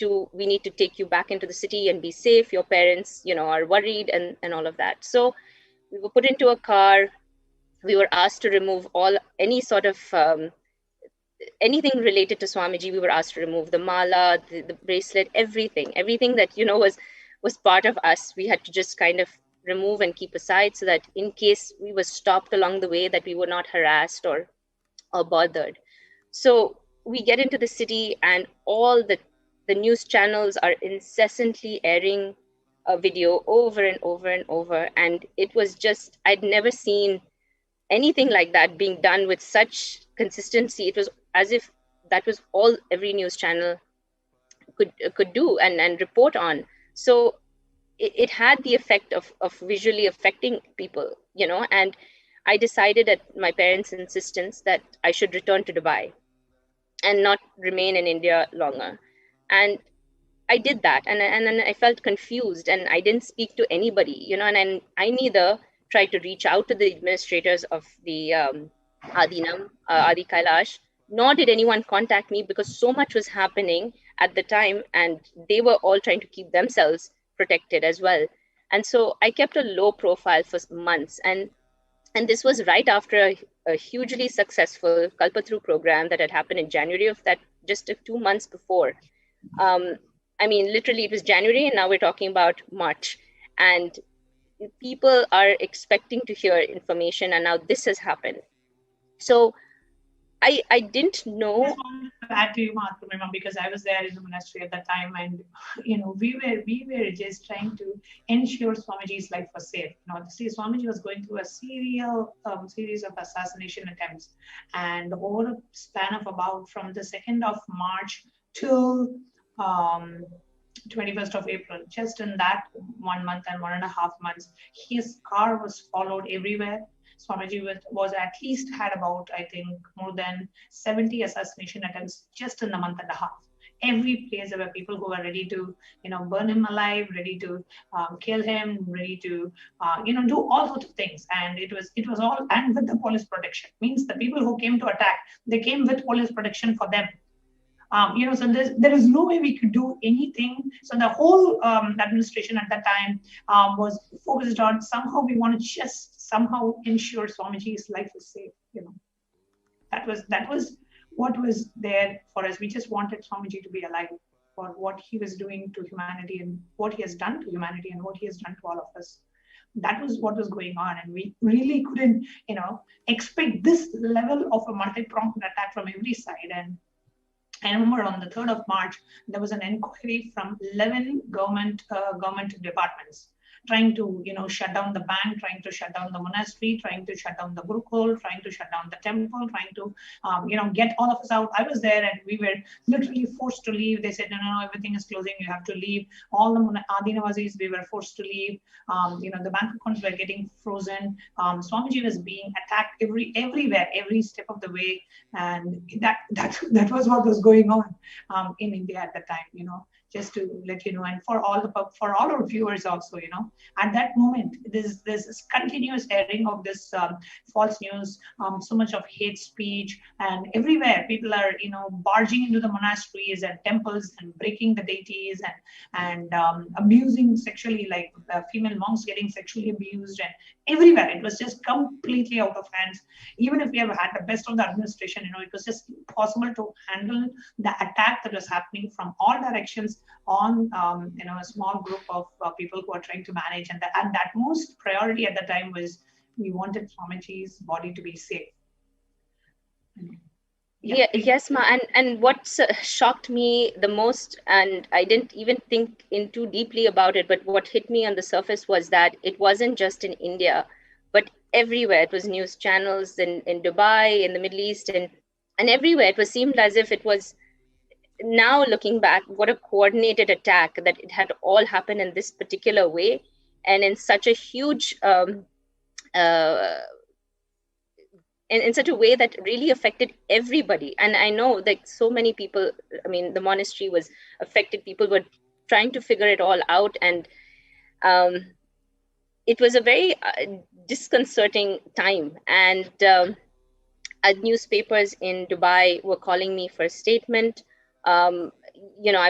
to take you back into the city and be safe. Your parents, are worried, and all of that. So we were put into a car. We were asked to remove any sort of anything related to Swamiji. We were asked to remove the mala, the bracelet, everything that was part of us. We had to just kind of remove and keep aside, so that in case we were stopped along the way, that we were not harassed or bothered. So we get into the city, and all the news channels are incessantly airing a video over and over and over. And it was just, I'd never seen anything like that being done with such consistency. It was as if that was all every news channel could do and report on. So it had the effect of visually affecting people, and I decided at my parents' insistence that I should return to Dubai and not remain in India longer. And I did that, and then I felt confused, and I didn't speak to anybody, and I neither tried to reach out to the administrators of the Adinam, Adi Kailash, nor did anyone contact me, because so much was happening at the time, and they were all trying to keep themselves protected as well. And so I kept a low profile for months, and this was right after a hugely successful Kalpataru program that had happened in January of that, just 2 months before. Literally it was January, and now we're talking about March, and people are expecting to hear information, and now this has happened. So I didn't know. I just wanted to add to you, Mahatma, because I was there in the monastery at that time, and we were just trying to ensure Swamiji's life was safe. Swamiji was going through a series of assassination attempts, and over a span of about from the 2nd of March till 21st of April, just in that 1 month and 1.5 months, his car was followed everywhere. Swamiji was at least had about, I think, more than 70 assassination attempts just in a month and a half. Every place there were people who were ready to, burn him alive, ready to kill him, ready to, do all sorts of things. And it was all, and with the police protection. Means the people who came to attack, they came with police protection for them. So there is no way we could do anything. So the whole administration at that time was focused on somehow we want to just somehow ensure Swamiji's life is safe. That was what was there for us. We just wanted Swamiji to be alive for what he was doing to humanity and what he has done to humanity and what he has done to all of us. That was what was going on, and we really couldn't, expect this level of a multi-pronged attack from every side. And I remember on the 3rd of March, there was an inquiry from 11 government departments trying to, shut down the bank, trying to shut down the monastery, trying to shut down the Gurukul, trying to shut down the temple, trying to, get all of us out. I was there, and we were literally forced to leave. They said, no, everything is closing. You have to leave. All the Adinavasis, we were forced to leave. The bank accounts were getting frozen. Swamiji was being attacked everywhere, every step of the way. And that was what was going on in India at the time, just to let you know, and for all our viewers also, at that moment, there's this continuous airing of this false news, so much of hate speech, and everywhere people are, barging into the monasteries and temples and breaking the deities and abusing sexually, like female monks getting sexually abused, and everywhere it was just completely out of hands. Even if we have had the best of the administration, it was just impossible to handle the attack that was happening from all directions on a small group of people who are trying to manage. And that most priority at the time was we wanted Swamiji's body to be safe. Yes, Ma. And what shocked me the most, and I didn't even think in too deeply about it, but what hit me on the surface was that it wasn't just in India, but everywhere. It was news channels in Dubai, in the Middle East, and everywhere. It seemed as if it was, now looking back, what a coordinated attack, that it had all happened in this particular way and in such a huge in such a way that really affected everybody. And I know that so many people, I mean, the monastery was affected, people were trying to figure it all out. And it was a very disconcerting time. And newspapers in Dubai were calling me for a statement. I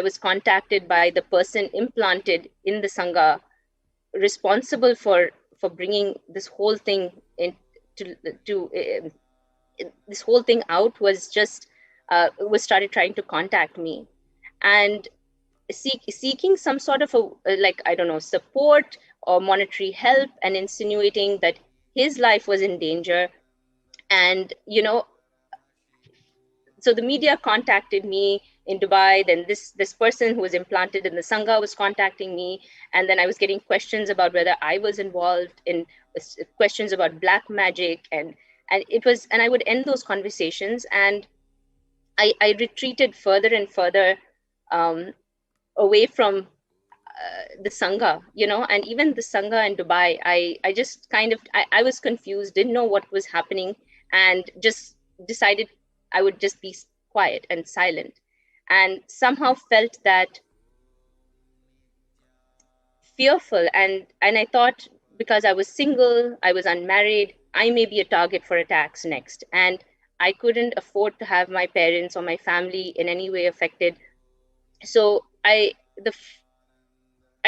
was contacted by the person implanted in the Sangha, responsible for bringing this whole thing in this whole thing out, was started trying to contact me and seeking some sort of support or monetary help, and insinuating that his life was in danger. And so the media contacted me in Dubai, then this person who was implanted in the Sangha was contacting me, and then I was getting questions about whether I was involved in questions about black magic, and I would end those conversations, and I retreated further and further away from the Sangha, and even the Sangha in Dubai, I just I was confused, didn't know what was happening, and just decided I would just be quiet and silent. And somehow felt that fearful. And I thought, because I was single, I was unmarried, I may be a target for attacks next. And I couldn't afford to have my parents or my family in any way affected. So I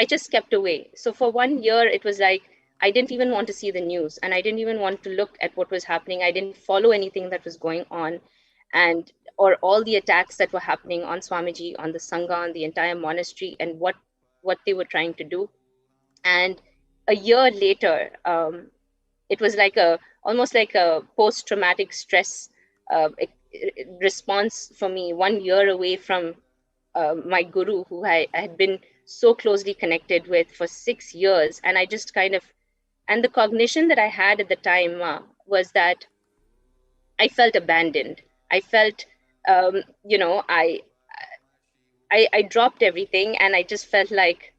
just kept away. So for 1 year, it was like, I didn't even want to see the news, and I didn't even want to look at what was happening. I didn't follow anything that was going on, or all the attacks that were happening on Swamiji, on the Sangha, on the entire monastery, and what they were trying to do. And a year later, it was almost like a post-traumatic stress response for me, 1 year away from my guru, who I had been so closely connected with for 6 years. And I just and the cognition that I had at the time was that I felt abandoned. I felt, I dropped everything, and I just felt like,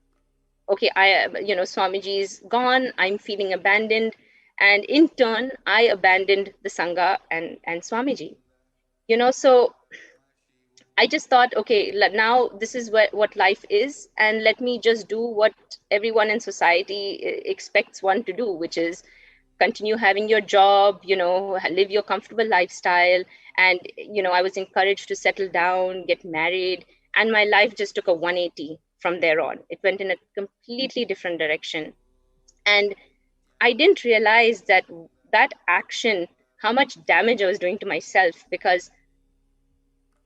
okay, Swamiji's gone, I'm feeling abandoned. And in turn, I abandoned the Sangha and Swamiji, so I just thought, okay, now this is what life is, and let me just do what everyone in society expects one to do, which is continue having your job, live your comfortable lifestyle. And, I was encouraged to settle down, get married, and my life just took a 180 from there on. It went in a completely different direction. And I didn't realize that action, how much damage I was doing to myself, because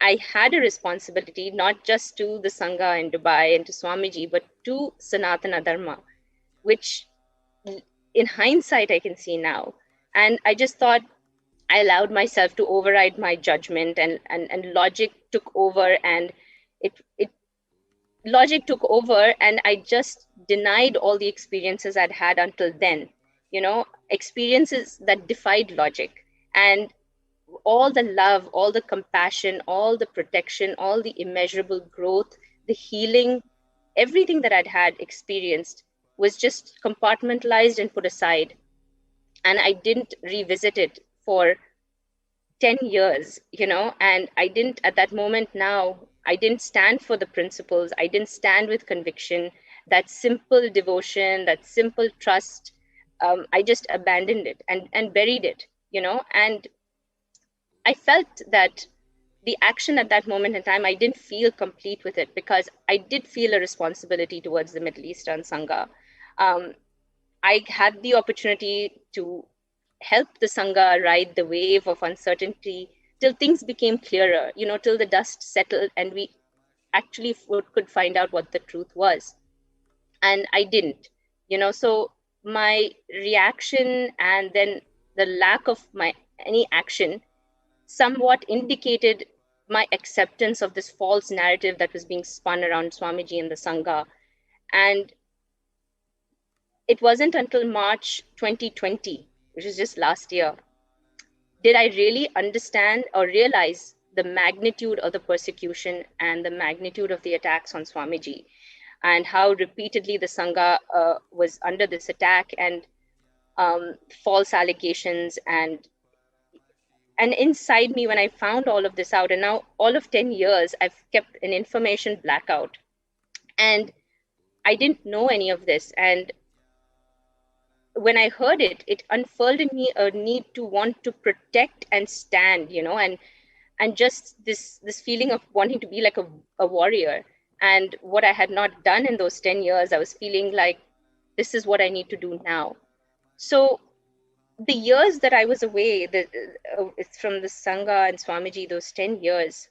I had a responsibility, not just to the Sangha in Dubai and to Swamiji, but to Sanatana Dharma, which in hindsight, I can see now. And I just thought, I allowed myself to override my judgment, and logic took over, and logic took over, and I just denied all the experiences I'd had until then, experiences that defied logic. And all the love, all the compassion, all the protection, all the immeasurable growth, the healing, everything that I'd had experienced was just compartmentalized and put aside. And I didn't revisit it for 10 years, and I didn't at that moment. Now I didn't stand for the principles. I didn't stand with conviction, that simple devotion, that simple trust. I just abandoned it and buried it, and I felt that the action at that moment in time, I didn't feel complete with it, because I did feel a responsibility towards the Middle Eastern Sangha. I had the opportunity to help the Sangha ride the wave of uncertainty till things became clearer, till the dust settled and we actually could find out what the truth was. And I didn't, so my reaction and then the lack of any action somewhat indicated my acceptance of this false narrative that was being spun around Swamiji and the Sangha. And it wasn't until March 2020, which is just last year, did I really understand or realize the magnitude of the persecution and the magnitude of the attacks on Swamiji, and how repeatedly the Sangha was under this attack and false allegations. And inside me, when I found all of this out, and now all of 10 years, I've kept an information blackout. And I didn't know any of this. And when I heard it, it unfurled in me a need to want to protect and stand, and just this feeling of wanting to be like a warrior. And what I had not done in those 10 years, I was feeling like, this is what I need to do now. So the years that I was away, it's from the Sangha and Swamiji, those 10 years,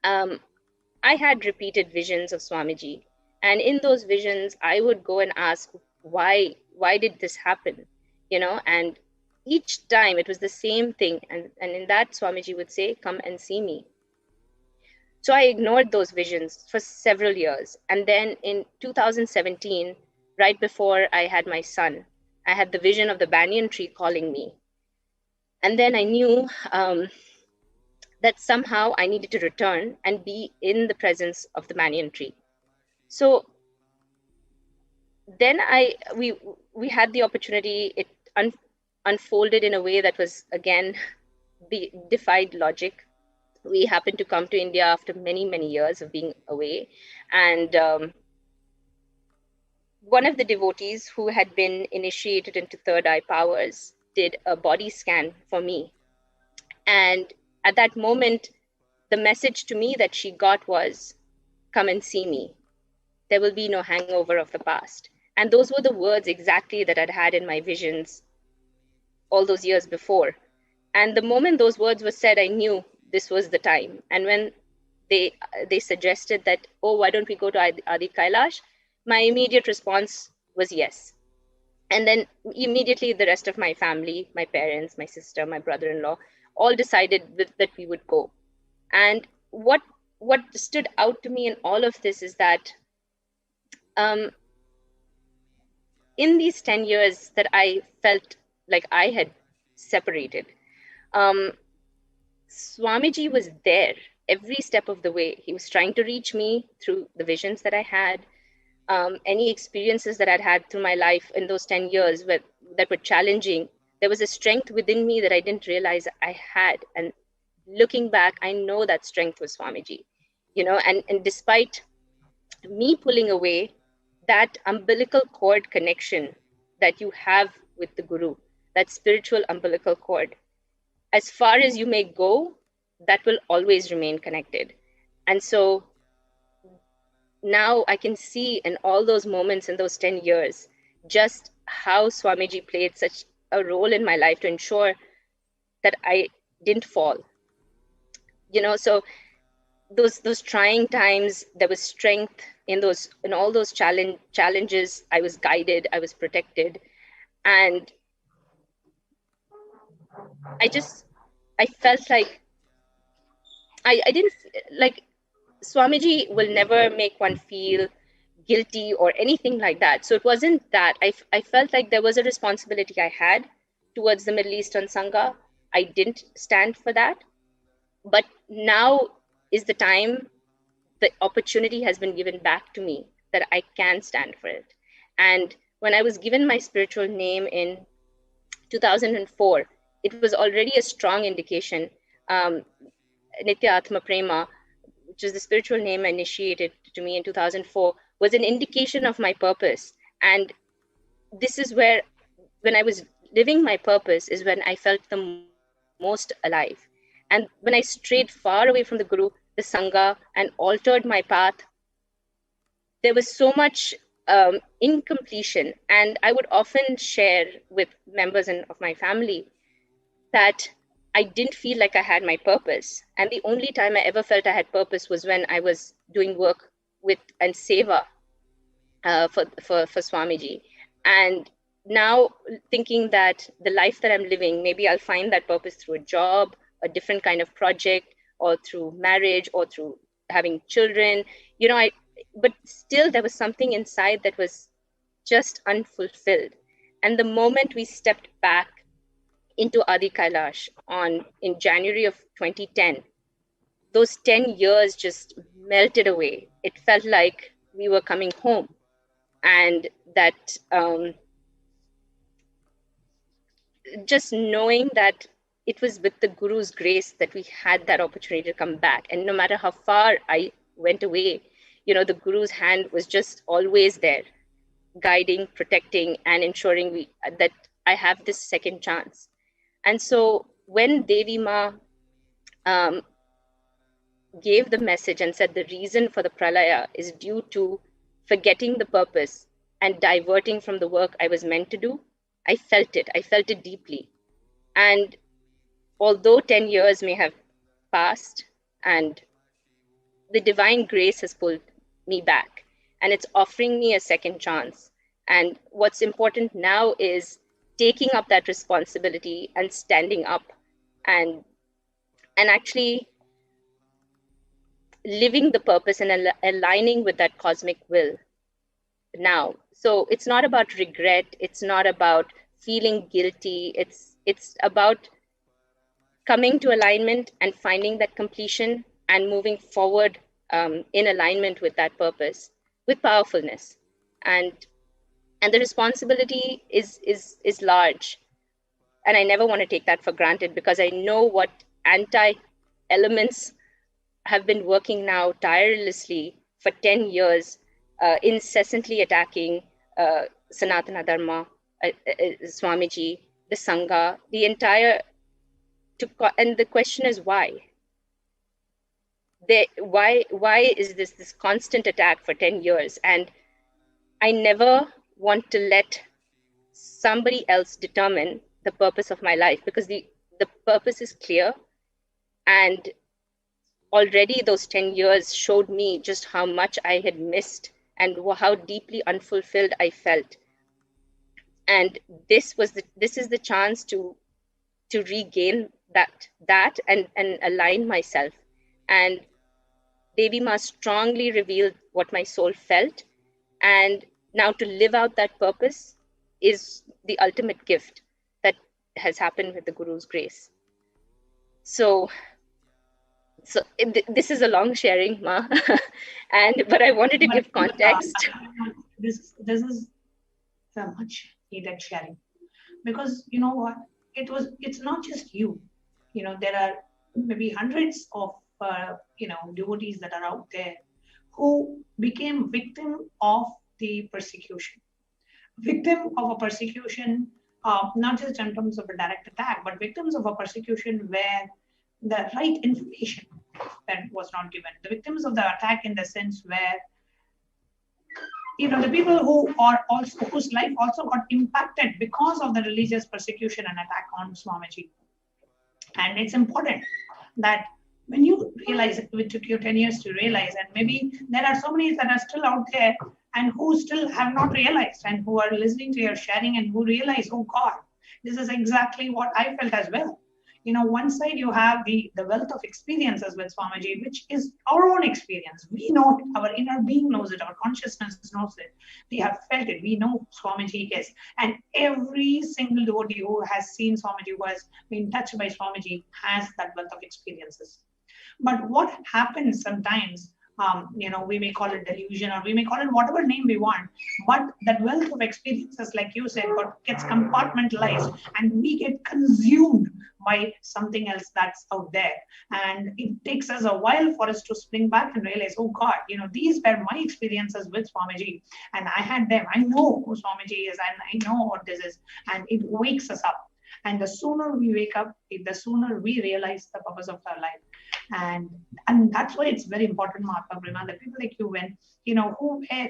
I had repeated visions of Swamiji. And in those visions, I would go and ask, why did this happen? And each time it was the same thing. And in that, Swamiji would say, come and see me. So I ignored those visions for several years. And then in 2017, right before I had my son, I had the vision of the banyan tree calling me. And then I knew that somehow I needed to return and be in the presence of the banyan tree. So then we had the opportunity. It unfolded in a way that was, again, defied logic. We happened to come to India after many, many years of being away. And one of the devotees who had been initiated into third eye powers did a body scan for me. And at that moment, the message to me that she got was, come and see me. There will be no hangover of the past. And those were the words exactly that I'd had in my visions all those years before. And the moment those words were said, I knew this was the time. And when they suggested that, oh, why don't we go to Adi Kailash? My immediate response was yes. And then immediately the rest of my family, my parents, my sister, my brother-in-law, all decided that we would go. And what stood out to me in all of this is that in these 10 years that I felt like I had separated, Swamiji was there every step of the way. He was trying to reach me through the visions that I had, any experiences that I'd had through my life in those 10 years that were challenging. There was a strength within me that I didn't realize I had. And looking back, I know that strength was Swamiji, and despite me pulling away, that umbilical cord connection that you have with the Guru, that spiritual umbilical cord, as far as you may go, that will always remain connected. And so now I can see in all those moments in those 10 years, just how Swamiji played such a role in my life to ensure that I didn't fall. So those trying times, there was strength in all those challenges. I was guided, I was protected. And I felt like I didn't, like, Swamiji will never make one feel guilty or anything like that. So it wasn't that. I felt like there was a responsibility I had towards the Middle Eastern Sangha. I didn't stand for that. But now is the time, the opportunity has been given back to me that I can stand for it. And when I was given my spiritual name in 2004, it was already a strong indication. Nitya Atma Prema, which is the spiritual name initiated to me in 2004, was an indication of my purpose. And this is where, when I was living my purpose, is when I felt the most alive. And when I strayed far away from the Guru, the Sangha, and altered my path, there was so much incompletion. And I would often share with members of my family that I didn't feel like I had my purpose. And the only time I ever felt I had purpose was when I was doing work with and seva for Swamiji. And now thinking that the life that I'm living, maybe I'll find that purpose through a job, a different kind of project, or through marriage, or through having children, but still there was something inside that was just unfulfilled. And the moment we stepped back into Adi Kailash in January of 2010, those 10 years just melted away. It felt like we were coming home, and that just knowing that it was with the Guru's grace that we had that opportunity to come back. And no matter how far I went away, the Guru's hand was just always there, guiding, protecting, and ensuring that I have this second chance. And so when Devi Ma gave the message and said the reason for the pralaya is due to forgetting the purpose and diverting from the work I was meant to do, I felt it deeply. And although 10 years may have passed, and the divine grace has pulled me back, and it's offering me a second chance. And what's important now is taking up that responsibility and standing up and actually living the purpose and aligning with that cosmic will now. So it's not about regret. It's not about feeling guilty. It's about coming to alignment and finding that completion and moving forward in alignment with that purpose, with powerfulness. And the responsibility is large. And I never want to take that for granted, because I know what anti-elements have been working now tirelessly for 10 years, incessantly attacking Sanatana Dharma, Swamiji, the Sangha, the entire, and the question is why? Why is this constant attack for 10 years? And I never want to let somebody else determine the purpose of my life, because the purpose is clear. And already those 10 years showed me just how much I had missed and how deeply unfulfilled I felt. And this is the chance to regain that and align myself. And Devi Ma strongly revealed what my soul felt. And now to live out that purpose is the ultimate gift that has happened with the Guru's grace. So this is a long sharing, Ma, but I wanted to give context. This is so much needed sharing, because you know what, it's not just you. There are maybe hundreds of devotees that are out there who became victim of the persecution, not just in terms of a direct attack, but victims of a persecution where the right information that was not given, the victims of the attack in the sense where the people whose life also got impacted because of the religious persecution and attack on Swamiji. And it's important that when you realize, it took you 10 years to realize, and maybe there are so many that are still out there and who still have not realized, and who are listening to your sharing and who realize, oh God, this is exactly what I felt as well. One side you have the wealth of experiences with Swamiji, which is our own experience. We know it, our inner being knows it, our consciousness knows it. We have felt it. We know Swamiji is. And every single devotee who has seen Swamiji, who has been touched by Swamiji, has that wealth of experiences. But what happens sometimes we may call it delusion, or we may call it whatever name we want, but that wealth of experiences, like you said, gets compartmentalized, and we get consumed by something else that's out there. And it takes us a while for us to spring back and realize, oh God, these were my experiences with Swamiji, and I had them. I know who Swamiji is, and I know what this is, and it wakes us up. And the sooner we wake up, the sooner we realize the purpose of our life. And that's why it's very important, Mahatma Brahma, that people like you, when, who were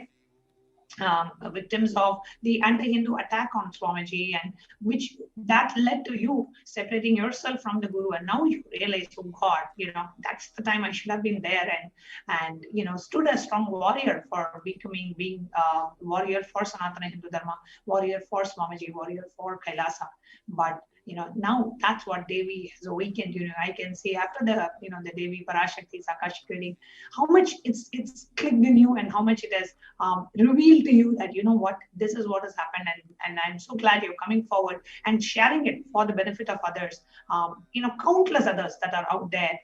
victims of the anti-Hindu attack on Swamiji, and which that led to you separating yourself from the Guru, and now you realize, oh God, that's the time I should have been there, and stood a strong warrior for being warrior for Sanatana Hindu Dharma, warrior for Swamiji, warrior for Kailasa. But now that's what Devi has awakened. I can see after the the Devi Parashakti's Akashic reading, how much it's clicked in you, and how much it has revealed to you that what, this is what has happened, and I'm so glad you're coming forward and sharing it for the benefit of others. Countless others that are out there,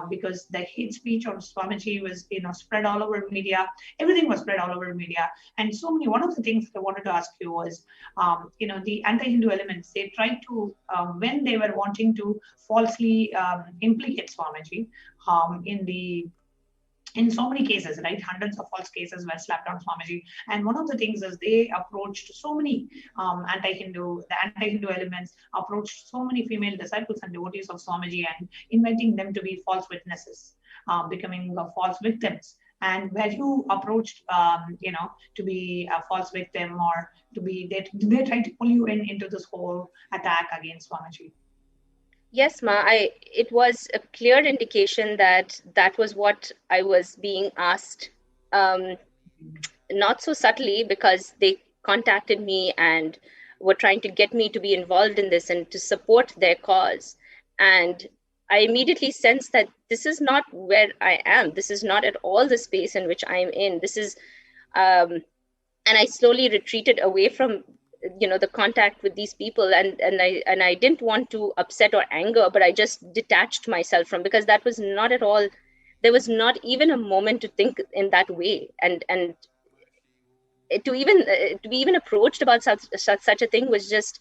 because the hate speech of Swamiji was spread all over media. Everything was spread all over media, and so many. One of the things I wanted to ask you was, the anti-Hindu elements, they tried to when they were wanting to falsely implicate Swamiji in so many cases, right? Hundreds of false cases were slapped on Swamiji. And one of the things is they approached so many the anti-Hindu elements approached so many female disciples and devotees of Swamiji, and inviting them to be false witnesses, becoming false victims. And were you approached, to be a false victim, or did they try to pull you into this whole attack against Swamiji? Yes, Ma. It was a clear indication that was what I was being asked. Not so subtly, because they contacted me and were trying to get me to be involved in this and to support their cause. And I immediately sensed that this is not where I am. This is not at all the space in which I'm in. This is, and I slowly retreated away from, the contact with these people, and I didn't want to upset or anger, but I just detached myself from, because that was not at all. There was not even a moment to think in that way, and to be even approached about such a thing was just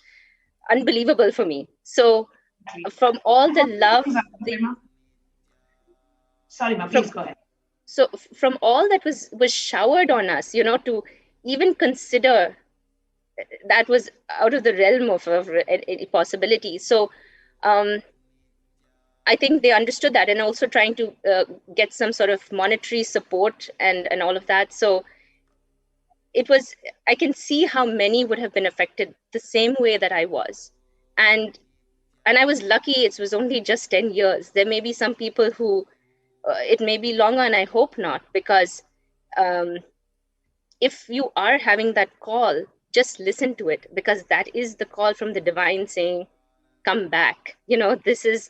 unbelievable for me. So. From all the love, sorry, ma, please go ahead. So from all that was showered on us, to even consider, that was out of the realm of any possibility. So I think they understood that, and also trying to get some sort of monetary support and all of that. So it was, I can see how many would have been affected the same way that I was. And I was lucky. It was only just 10 years. There may be some people who it may be longer, and I hope not, because if you are having that call, just listen to it, because that is the call from the divine saying, come back. This is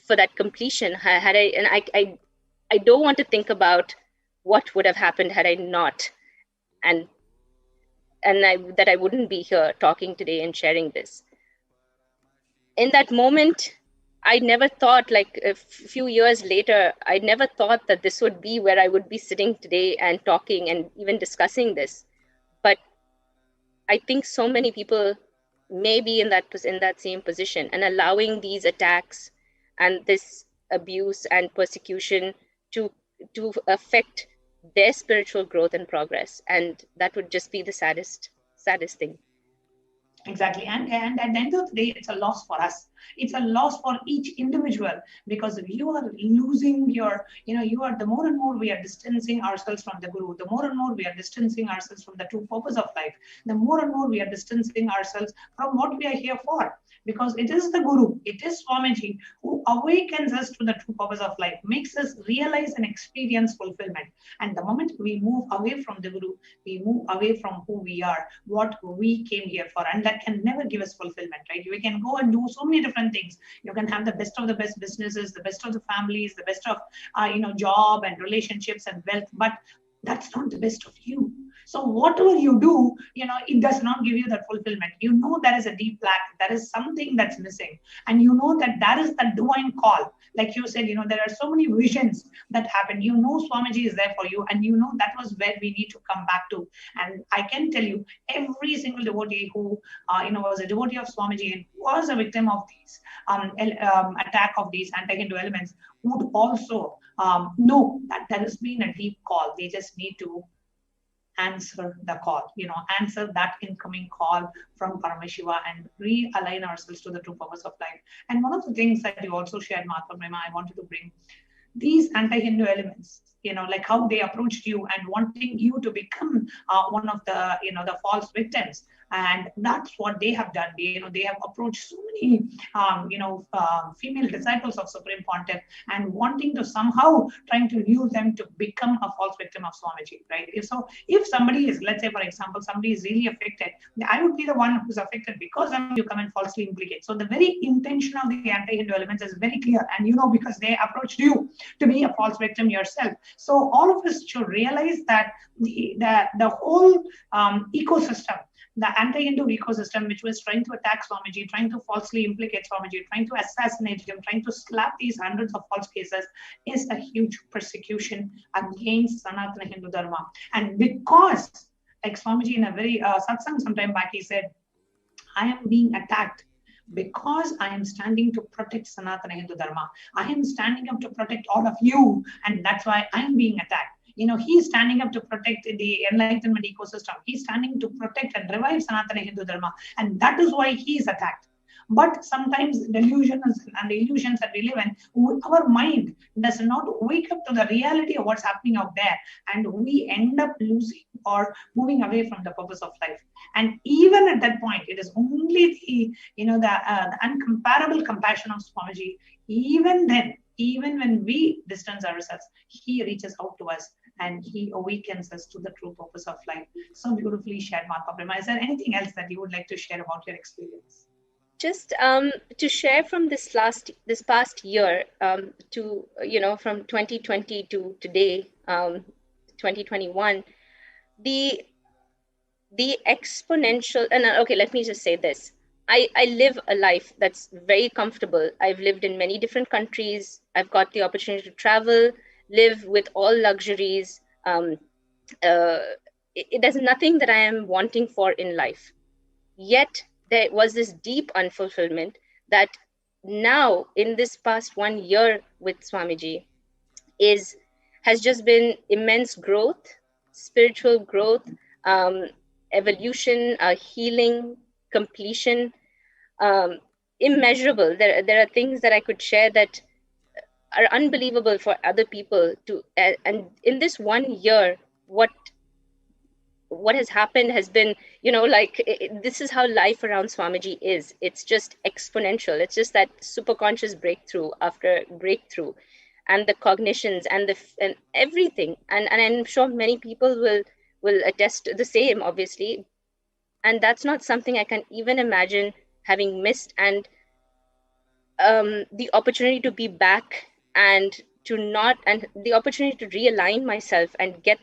for that completion. I don't want to think about what would have happened had I not, and that I wouldn't be here talking today and sharing this. In that moment, I never thought, like a few years later, I never thought that this would be where I would be sitting today and talking and even discussing this. But I think so many people may be in that same position, and allowing these attacks and this abuse and persecution to affect their spiritual growth and progress. And that would just be the saddest thing. Exactly. And at the end of the day, it's a loss for us. It's a loss for each individual, because if you are losing your, the more and more we are distancing ourselves from the Guru, the more and more we are distancing ourselves from the true purpose of life, the more and more we are distancing ourselves from what we are here for. Because it is the Guru, it is Swamiji who awakens us to the true purpose of life, makes us realize and experience fulfillment. And the moment we move away from the Guru, we move away from who we are, what we came here for, and that can never give us fulfillment, right? We can go and do so many different things. You can have the best of the best businesses, the best of the families, the best of job and relationships and wealth, but that's not the best of you. So whatever you do, it does not give you that fulfillment. You know there is a deep lack, there is something that's missing, and you know that is the divine call. Like you said, there are so many visions that happen. Swamiji is there for you, and that was where we need to come back to. And I can tell you, every single devotee who was a devotee of Swamiji and was a victim of these attack of these anti-Hindu elements would also know that there has been a deep call. They just need to answer the call, answer that incoming call from Paramashiva and realign ourselves to the true purpose of life. And one of the things that you also shared, Mahatma Prema, I wanted to bring these anti-Hindu elements, like how they approached you and wanting you to become one of the, the false victims. And that's what they have done. They have approached so many, female disciples of Supreme Pontiff and wanting to somehow trying to use them to become a false victim of Swamiji, right? If somebody is, let's say, for example, somebody is really affected, I would be the one who's affected because you come and falsely implicate. So the very intention of the anti-Hindu elements is very clear. And, because they approached you to be a false victim yourself. So all of us should realize that the whole ecosystem, the anti-Hindu ecosystem, which was trying to attack Swamiji, trying to falsely implicate Swamiji, trying to assassinate him, trying to slap these hundreds of false cases, is a huge persecution against Sanatana Hindu Dharma. And because, like Swamiji in a very satsang sometime back, he said, I am being attacked because I am standing to protect Sanatana Hindu Dharma. I am standing up to protect all of you, and that's why I am being attacked. He's standing up to protect the enlightenment ecosystem. He's standing to protect and revive Sanatana Hindu Dharma. And that is why he is attacked. But sometimes delusions and the illusions that we live in, our mind does not wake up to the reality of what's happening out there. And we end up losing or moving away from the purpose of life. And even at that point, it is only the uncomparable compassion of Swamiji. Even then, even when we distance ourselves, he reaches out to us and he awakens us to the true purpose of life. So beautifully shared, Mahatma Prema. Is there anything else that you would like to share about your experience? Just to share from this past year, to from 2020 to today, 2021, the exponential. And okay, let me just say this. I live a life that's very comfortable. I've lived in many different countries. I've got the opportunity to travel, live with all luxuries. There's nothing that I am wanting for in life. Yet there was this deep unfulfillment that now in this past 1 year with Swamiji has just been immense growth, spiritual growth, evolution, healing, completion, immeasurable. There are things that I could share that are unbelievable for other people to, and in this 1 year, what has happened has been, this is how life around Swamiji is. It's just exponential. It's just that superconscious breakthrough after breakthrough, and the cognitions and everything. And I'm sure many people will attest to the same, obviously. And that's not something I can even imagine having missed. And the opportunity to be back and the opportunity to realign myself and get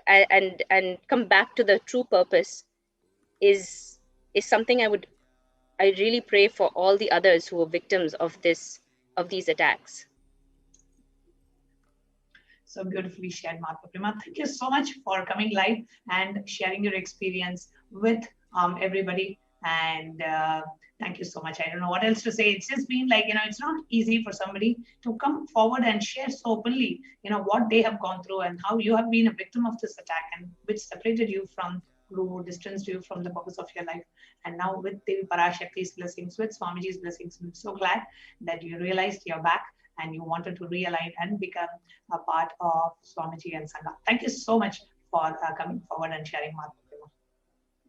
and come back to the true purpose is something I really pray for all the others who were victims of these attacks. So beautifully shared, Mahatma Prema. Thank you so much for coming live and sharing your experience with everybody. And thank you so much. I don't know what else to say. It's just been like, it's not easy for somebody to come forward and share so openly, what they have gone through and how you have been a victim of this attack, and which separated you from Guru, distanced you from the purpose of your life. And now with Devi Parashakti's blessings, with Swamiji's blessings, I'm so glad that you realized you're back and you wanted to realign and become a part of Swamiji and Sangha. Thank you so much for coming forward and sharing, Mahatma Prema.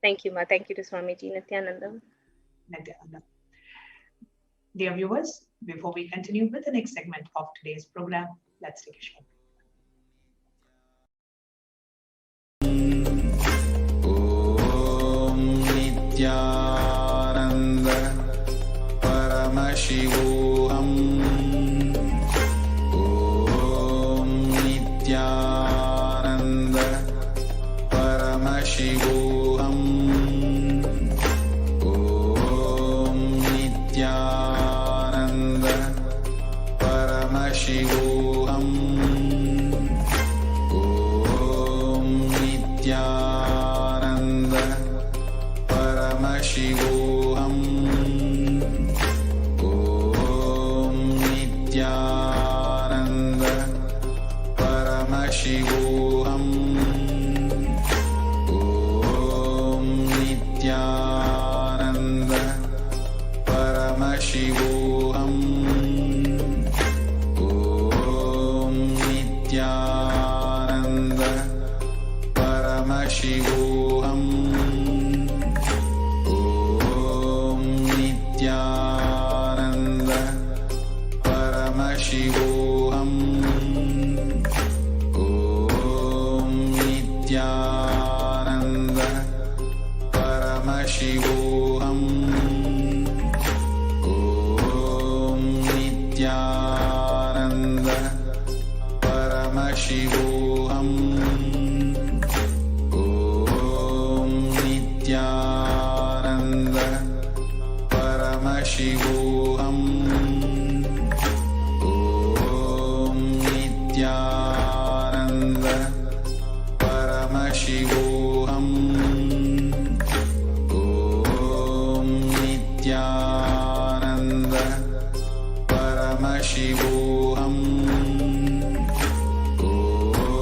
Thank you, Ma. Thank you to Swamiji Nithyananda. Dear viewers, before we continue with the next segment of today's program, let's take a short break. Nithyananda Paramashivoham. Nithyananda Paramashivoham. Nithyananda Paramashivoham. Om Nithyananda Paramashivoham. Om Nithyananda Paramashivoham. Om Nithyananda Paramashivoham. Om Nithyananda Paramashivoham. Om Nithyananda Paramashivoham. Om Nithyananda Paramashivoham. Om Nithyananda Paramashivoham. Om Nithyananda Paramashivoham. Om Nithyananda Paramashivoham. Om Nithyananda Paramashivoham.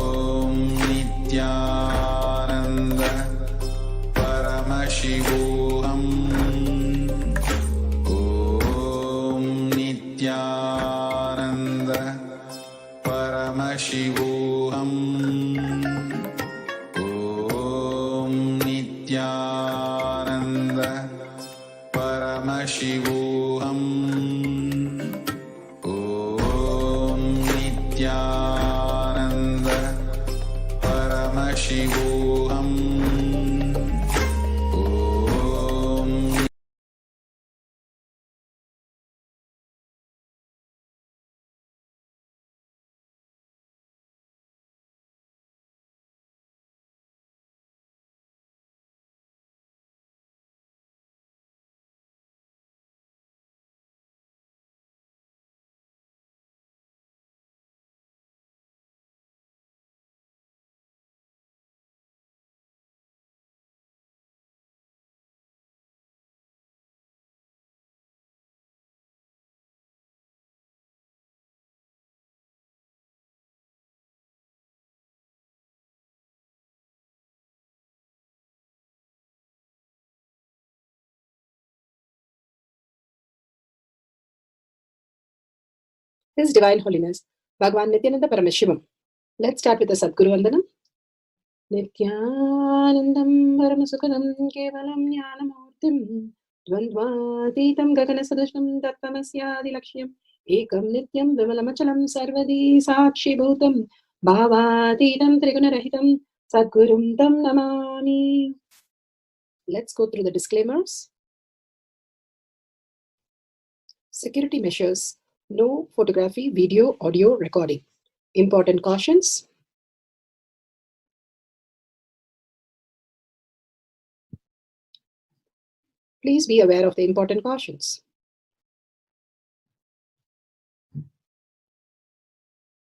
Om Nithyananda Paramashivoham. Om Nithyananda Paramashivoham. Om Nithyananda Paramashivoham. Om Nithyananda Paramashivoham. Om His Divine Holiness, Bhagavan Nithyananda Paramashivam. Let's start with the Sadguru Vandanam. Nithyanandam Paramasukadam Kevalam Jnanamurtim Dvandvatitam Gaganasadushnam Tattvamasya Lakshya Ekam Nityam Vimalamachalam Sarvadi Sakshi Bhutam Bhavatitam Trigunarahitam Sadgurum Tam Namami. Let's go through the disclaimers. Security measures. No photography, video, audio recording. Important cautions. Please be aware of the important cautions.